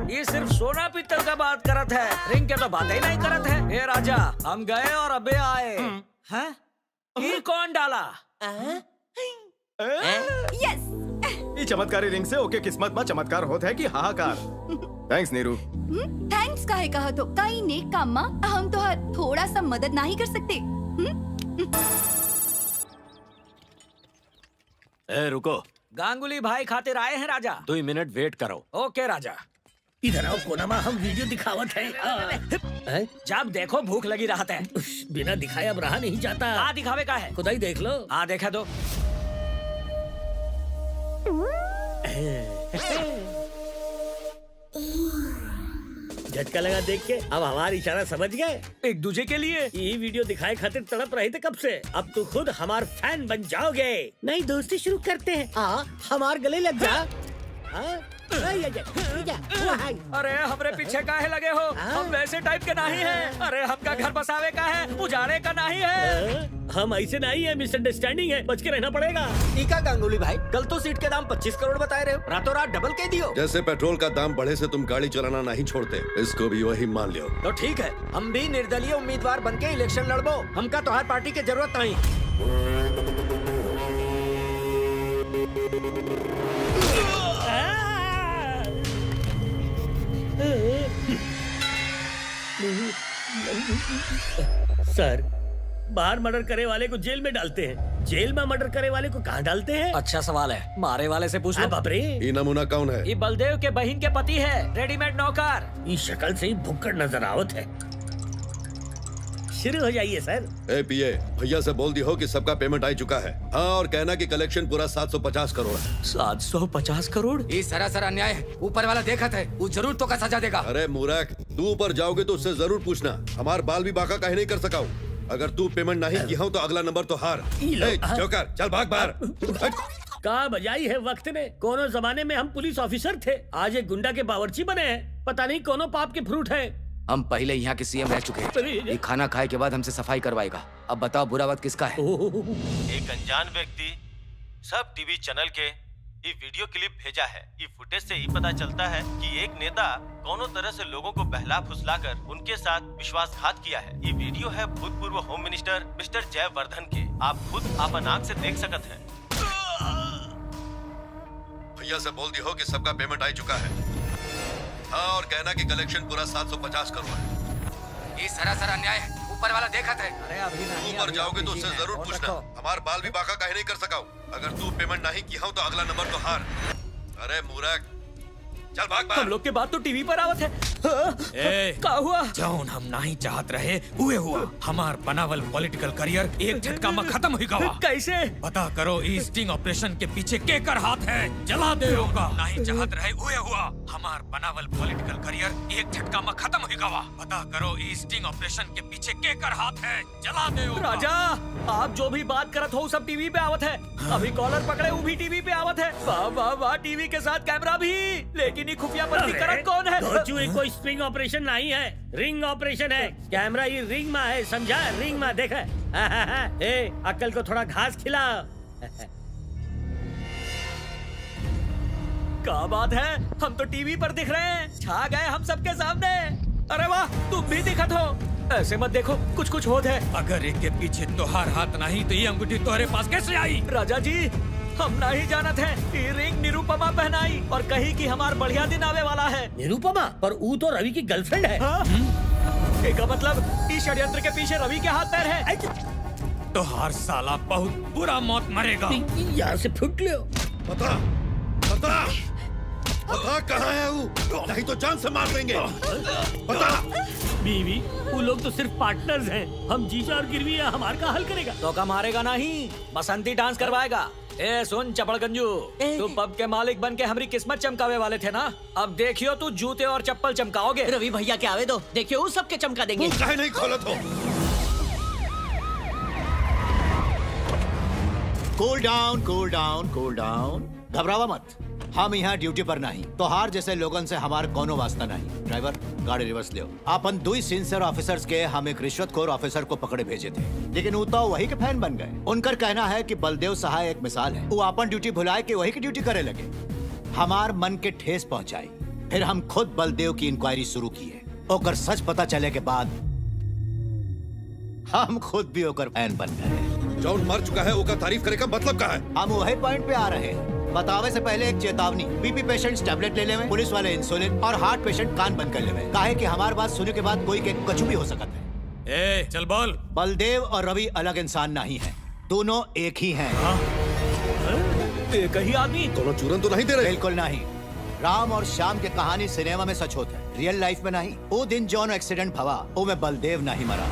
Speaker 1: ये सिर्फ सोना पीतल का बात करत है, रिंग के तो बात ही नहीं करत है। ए राजा, हम गए और अबे आए। हैं? ये कौन डाला?
Speaker 10: यस।
Speaker 5: ये चमत्कारी रिंग से ओके किस्मत में चमत्कार होता है कि हाहाकार। थैंक्स नीरू।
Speaker 10: थैंक्स काहे कहा तो कई नेक काम मा हम तो थोड़ा सा मदद नहीं कर सकते।
Speaker 21: ए रुको,
Speaker 1: गांगुली भाई खातिर आए हैं राजा।
Speaker 21: 2 मिनट वेट करो।
Speaker 1: ओके राजा।
Speaker 9: इधर आओ कोनामा, हम वीडियो दिखावत है।
Speaker 1: जब देखो भूख लगी रहत है।
Speaker 9: बिना दिखाए अब रहा नहीं जाता।
Speaker 1: आ दिखावे का है?
Speaker 9: खुदा ही देख लो।
Speaker 1: आ देखा दो।
Speaker 9: झटका लगा देख के, अब हमारा इशारा समझ गए।
Speaker 1: एक दूजे के लिए
Speaker 9: ये वीडियो दिखाए खातिर तड़प रहे थे कब से, अब तो खुद हमार फैन बन जाओगे। नई दोस्ती शुरू करते हैं। हमार गले लग जा।
Speaker 1: अरे हमरे पीछे काहे लगे हो? हम वैसे टाइप के नहीं हैं। अरे हमका घर बसावे का है, उजाड़े का नहीं है।
Speaker 9: हम ऐसे नहीं है, मिसअंडरस्टैंडिंग है, बच के रहना पड़ेगा।
Speaker 18: टीका गांगुली भाई, कल तो सीट के दाम 25 करोड़ बताए रहे हो, रातों रात डबल कह दियो।
Speaker 15: जैसे पेट्रोल का दाम बढ़े से तुम गाड़ी चलाना नहीं छोड़ते, इसको भी वही मान लियो।
Speaker 18: तो ठीक है, हम भी निर्दलीय उम्मीदवार बन के इलेक्शन लड़बो। हमका तोहार पार्टी की जरूरत नहीं।
Speaker 9: सर, बाहर मर्डर करे वाले को जेल में डालते हैं, जेल में मर्डर करे वाले को कहाँ डालते हैं?
Speaker 1: अच्छा सवाल है, मारे वाले से पूछ लो।
Speaker 9: बाप रे,
Speaker 15: ये नमूना कौन है?
Speaker 1: ये बलदेव के बहन के पति है, रेडीमेड नौकर।
Speaker 9: ये शक्ल से ही भुक्कड़ नजर आवत है। शुरू हो जाइए सर।
Speaker 15: ए पीए, भैया से बोल दी हो कि सबका पेमेंट आ चुका है। हाँ, और कहना कि कलेक्शन पूरा 750 करोड़ है।
Speaker 3: 750 करोड़?
Speaker 14: ये सरासर अन्याय है। ऊपर वाला देखत है, वो जरूर तो का सजा देगा।
Speaker 15: अरे मूर्ख, तू ऊपर जाओगे तो उससे जरूर पूछना। हमार बाल भी बाका काहे नहीं कर सका हूँ। अगर तू पेमेंट नहीं किया हो तो अगला नंबर तो हार। ए, जोकर, चल भाग बाहर।
Speaker 9: कहाँ बजाई है वक्त ने। कोनो जमाने में हम पुलिस ऑफिसर थे, आज एक गुंडा के बावर्ची बने हैं। पता नहीं कोनो पाप के फ्रूट है।
Speaker 14: हम पहले यहाँ के सीएम रह चुके हैं। ये खाना खाए के बाद हमसे सफाई करवाएगा। अब बताओ बुरा वक्त किसका है?
Speaker 8: एक अनजान व्यक्ति सब टीवी चैनल के ये वीडियो क्लिप भेजा है। ये फुटेज से ही पता चलता है कि एक नेता कोनो तरह से लोगों को बहला फुसलाकर उनके साथ विश्वासघात किया है। ये वीडियो है भूतपूर्व होम मिनिस्टर मिस्टर जयवर्धन के। आप खुद अपन आँख से देख सकते हैं।
Speaker 15: भैया से बोल दी हो कि सबका पेमेंट आ चुका है। हाँ, और कहना कि कलेक्शन पूरा 750 करोड़ है।
Speaker 14: ये सरासर अन्याय है। ऊपर वाला देखत है।
Speaker 15: ऊपर जाओगे तो उससे जरूर पूछना। हमार बाल भी बाका काहे नहीं कर सका हूँ। अगर तू पेमेंट नहीं किया हो तो अगला नंबर तो हार। अरे मूर्ख, चल भाग बाहर।
Speaker 1: हम लोग के बात तो टीवी पर आवत है। का हुआ?
Speaker 4: जौन हम नहीं चाहत रहे उहे हुआ। हमार बनावल पॉलिटिकल करियर एक झटका में खत्म हुई गवा।
Speaker 1: कैसे?
Speaker 4: पता करो इस स्टिंग ऑपरेशन के पीछे केकर हाथ है। जला दे होगा। नहीं चाहत रहे उहे हुआ। हमार बनावल पॉलिटिकल करियर एक झटका में खत्म हुई गवा। पता करो इस स्टिंग ऑपरेशन के पीछे केकर हाथ है। जला दे होगा।
Speaker 1: राजा, आप जो भी बात करत हो सब टीवी पे आवत है। अभी कॉलर पकड़े वो भी टीवी पे आवत है। वाह वाह वाह, टीवी के साथ कैमरा भी। लेकिन ये खुफिया बंदी करत कौन है?
Speaker 9: कोई स्ट्रिंग ऑपरेशन नहीं है, रिंग ऑपरेशन है। कैमरा ये रिंग में है, समझा? रिंग में देखा। ए, अक्ल को थोड़ा घास खिलाओ।
Speaker 1: क्या बात है, हम तो टीवी पर दिख रहे हैं। छा गए हम सबके सामने। अरे वाह, तुम भी दिखत हो। ऐसे मत देखो, कुछ कुछ होत है।
Speaker 4: अगर एक के पीछे तोहार हाथ नहीं तो ये अंगूठी तोहरे पास कैसे आई?
Speaker 1: राजा जी, हम नहीं जानत हैं। ये रिंग निरुपमा पहनाई और कही कि हमार बढ़िया दिन आवे वाला है।
Speaker 9: निरुपमा? पर वो तो रवि की गर्लफ्रेंड है।
Speaker 1: इसका मतलब इस षड्यंत्र के पीछे रवि के हाथ पैर है।
Speaker 4: तोहार साला बहुत बुरा मौत मरेगा।
Speaker 9: यहाँ से फुट लो।
Speaker 15: पता कहाँ है वो? नहीं तो जान से मार देंगे। पता
Speaker 9: बीवी, वो लोग तो सिर्फ पार्टनर्स हैं। हम जीजा और गिरवी है, हमार का हल करेगा।
Speaker 1: तो का मारेगा नहीं, बसंती डांस करवाएगा। ए सुन चपड़गंजू, तू पब के मालिक बन के हमारी किस्मत चमकावे वाले थे ना। अब देखियो तू जूते और चप्पल चमकाओगे।
Speaker 7: रवि भैया के आवे दो, देखियो वो सबके चमका देंगे।
Speaker 15: काहे नहीं खोलत हो?
Speaker 17: Cool down, cool down, cool down. घबरावा मत, हम यहाँ ड्यूटी पर नहीं। तो हार जैसे लोगन से हमार कोनो वास्ता नहीं। ड्राइवर, गाड़ी रिवर्स ले। अपन 2 सिंसियर ऑफिसर्स के हम एक रिश्वतखोर ऑफिसर को पकड़े भेजे थे, लेकिन वो तो वही के फैन बन गए। उनका कहना है कि बलदेव सहाय एक मिसाल है। वो अपन ड्यूटी भुलाए के वही की ड्यूटी करे लगे। हमार मन के ठेस पहुंचाई। फिर हम खुद बलदेव की इंक्वायरी शुरू किए। ओकर सच पता चले के बाद हम खुद भी ओकर फैन बन गए।
Speaker 15: जॉन मर चुका है, ओका तारीफ करे का मतलब क्या है?
Speaker 17: हम वही पॉइंट पे आ रहे हैं। बतावे से पहले एक चेतावनी। बीपी पेशेंट टैबलेट ले लेवे, पुलिस वाले इंसुलिन और हार्ट पेशेंट कान बंद कर लेवे। काहे कि हमारी बात सुनने के बाद कोई के कछु भी हो सकता है।
Speaker 4: ए, चल बोल।
Speaker 17: बलदेव और रवि अलग इंसान नहीं हैं, दोनों एक ही हैं।
Speaker 1: एक ही आदमी?
Speaker 15: दोनों चूरन तो नहीं दे रहे?
Speaker 17: बिल्कुल नहीं। राम और श्याम की कहानी सिनेमा में सच होता है, रियल लाइफ में नहीं। वो दिन जौन एक्सीडेंट भवा, वो में बलदेव नहीं मरा।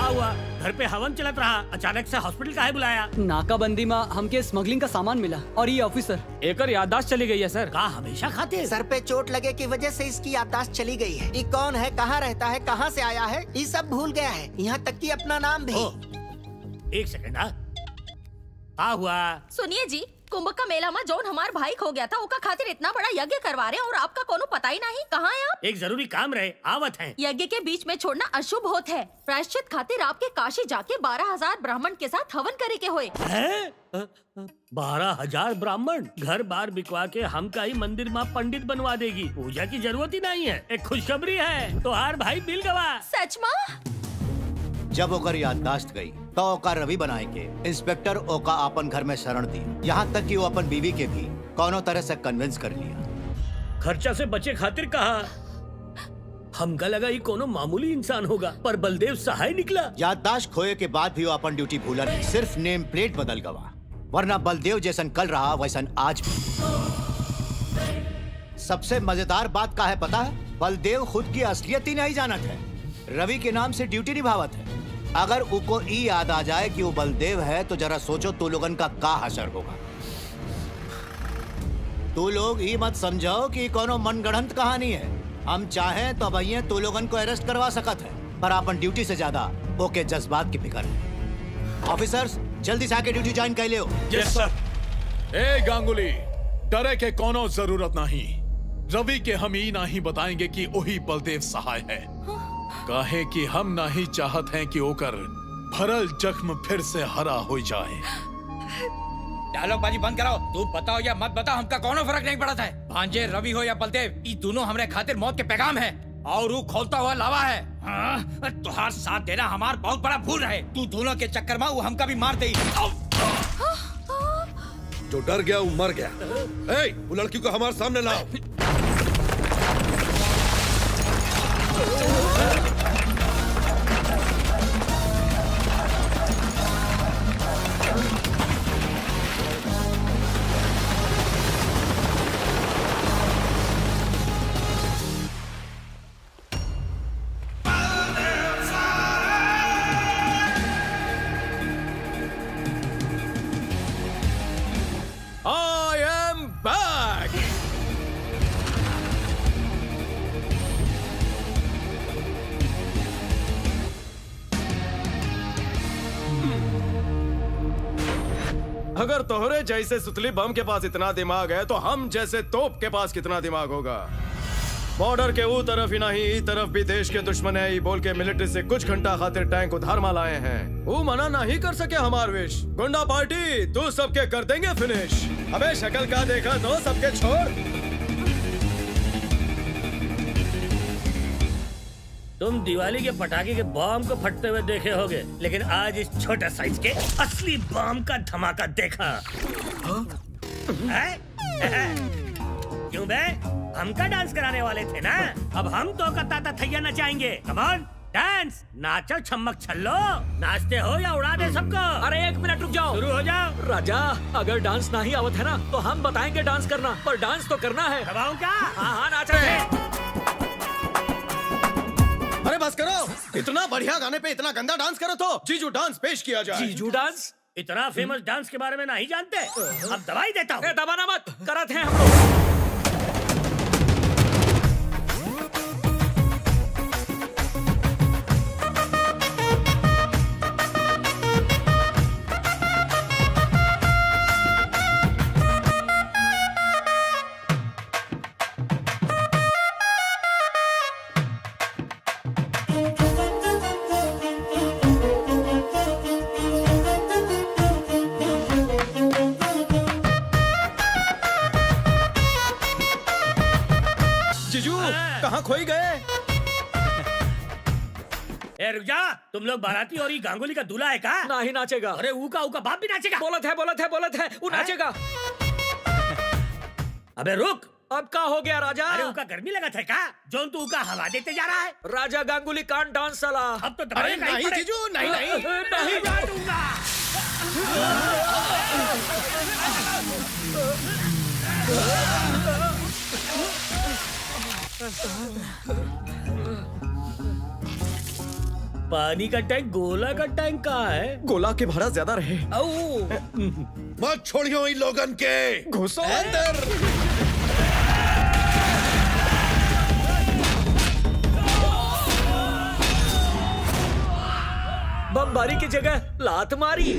Speaker 9: हुआ घर पे हवन चलत रहा, अचानक से हॉस्पिटल काहे बुलाया?
Speaker 11: नाकाबंदी में हमके स्मगलिंग का सामान मिला और ये ऑफिसर
Speaker 1: एकर याददाश्त चली गई है सर।
Speaker 9: का हमेशा खाते?
Speaker 20: सर पे चोट लगे की वजह से इसकी याददाश्त चली गई है। ये कौन है, कहाँ रहता है, कहाँ से आया है, ये सब भूल गया है, यहाँ तक कि अपना नाम भी।
Speaker 9: एक सेकंड। हाँ हुआ?
Speaker 10: सुनिए जी, कुंभ का मेला में जौन हमार भाई खो गया था, उसका खातिर इतना बड़ा यज्ञ करवा रहे हैं और आपका कोनो पता ही नहीं। कहाँ है आप?
Speaker 9: एक जरूरी काम रहे, आवत हैं।
Speaker 10: यज्ञ के बीच में छोड़ना अशुभ होत है। प्रायश्चित खातिर आपके काशी जाके 12,000 ब्राह्मण के साथ हवन करे के होए।
Speaker 9: 12,000 ब्राह्मण? घर बार बिकवा के हम का ही मंदिर में पंडित बनवा देगी, पूजा की जरूरत ही नहीं है। एक खुशखबरी है, तो हर भाई बिल गवा।
Speaker 10: सच में?
Speaker 17: जब ओकर याददाश्त गई तो ओका रवि बनाए के इंस्पेक्टर ओका अपन घर में शरण दी। यहाँ तक कि वो अपन बीवी के भी कोनो तरह से कन्विंस कर लिया।
Speaker 9: खर्चा से बचे खातिर कहा। हमका लगा ये कोनो मामूली इंसान होगा, पर बलदेव सहाय निकला।
Speaker 17: याददाश्त खोए के बाद भी वो अपन ड्यूटी भूला नहीं, सिर्फ नेम प्लेट बदल गवा। वरना बलदेव जैसन कल रहा वैसन आज भी। सबसे मजेदार बात का है पता है? बलदेव खुद की असलियत ही नहीं जानत है। रवि के नाम से ड्यूटी निभावत है। अगर उको ई याद आ जाए कि वो बलदेव है तो जरा सोचो तू लोगन का क्या असर होगा। तू लोग ई मत समझो कि कोनो मनगढ़ंत कहानी है। हम चाहें तो भैया तू लोगन को अरेस्ट करवा सकत है, पर अपन ड्यूटी से ज्यादा ओके जज्बात की फिक्र है। ऑफिसर्स जल्दी से आके ड्यूटी ज्वाइन कर लियो।
Speaker 12: Yes sir. ए गांगुली, डरे के कोनो जरूरत नहीं। रवि के हम ही नहीं बताएंगे कि वही बलदेव सहाय है। काहे कि हम नहीं चाहत हैं कि ओकर भरल जख्म फिर से हरा हो जाए।
Speaker 4: डायलॉग बाजी बंद कराओ। तू बताओ या मत बताओ, हमका कोनो फर्क नहीं पड़ता है। भांजे रवि हो या बलदेव, ये दोनों हमरे खातिर मौत के पैगाम है और वो खोलता हुआ लावा है। हाँ? तुहार साथ देना हमार बहुत बड़ा भूल है। तू दोनों के चक्कर में वो हमका भी मार दे।
Speaker 15: जो डर गया वो मर गया। ए, वो लड़की को हमारे सामने लाओ।
Speaker 5: I am back! अगर तोहरे जैसे सुतली बम के पास इतना दिमाग है तो हम जैसे तोप के पास कितना दिमाग होगा। बॉर्डर के वो तरफ ही नहीं ई तरफ भी देश के दुश्मन है, ये बोल के मिलिट्री से कुछ घंटा खातिर टैंक उधार माल आए हैं। वो मना नहीं कर सके हमार विश। गुंडा पार्टी तू सबके कर देंगे फिनिश। अबे शक्ल का देखा तो सबके छोड़।
Speaker 9: तुम दिवाली के पटाखे के बम को फटते हुए देखे होगे, लेकिन आज इस छोटे साइज के असली बम का धमाका देखा। क्यों बे? हम का डांस कराने वाले थे ना, अब हम तो कताता थैया नचाएंगे। कम ऑन डांस, नाचो छमक छल्लो। नाचते हो या उड़ा दे सबको?
Speaker 1: अरे एक मिनट रुक जाओ,
Speaker 9: शुरू हो जाओ।
Speaker 1: राजा अगर डांस नहीं आवत है ना तो हम बताएंगे डांस करना, पर डांस तो करना है।
Speaker 9: दबाऊं क्या?
Speaker 1: हाँ नाचो।
Speaker 5: अरे बस करो, इतना बढ़िया गाने पे इतना गंदा डांस करो तो जीजू डांस पेश किया जाए।
Speaker 1: जीजू डांस?
Speaker 9: इतना फेमस डांस के बारे में नहीं जानते? अब दवाई देता हूँ।
Speaker 1: दबाना मत, करत हैं हम लोग। कहाँ खोई गए?
Speaker 9: ए रुक जा, तुम लोग बाराती और ये गांगुली का दूल्हा है का?
Speaker 1: नहीं नाचेगा।
Speaker 9: अरे ऊका बाप भी नाचेगा।
Speaker 1: बोलत है वो नाचेगा।
Speaker 9: अबे रुक,
Speaker 1: अब का हो गया राजा?
Speaker 9: अरे ऊका गर्मी लगा था का? जोन तू ऊका हवा देते जा रहा है।
Speaker 1: राजा गांगुली कान डांस साला।
Speaker 9: अब तो दबाए
Speaker 5: नहीं जीजू, नहीं
Speaker 1: नहीं
Speaker 9: दूंगा। पानी का टैंक गोला का टैंक कहाँ है?
Speaker 5: गोला के भाड़ा ज्यादा रहे।
Speaker 15: मत छोड़ियो इन लोगन के।
Speaker 5: घुसो अंदर।
Speaker 1: बमबारी की जगह लात मारी।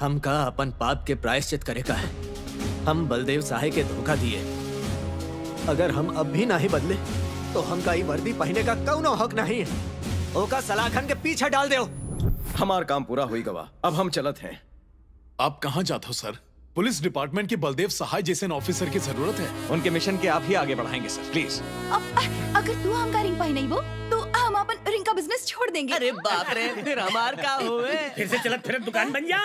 Speaker 18: हम का अपन पाप के प्रायश्चित करेगा है। हम बलदेव सहाय के धोखा दिए। अगर हम अब भी नहीं बदले तो हम का ये वर्दी पहने का कौनो हक नहीं है। ओका सलाखन के पीछे डाल दो।
Speaker 5: हमार काम पूरा हुई गवा, अब हम चलत हैं।
Speaker 12: आप कहाँ जाते हो सर? पुलिस डिपार्टमेंट के बलदेव सहाय जैसे ऑफिसर की जरूरत है।
Speaker 21: उनके मिशन के आप ही आगे बढ़ाएंगे सर, प्लीज।
Speaker 10: अगर तू हमका रिंग पाई नहीं वो तो हम अपन रिंग का बिजनेस छोड़ देंगे।
Speaker 7: अरे बाप रे, फिर हमार का हुए?
Speaker 9: फिर से चलत फिरत दुकान बन जा।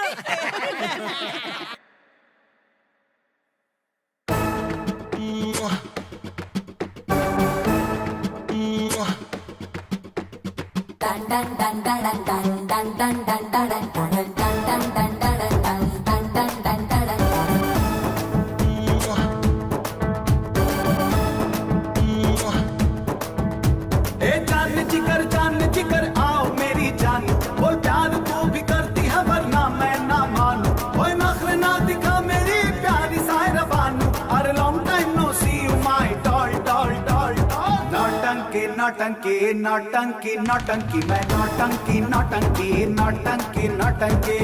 Speaker 16: जान जिगर आओ मेरी जान, बोल प्यार तू भी करती है वरना मैं ना मानू। ओए नखरे ना दिखा मेरी प्यारी सायरा बानू। अरे long time no see you my doll doll doll doll. नौटंकी नौटंकी नौटंकी नौटंकी, मैं नौटंकी नौटंकी नौटंकी नौटंकी।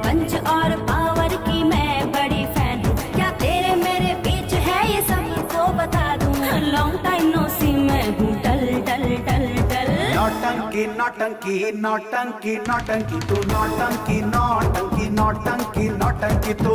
Speaker 19: पंच और पावर की मैं बड़ी फैन हूँ। क्या तेरे मेरे बीच है ये सबको बता दूँ। लॉन्ग टाइम नो सी मैं हूँ डल डल डल डल।
Speaker 16: नौटंकी नौटंकी नौटंकी नौटंकी तू, नौटंकी नौटंकी नौटंकी नौटंकी तू।